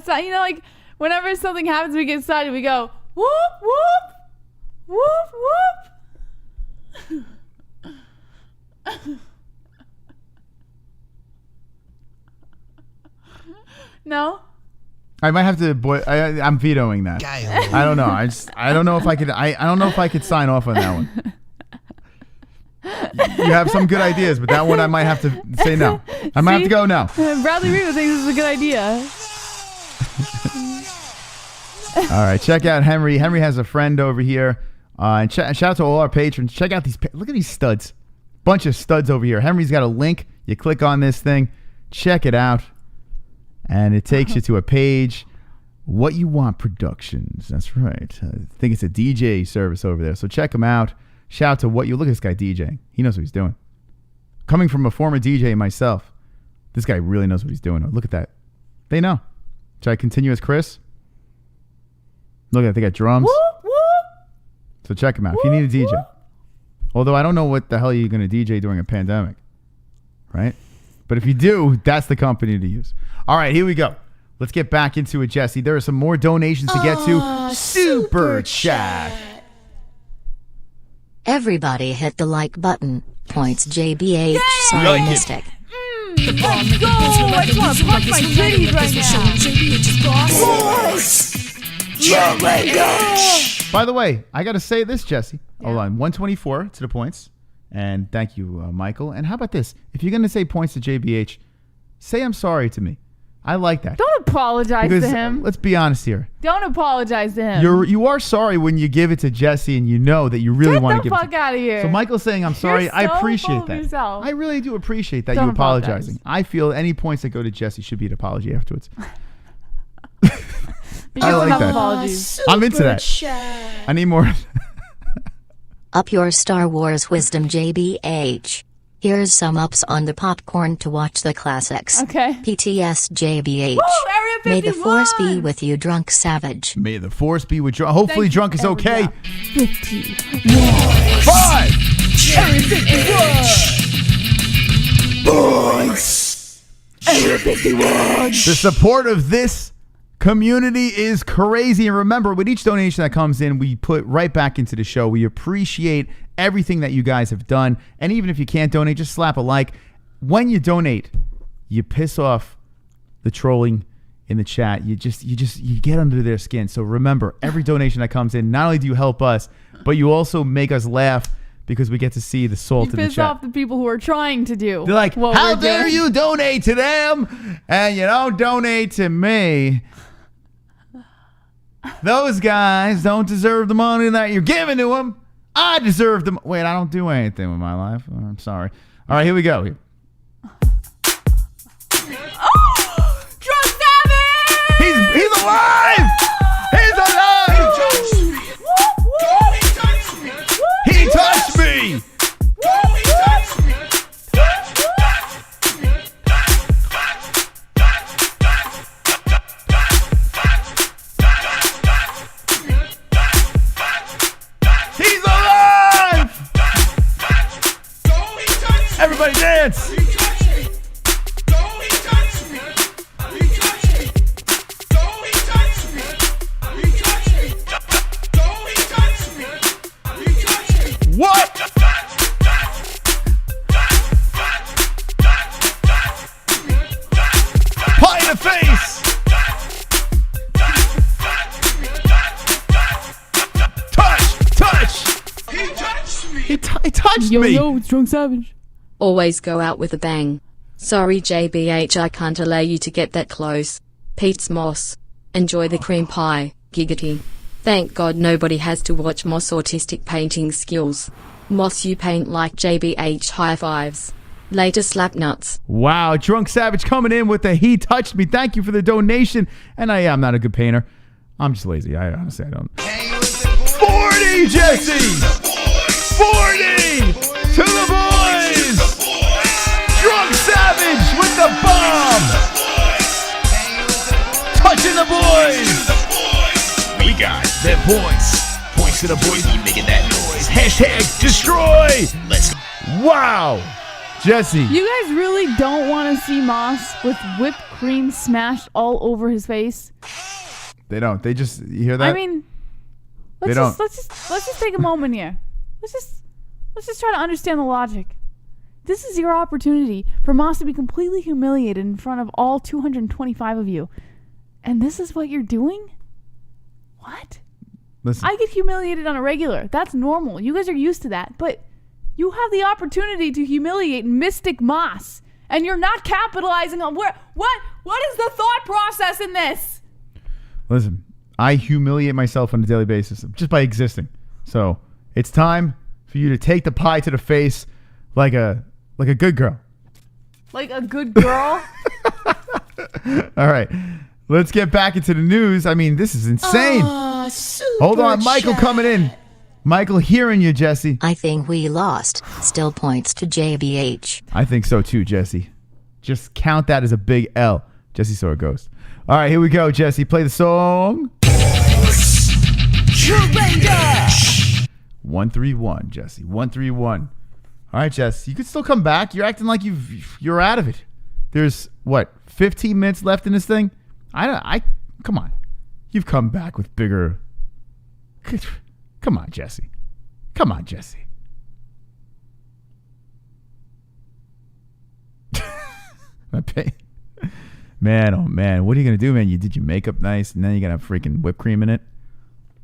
So, you know, like whenever something happens, we get excited. We go whoop whoop whoop whoop. No. I might have to. I'm vetoing that. I don't know. I don't know if I could. I don't know if I could sign off on that one. You have some good ideas, but that one I might have to say no. I might have to go no. Bradley Reed thinks this is a good idea. All right, check out Henry. Henry has a friend over here. And shout out to all our patrons. Check out these. Look at these studs. Bunch of studs over here. Henry's got a link. You click on this thing. Check it out. And it takes you to a page. What You Want Productions. That's right. I think it's a DJ service over there. So check them out. Shout out to What You... Look at this guy DJing. He knows what he's doing. Coming from a former DJ myself, this guy really knows what he's doing. Oh, look at that. They know. Should I continue as Chris? Look at that. They got drums. Whoop, whoop. So check them out. If you need a DJ. Whoop. Although I don't know what the hell you're going to DJ during a pandemic. Right? But if you do, that's the company to use. All right, here we go. Let's get back into it, Jesse. There are some more donations to get to. Super Chat. Everybody hit the like button. Points JBH. Yay! Sorry, Mystic. Let's go! I just want to punch my titties right now. By the way, I got to say this, Jesse. Yeah. Hold on. 124 to the points. And thank you, Michael. And how about this? If you're going to say points to JBH, say I'm sorry to me. I like that. Don't apologize to him. Let's be honest here. Don't apologize to him. You are sorry when you give it to Jesse and you know that you really want to give it to him. Get the fuck out of here. So Michael's saying I'm sorry. You're so I appreciate that. Yourself. I really do appreciate that Don't you apologizing. apologize. I feel any points that go to Jesse should be an apology afterwards. I like that. Apologies. I'm into that. I need more. Up your Star Wars wisdom, JBH. Here's some ups on the popcorn to watch the classics. Okay. PTS JBH. Woo, Area 51! May the force be with you, drunk savage. May the force be with you. Hopefully drunk is okay. 51. 5. Area 51. Boys. Area 51. The support of this community is crazy. And remember, with each donation that comes in, we put right back into the show. We appreciate everything that you guys have done. And even if you can't donate, just slap a like. When you donate, you piss off the trolling in the chat. You get under their skin. So remember, every donation that comes in, not only do you help us, but you also make us laugh because we get to see the salt in the chat. You piss off the people who are trying to do. They're like, how dare you donate to them and you don't donate to me? Those guys don't deserve the money that you're giving to them. I deserve them. Wait, I don't do anything with my life. I'm sorry. All right, here we go. Oh! Drunk Savage! He's alive! He's alive! He touched me! Everybody dance! What? Pie in the face! Touch! He touched me! Yo, it's Drunk Savage. Always go out with a bang. Sorry JBH, I can't allow you to get that close. Pete's Moss. Enjoy the cream pie, giggity. Thank God nobody has to watch Moss autistic painting skills. Moss, you paint like JBH, high fives. Later slap nuts. Wow, Drunk Savage coming in with the he touched me. Thank you for the donation. And I'm not a good painter. I'm just lazy. I honestly don't. 40, Jesse! 40! To the boys! Drunk Savage with the bomb. Touching the boys. We got them points. Points to the boys. We making that noise. Hashtag destroy. Let's go. Wow. Jesse. You guys really don't want to see Moss with whipped cream smashed all over his face? They don't. They just, you hear that? I mean, let's just take a moment here. Let's just try to understand the logic. This is your opportunity for Moss to be completely humiliated in front of all 225 of you. And this is what you're doing? What? Listen. I get humiliated on a regular. That's normal. You guys are used to that. But you have the opportunity to humiliate Mystic Moss. And you're not capitalizing on what is the thought process in this? Listen, I humiliate myself on a daily basis just by existing. So it's time for you to take the pie to the face like a good girl. Like a good girl? All right. Let's get back into the news. I mean, this is insane. Hold on. Michael coming in. Michael hearing you, Jesse. I think we lost. Still points to JBH. I think so too, Jesse. Just count that as a big L. Jesse saw a ghost. All right, here we go, Jesse. Play the song. 131, Jesse. 131. All right, Jess. You could still come back. You're acting like you're out of it. There's what, 15 minutes left in this thing? Come on. You've come back with bigger. Come on, Jesse. Come on, Jesse. My pain. Man, oh man, what are you gonna do, man? You did your makeup nice, and then you're gonna have freaking whipped cream in it.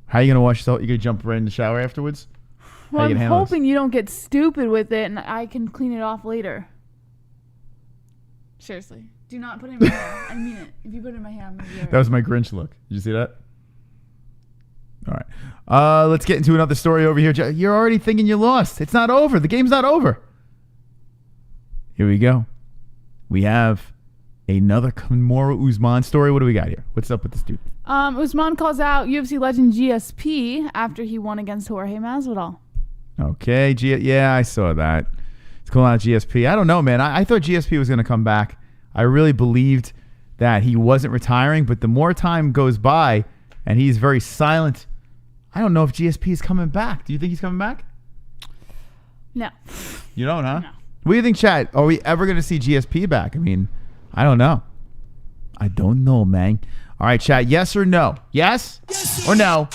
How are you gonna wash yourself? You gonna jump right in the shower afterwards? Well, I'm hoping you don't get stupid with it, and I can clean it off later. Seriously, do not put it in my hair. I mean it. If you put it in my hair, I'm gonna be alright. That was my Grinch look. Did you see that? All right. Let's get into another story over here. You're already thinking you lost. It's not over. The game's not over. Here we go. We have another Kamaru Usman story. What do we got here? What's up with this dude? Usman calls out UFC legend GSP after he won against Jorge Masvidal. Okay. Yeah, I saw that. It's calling out GSP. I don't know, man. I thought GSP was going to come back. I really believed that he wasn't retiring, but the more time goes by and he's very silent, I don't know if GSP is coming back. Do you think he's coming back? No. You don't, huh? No. What do you think, Chad? Are we ever going to see GSP back? I mean, I don't know. I don't know, man. All right, Chad, yes or no? Yes or no?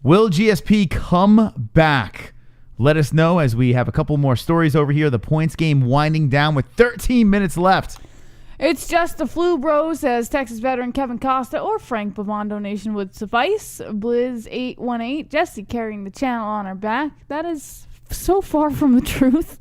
Will GSP come back? Let us know as we have a couple more stories over here. The points game winding down with 13 minutes left. It's just the flu, bro, says Texas veteran Kevin Costa, or Frank Pavon donation would suffice. Blizz818, Jesse carrying the channel on her back. That is so far from the truth.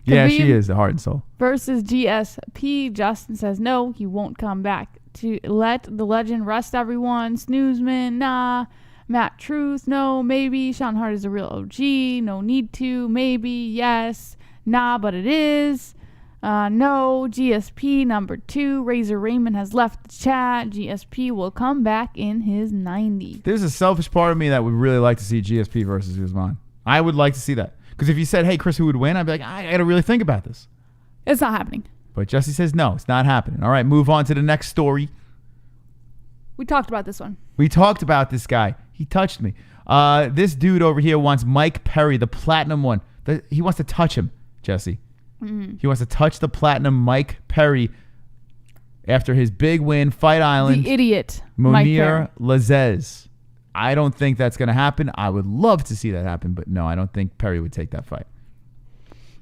Yeah, she is a heart and soul. Versus GSP, Justin says no, he won't come back. To let the legend rest, everyone. Snoozman, nah. Matt Truth, no, maybe. Sean Hart is a real OG, no need to, maybe, yes. Nah, but it is. No, GSP number 2. Razor Raymond has left the chat. GSP will come back in his 90s. There's a selfish part of me that would really like to see GSP versus Usman. I would like to see that. Because if you said, hey, Chris, who would win? I'd be like, I got to really think about this. It's not happening. But Jesse says, no, it's not happening. All right, move on to the next story. We talked about this one. We talked about this guy. He touched me. This dude over here wants Mike Perry, the platinum one. He wants to touch him, Jesse. Mm-hmm. He wants to touch the platinum Mike Perry after his big win, Fight Island. The idiot, Monir Lazez. I don't think that's going to happen. I would love to see that happen, but no, I don't think Perry would take that fight.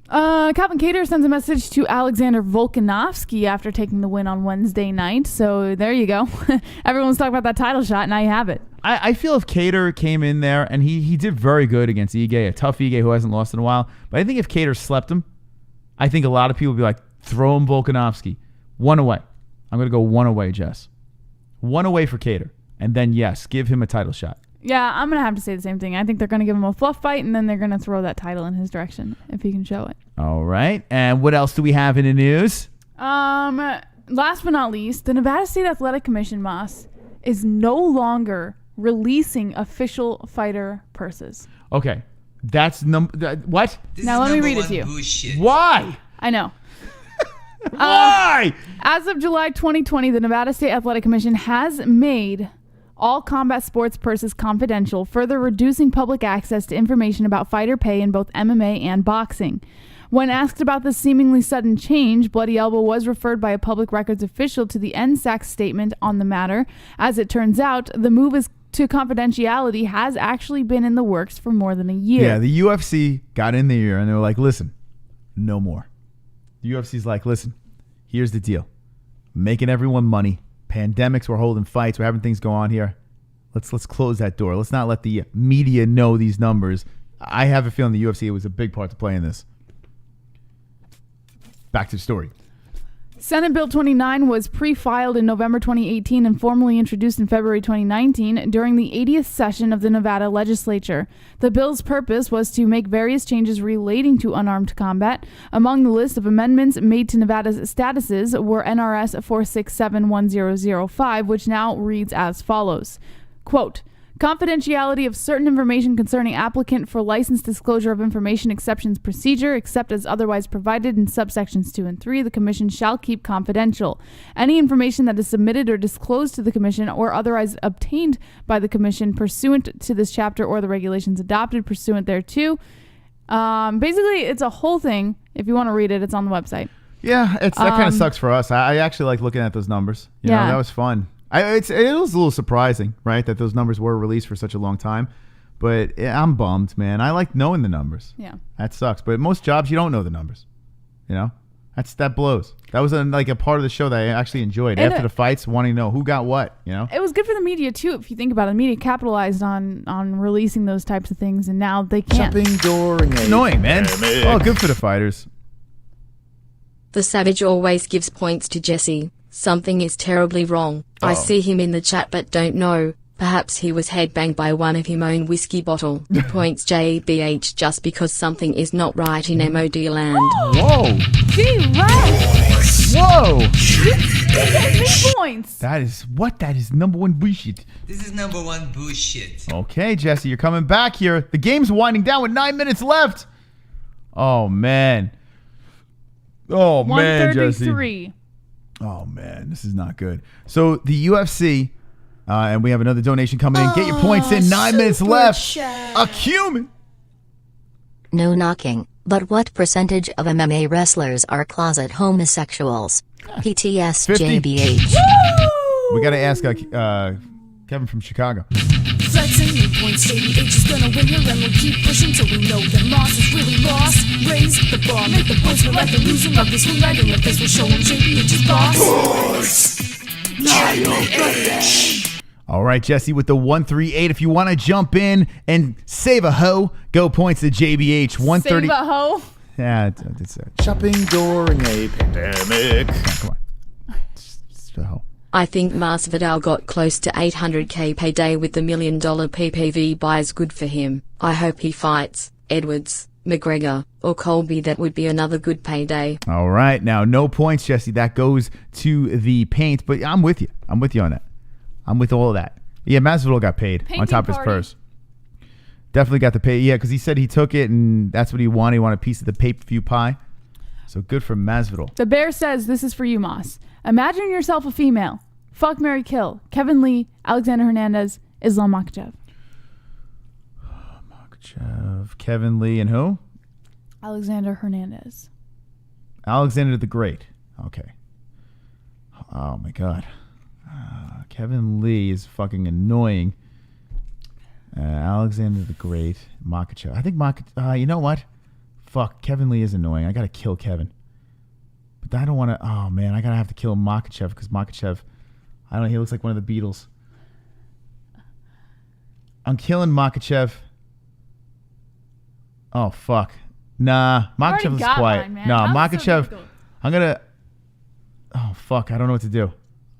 Calvin Kattar sends a message to Alexander Volkanovski after taking the win on Wednesday night. So there you go. Everyone's talking about that title shot. Now you have it. I feel if Kattar came in there, and he did very good against Ige, a tough Ige who hasn't lost in a while. But I think if Kattar slept him, I think a lot of people would be like, throw him Volkanovski. One away. I'm going to go one away, Jess. One away for Kattar. And then, yes, give him a title shot. Yeah, I'm going to have to say the same thing. I think they're going to give him a fluff fight, and then they're going to throw that title in his direction if he can show it. All right. And what else do we have in the news? Last but not least, the Nevada State Athletic Commission, Moss, is no longer releasing official fighter purses. Okay. That's what? Now let me read it to you. Bullshit. Why? I know. Why? As of July 2020, the Nevada State Athletic Commission has made all combat sports purses confidential, further reducing public access to information about fighter pay in both MMA and boxing. When asked about this seemingly sudden change, Bloody Elbow was referred by a public records official to the NSAC statement on the matter. As it turns out, the move to confidentiality has actually been in the works for more than a year. Yeah, the UFC got in the ear and they were like, listen, no more. The UFC's like, listen, here's the deal. Making everyone money. Pandemics, we're holding fights, we're having things go on here. Let's close that door. Let's not let the media know these numbers. I have a feeling the UFC was a big part to play in this. Back to the story. Senate Bill 29 was pre-filed in November 2018 and formally introduced in February 2019 during the 80th session of the Nevada legislature. The bill's purpose was to make various changes relating to unarmed combat. Among the list of amendments made to Nevada's statuses were NRS 4671005, which now reads as follows. Quote, confidentiality of certain information concerning applicant for license disclosure of information exceptions procedure, except as otherwise provided in subsections 2 and 3, the Commission shall keep confidential. Any information that is submitted or disclosed to the Commission or otherwise obtained by the Commission pursuant to this chapter or the regulations adopted pursuant thereto. Basically, it's a whole thing. If you want to read it, it's on the website. Yeah, that kind of sucks for us. I actually like looking at those numbers. You know, that was fun. It was a little surprising, right, that those numbers were released for such a long time. But I'm bummed, man. I like knowing the numbers. Yeah. That sucks. But most jobs, you don't know the numbers. You know? That blows. That was a part of the show that I actually enjoyed. After the fights, wanting to know who got what, you know? It was good for the media, too, if you think about it. The media capitalized on releasing those types of things, and now they can't. Shopping during a annoying, man. Oh, good for the fighters. The Savage always gives points to Jesse. Something is terribly wrong. I see him in the chat but don't know. Perhaps he was headbanged by one of him own whiskey bottle. Points JBH just because something is not right in MOD land. Whoa. Gee, right. Whoa. He gets me points. That is number one bullshit. This is number one bullshit. Okay, Jesse, you're coming back here. The game's winding down with 9 minutes left. Oh, man. Oh, man, Jesse. 133. Oh, man, this is not good. So the UFC, and we have another donation coming in. Get your points in. 9 minutes left. A cumin. No knocking, but what percentage of MMA wrestlers are closet homosexuals? PTS 50. JBH. We got to ask Kevin from Chicago. Flexing your points, JBH is gonna win here, and we'll keep pushing till we know that Moss is really lost. Raise the bar, make the points, we're like the losing of this one right in the face. We'll show him JBH's boss. All right, Jesse, with the 138. If you want to jump in and save a hoe, go points to JBH. 130. Save a hoe? Yeah, it's shopping during a pandemic. Come on. It's a hoe. I think Masvidal got close to 800k payday with the $1 million PPV buys. Good for him. I hope he fights Edwards, McGregor, or Colby. That would be another good payday. All right. Now, no points, Jesse. That goes to the paint, but I'm with you. I'm with you on that. I'm with all of that. Yeah, Masvidal got paid on top of his purse. Definitely got the pay. Yeah, because he said he took it, and that's what he wanted. He wanted a piece of the pay-per-view pie. So good for Masvidal. The Bear says, this is for you, Moss. Imagine yourself a female. Fuck, marry, kill. Kevin Lee, Alexander Hernandez, Islam Makhachev. Makhachev, Kevin Lee, and who? Alexander Hernandez. Alexander the Great. Okay. Oh, my God. Kevin Lee is fucking annoying. Alexander the Great. Makhachev. I think you know what? Fuck, Kevin Lee is annoying. I got to kill Kevin. But I don't want to... Oh, man. I got to have to kill Makhachev because Makhachev... I don't know. He looks like one of the Beatles. I'm killing Makhachev. Oh, fuck. Nah. Makhachev is quiet. No, Makhachev... So I'm going to... Oh, fuck. I don't know what to do.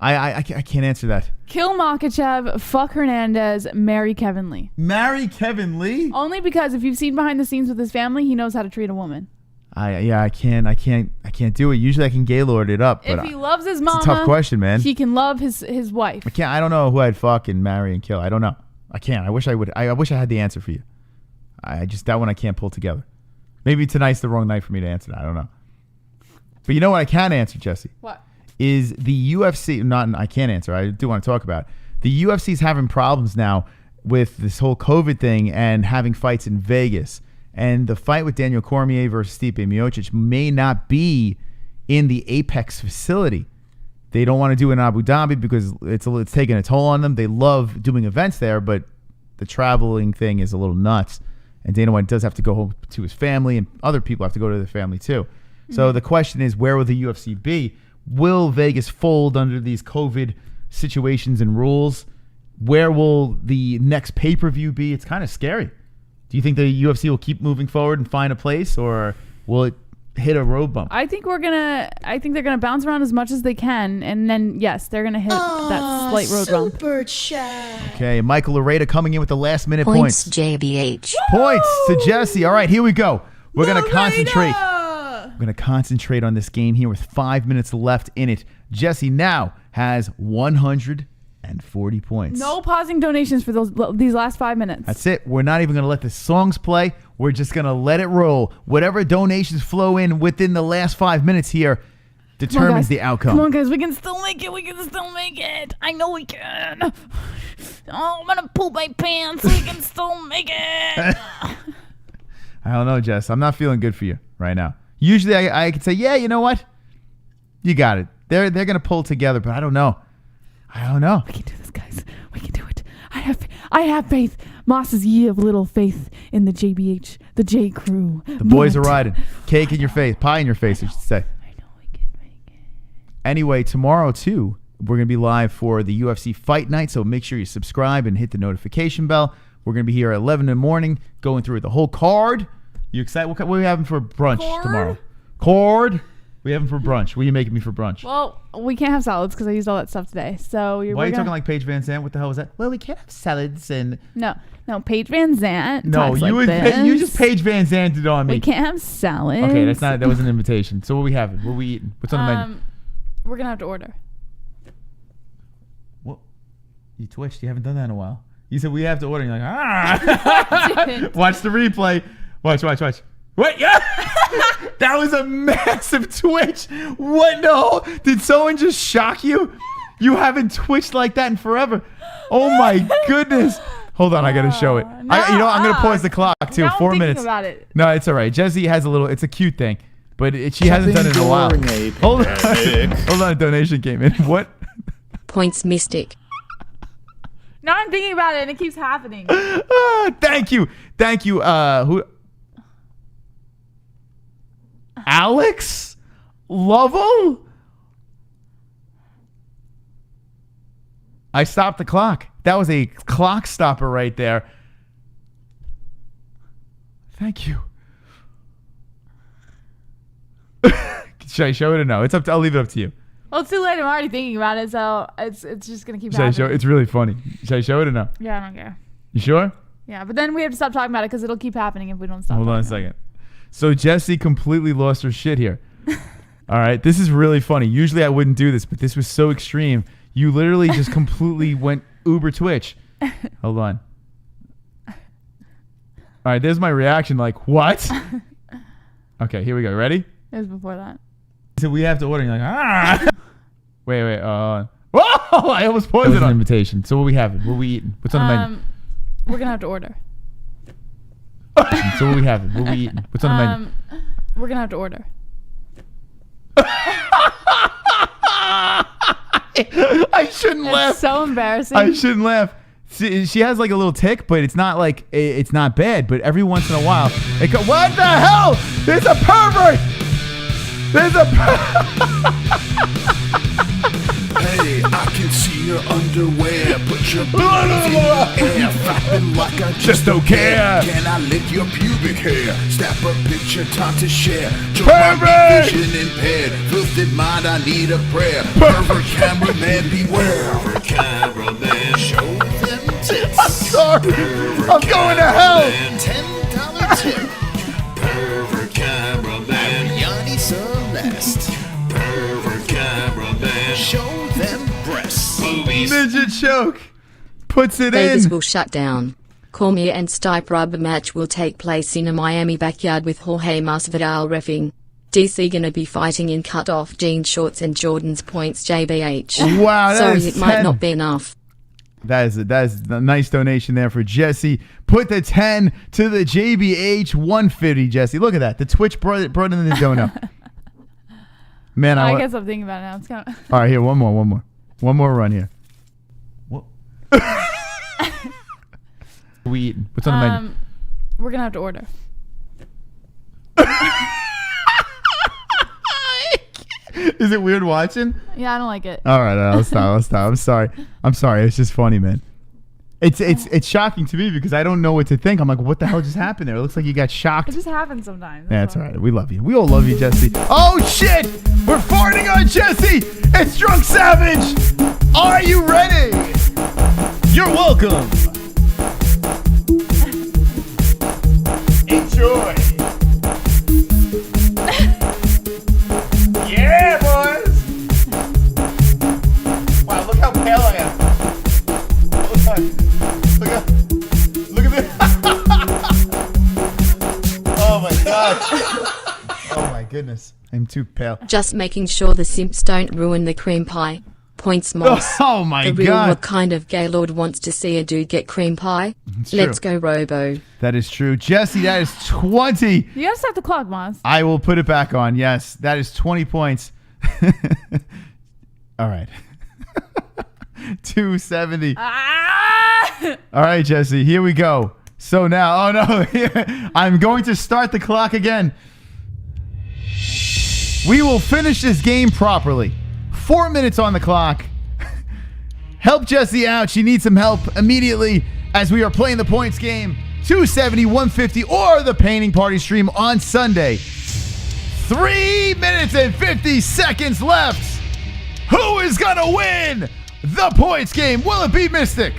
I can't answer that. Kill Makhachev, fuck Hernandez, marry Kevin Lee. Marry Kevin Lee? Only because if you've seen behind the scenes with his family, he knows how to treat a woman. I can't do it. Usually I can gaylord it up. If but he loves his mama, it's a tough question, man. He can love his wife. I don't know who I'd fuck and marry and kill. I don't know. I can't. I wish I would. I wish I had the answer for you. That one I can't pull together. Maybe tonight's the wrong night for me to answer that. I don't know. But you know what I can answer, Jesse? What? Is the UFC, I can't answer. I do want to talk about it. The UFC's having problems now with this whole COVID thing and having fights in Vegas. And the fight with Daniel Cormier versus Stipe Miocic may not be in the Apex facility. They don't want to do it in Abu Dhabi because it's taking a toll on them. They love doing events there, but the traveling thing is a little nuts. And Dana White does have to go home to his family, and other people have to go to their family too. So the question is, where will the UFC be? Will Vegas fold under these COVID situations and rules? Where will the next pay-per-view be? It's kind of scary. Do you think the UFC will keep moving forward and find a place, or will it hit a road bump? I think they're gonna bounce around as much as they can, and then yes, they're gonna hit that slight road bump. Super chat. Okay, Michael Laredo coming in with the last minute Points, points. JBH. Points to Jesse. All right, here we go. We're gonna concentrate. We're gonna concentrate on this game here with 5 minutes left in it. Jesse now has 140 points. No pausing donations for these last 5 minutes. That's it. We're not even going to let the songs play. We're just going to let it roll. Whatever donations flow in within the last 5 minutes here determines the outcome. Come on, guys. We can still make it. We can still make it. I know we can. Oh, I'm going to poop my pants. We can still make it. I don't know, Jess. I'm not feeling good for you right now. Usually I could say, yeah, you know what? You got it. They're going to pull together, but I don't know. We can do this, guys. We can do it. I have faith. Moss's ye of little faith in the JBH, the J crew. The boys are riding. Cake in your face. Pie in your face, I should say. I know we can make it. Anyway, tomorrow, too, we're going to be live for the UFC Fight Night, so make sure you subscribe and hit the notification bell. We're going to be here at 11 in the morning going through the whole card. You excited? What are we having for brunch tomorrow? Cord? We having for brunch. What are you making me for brunch? Well, we can't have salads because I used all that stuff today. So why are you talking like Paige VanZant? What the hell was that? Well, we can't have salads and no, Paige VanZant. No, you just Paige VanZant it on me. We can't have salads. Okay, that was an invitation. So what are we having? What are we eating? What's on the menu? We're gonna have to order. What? You twitched. You haven't done that in a while. You said we have to order. And you're like, Watch the replay. Watch. What? Yeah. That was a massive twitch. What? No. Did someone just shock you? You haven't twitched like that in forever. Oh my goodness. Hold on, I gotta show it. I'm gonna pause the clock too. 4 minutes. About it. No, it's all right. Jessie has it's a cute thing, but she hasn't done it in a while. Hold on, a donation came in. What? Points Mystic. Now I'm thinking about it and it keeps happening. Thank you. Who? Alex Lovell? I stopped the clock. That was a clock stopper right there. Thank you. Should I show it or no? It's up to, I'll leave it up to you. Well, it's too late. I'm already thinking about it, so it's just gonna keep happening. It's really funny. Should I show it or no? Yeah, I don't care. You sure? Yeah, but then we have to stop talking about it because it'll keep happening if we don't stop. Hold on a second. So Jessie completely lost her shit here. All right, this is really funny. Usually I wouldn't do this, but this was so extreme. You literally just completely went uber Twitch. Hold on. All right, there's my reaction. Like, what? Okay, here we go. Ready? It was before that. So we have to order. You're like, Wait. Whoa! I almost paused it on invitation. So what are we having? What are we eating? What's on the menu? We're gonna have to order. So what are we having? What are we eating? What's on the menu? We're gonna have to order. I shouldn't laugh. It's so embarrassing. I shouldn't laugh. She has like a little tick, but it's not like it's not bad. But every once in a while, what the hell? There's a pervert. There's a. Hey, I can see your underwear. Put your booty in the air, flapping like I just don't care. Can I lick your pubic hair? Snap a picture, time to share. Pervert! Vision impaired, filthy mind, I need a prayer. Pervert cameraman, beware. Pervert cameraman, show them tits. I'm sorry. I'm going to hell. $10 tip. Pervert cameraman, Yanni Celeste. Pervert cameraman, show them breasts. Boobies. Midget choke. Puts it Vegas in. will shut down. Cormier and Stipe rubber match will take place in a Miami backyard with Jorge Masvidal reffing. DC gonna be fighting in cut-off jean shorts and Jordan's points, JBH. Wow, that Sorry, is it might 10. not be enough. That is a nice donation there for Jesse. Put the 10 to the JBH 150, Jesse. Look at that. The Twitch brought in the dono. Man, I guess I'm thinking about it now. It's kind of. All right, here, one more run here. What? We eating? What's on the menu? We're gonna have to order. Is it weird watching? Yeah, I don't like it. All right, I'll stop. I'm sorry. It's just funny, man. It's shocking to me because I don't know what to think. I'm like, what the hell just happened there? It looks like you got shocked. It just happens sometimes. Yeah, it's all right. We love you. We all love you, Jesse. Oh, shit! We're farting on Jesse! It's Drunk Savage! Are you ready? You're welcome! Enjoy! Yeah, boys! Wow, look how pale I am. Look at this. Oh my god. Oh my goodness. I'm too pale. Just making sure the simps don't ruin the cream pie. Points Moss. Oh my the real god. What kind of gaylord wants to see a dude get cream pie? Let's go, Robo. That is true. Jesse, that is 20. You gotta start the clock, Moss. I will put it back on. Yes, that is 20 points. All right. 270. All right, Jesse, here we go. So now, oh no, I'm going to start the clock again. We will finish this game properly. 4 minutes on the clock. Help Jessie out. She needs some help immediately as we are playing the points game. 270, 150, or the painting party stream on Sunday. 3 minutes and 50 seconds left. Who is going to win the points game? Will it be Mystic?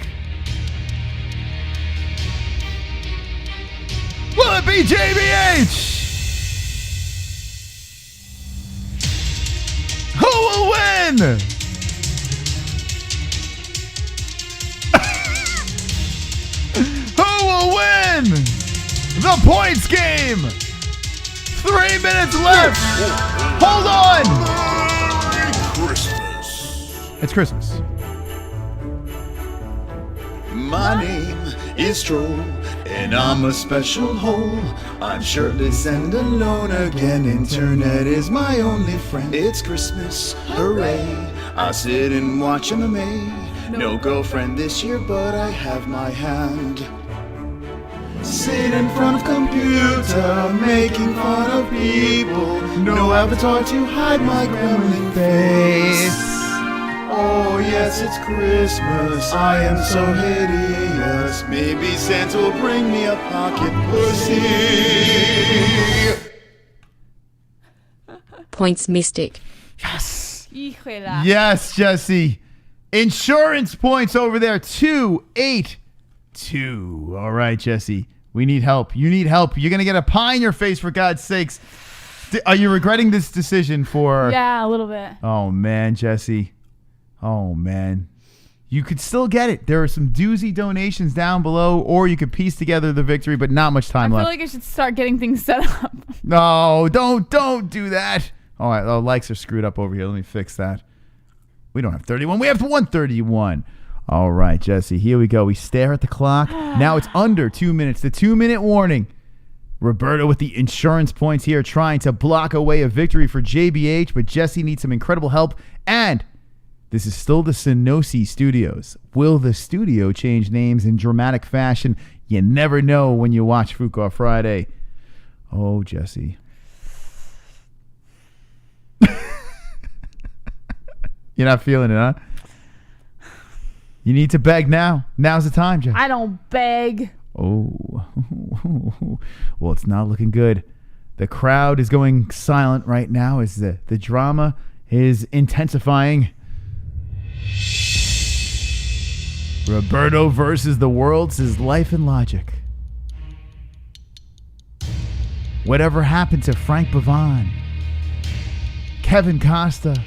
Will it be JBH? Who will win? Who will win the points game? 3 minutes left. Hold on. Merry Christmas. It's Christmas. My name is Troll, and I'm a special hole. I'm shirtless and alone again. Internet is my only friend. It's Christmas, hooray. I sit and watch MMA. No girlfriend this year, but I have my hand. Sit in front of computer, making fun of people. No avatar to hide my gremlin face. Oh yes, it's Christmas, I am so hideous. Maybe Santa will bring me a pocket pussy. Points Mystic. Yes. Híjole. Yes, Jesse. Insurance points over there. 282. All right, Jesse. We need help. You need help. You're going to get a pie in your face, for God's sakes. Are you regretting this decision for... Yeah, a little bit. Oh, man, Jesse. Oh, man. You could still get it. There are some doozy donations down below, or you could piece together the victory, but not much time I left. feel like I should start getting things set up. No, don't do that. All right, oh, likes are screwed up over here. Let me fix that. We don't have 31. We have 131. All right, Jesse, here we go. We stare at the clock. Now it's under 2 minutes. The 2-minute warning. Roberto with the insurance points here, trying to block away a victory for JBH, but Jesse needs some incredible help. And this is still the Synossi Studios. Will the studio change names in dramatic fashion? You never know when you watch Fuqua Friday. Oh, Jesse. You're not feeling it, huh? You need to beg now. Now's the time, Jesse. I don't beg. Oh. Well, it's not looking good. The crowd is going silent right now as the drama is intensifying. Roberto versus the world says life and logic. Whatever happened to Frank Bavon? Kevin Costa?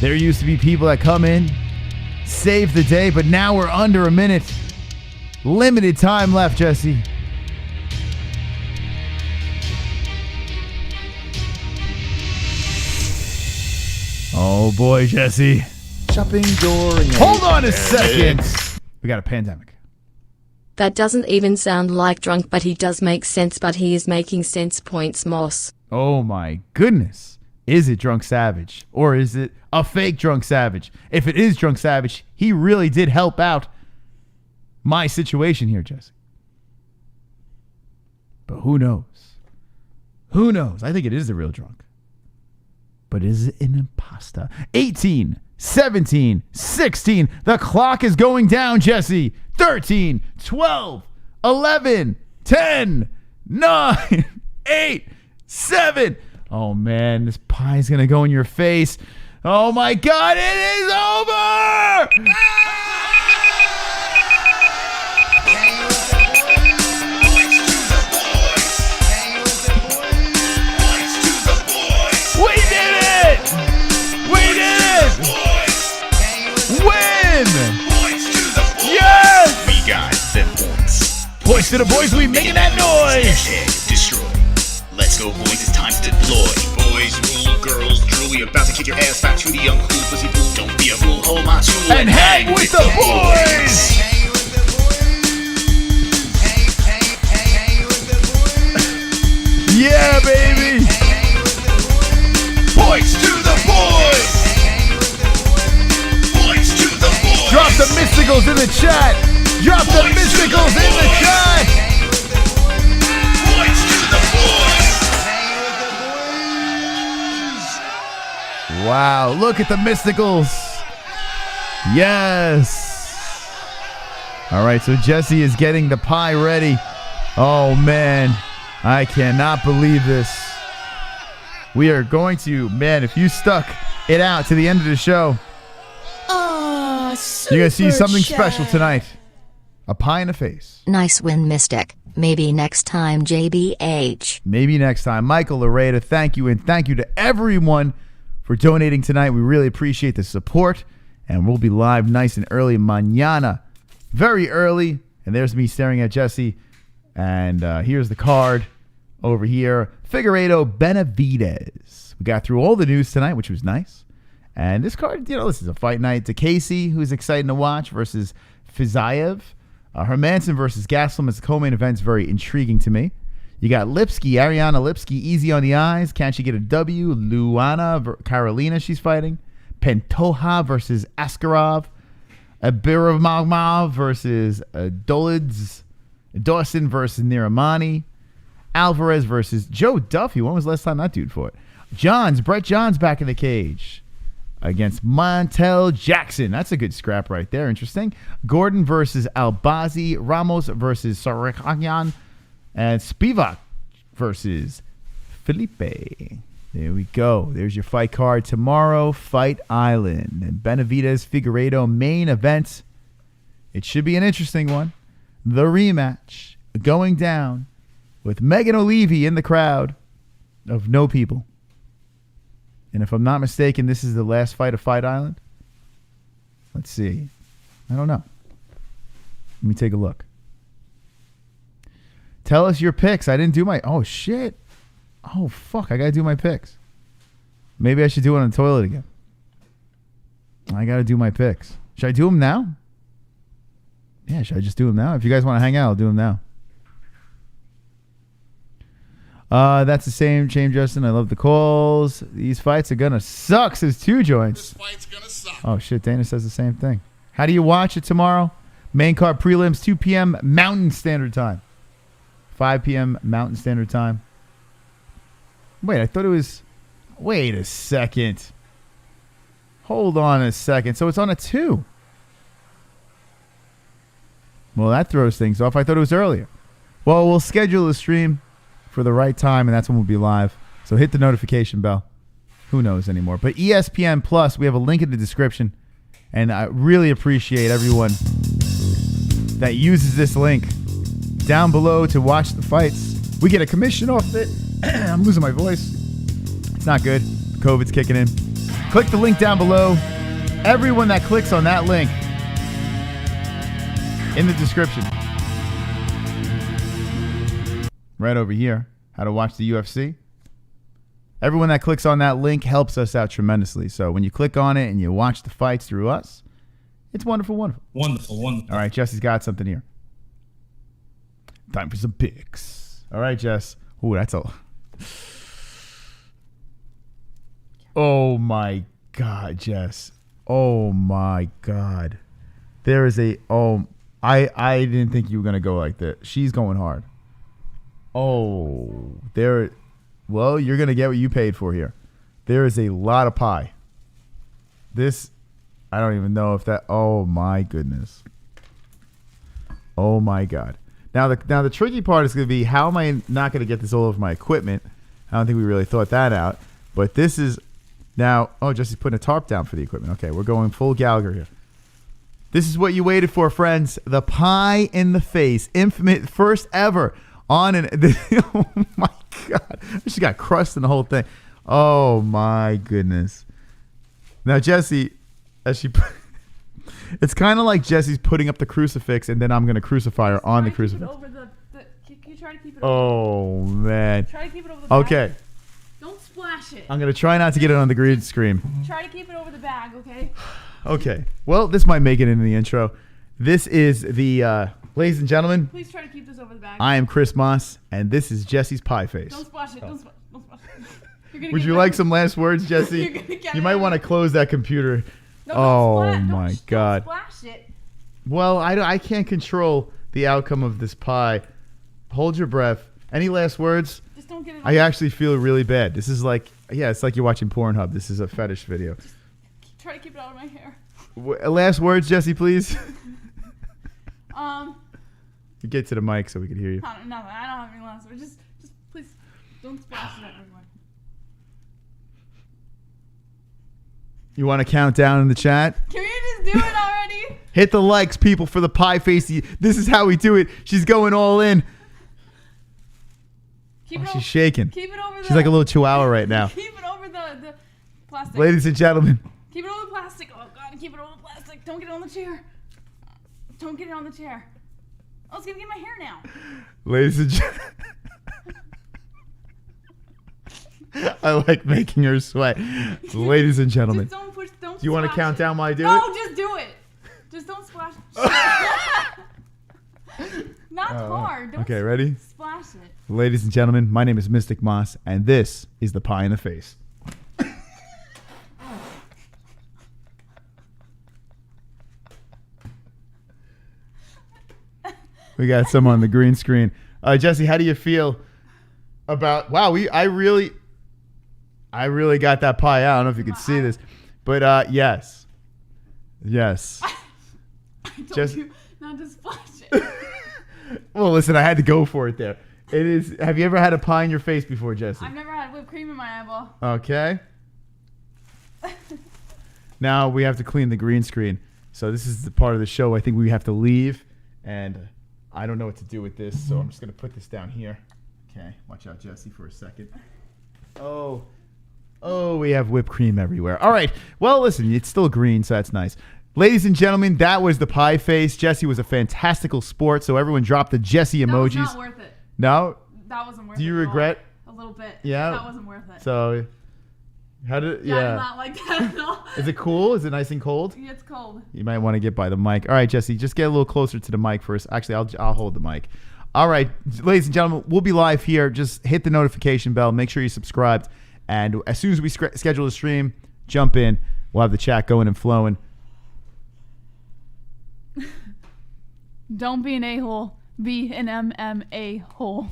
There used to be people that come in, save the day, but now we're under a minute. Limited time left, Jesse. Oh boy, Jesse. Shopping during Hold on a second. We got a pandemic. That doesn't even sound like drunk, but he does make sense, but he is making sense points, Moss. Oh my goodness. Is it Drunk Savage? Or is it a fake Drunk Savage? If it is Drunk Savage, he really did help out my situation here, Jesse. But who knows? Who knows? I think it is the real drunk. But is it an imposter? 18, 17, 16. The clock is going down, Jesse. 13, 12, 11, 10, 9, 8, 7. Oh, man, this pie's going to go in your face. Oh, my God, it is over! We did it! We did it! Win! Yes! We got them points. Points to the boys, we making that noise! Destroy. Let's go, boys, it's time to deploy. Boys rule, girls drool. We about to kick your ass back to the uncool pussy fool. Don't be a fool, hold my tool. And hang with the boys! Yeah, baby! Points to the boys! Points to the boys! Drop the mysticals in the chat! Drop the mysticals in the chat! Points to the boys! Wow, look at the mysticals! Yes! All right, so Jesse is getting the pie ready. Oh, man. I cannot believe this. We are going to, man, if you stuck it out to the end of the show, you're going to see something special tonight. A pie in the face. Nice win, Mystic. Maybe next time, JBH. Maybe next time. Michael Loretta, thank you, and thank you to everyone for donating tonight. We really appreciate the support, and we'll be live nice and early mañana. Very early, and there's me staring at Jesse, and here's the card over here. Figueiredo, Benavidez. We got through all the news tonight, which was nice. And this card, you know, this is a fight night. DeCasey, who's exciting to watch, versus Fiziev. Hermanson versus Gastelum as the co-main event's very intriguing to me. You got Lipski, Ariana Lipski, easy on the eyes. Can she get a W? Luana, Carolina, she's fighting. Pantoja versus Askarov. Abiramagmov versus Dawson versus Niramani. Alvarez versus Joe Duffy. When was the last time that dude fought? Brett Johns back in the cage against Montel Jackson. That's a good scrap right there. Interesting. Gordon versus Albazi. Ramos versus Sarakanyan. And Spivak versus Felipe. There we go. There's your fight card tomorrow. Fight Island. And Benavidez, Figueiredo, main event. It should be an interesting one. The rematch going down with Megan O'Leary in the crowd of no people. And if I'm not mistaken, this is the last fight of Fight Island. Let's see. I don't know. Let me take a look. Tell us your picks. I didn't do my... Oh, shit. Oh, fuck. I got to do my picks. Maybe I should do it on the toilet again. I got to do my picks. Should I do them now? Yeah, should I just do them now? If you guys want to hang out, I'll do them now. That's the same, Justin. I love the calls. These fights are going to suck, says Two Joints. This fight's gonna suck. Oh, shit. Dana says the same thing. How do you watch it tomorrow? Main card prelims, 2 p.m. Mountain Standard Time. 5 p.m. Mountain Standard Time. Wait, I thought it was... Wait a second. Hold on a second. So it's on a 2. Well, that throws things off. I thought it was earlier. Well, we'll schedule the stream for the right time, and that's when we'll be live. So hit the notification bell. Who knows anymore? But ESPN Plus, we have a link in the description, and I really appreciate everyone that uses this link down below to watch the fights. We get a commission off it. I'm losing my voice. It's not good. COVID's kicking in. Click the link down below. Everyone that clicks on that link in the description, right over here, how to watch the UFC. Everyone that clicks on that link helps us out tremendously. So when you click on it and you watch the fights through us, it's wonderful, wonderful. Wonderful. All right, Jesse's got something here. Time for some picks. All right, Jess. Ooh, that's a... Oh, my God, Jess. Oh, my God. There is a... Oh, I didn't think you were going to go like that. She's going hard. Oh, there... Well, you're going to get what you paid for here. There is a lot of pie. This, I don't even know if that... Oh, my goodness. Oh, my God. Now the tricky part is going to be, how am I not going to get this all over my equipment? I don't think we really thought that out. But this is... Now... Oh, Jesse's putting a tarp down for the equipment. Okay, we're going full Gallagher here. This is what you waited for, friends. The pie in the face. Infamous, first ever on an... Oh, my God. She got crust in the whole thing. Oh, my goodness. Now, Jesse, as she... It's kind of like Jesse's putting up the crucifix, and then I'm going to crucify her on the crucifix. Can you try to keep it over? Oh, man. Try to keep it over the bag. Okay. Don't splash it. I'm going to try not to get it on the green screen. Try to keep it over the bag, okay? Okay. Well, this might make it into the intro. This is the... ladies and gentlemen. Please try to keep this over the bag. I am Chris Moss, and this is Jesse's Pie Face. Don't splash it. Don't splash it. Would you like some last words, Jesse? You might want to close that computer. No, oh, my God. Don't splash it. Well, I can't control the outcome of this pie. Hold your breath. Any last words? Just don't get it. I actually feel really bad. This is like, yeah, it's like you're watching Pornhub. This is a fetish video. Just try to keep it out of my hair. Last words, Jesse, please. You get to the mic so we can hear you. I don't have any last words. Just please don't splash it everywhere. You want to count down in the chat? Can we just do it already? Hit the likes, people, for the pie face. This is how we do it. She's going all in. She's shaking. Keep it over. She's like a little chihuahua right now. Keep it over the plastic. Ladies and gentlemen. Keep it over the plastic. Oh God, keep it over the plastic. Don't get it on the chair. Don't get it on the chair. Oh, it's gonna get my hair now. Ladies and gentlemen. I like making her sweat. Ladies and gentlemen. Just don't push. Don't. Do you want to count down while I do it? No, just do it. Just don't splash. Not hard. Don't okay, ready? Splash it. Ladies and gentlemen, my name is Mystic Moss, and this is the Pie in the Face. We got some on the green screen. Jesse, how do you feel about... Wow, I really got that pie out. I don't know if you can see this. But yes. Yes. I told you not to splash it. Well, listen, I had to go for it there. It is. Have you ever had a pie in your face before, Jesse? I've never had whipped cream in my eyeball. Okay. Now we have to clean the green screen. So this is the part of the show I think we have to leave. And I don't know what to do with this, so I'm just going to put this down here. Okay. Watch out, Jesse, for a second. Oh, we have whipped cream everywhere. All right. Well, listen, it's still green, so that's nice. Ladies and gentlemen, that was the pie face. Jesse was a fantastical sport, so everyone drop the Jesse emojis. That was not worth it. No? That wasn't worth it. Do you regret? A little bit. Yeah? That wasn't worth it. So, how did... Yeah, I did not like that at all. Is it cool? Is it nice and cold? Yeah, it's cold. You might want to get by the mic. All right, Jesse, just get a little closer to the mic first. Actually, I'll hold the mic. All right, ladies and gentlemen, we'll be live here. Just hit the notification bell. Make sure you're subscribed. And as soon as we schedule the stream, jump in. We'll have the chat going and flowing. Don't be an a-hole. Be an MMA hole.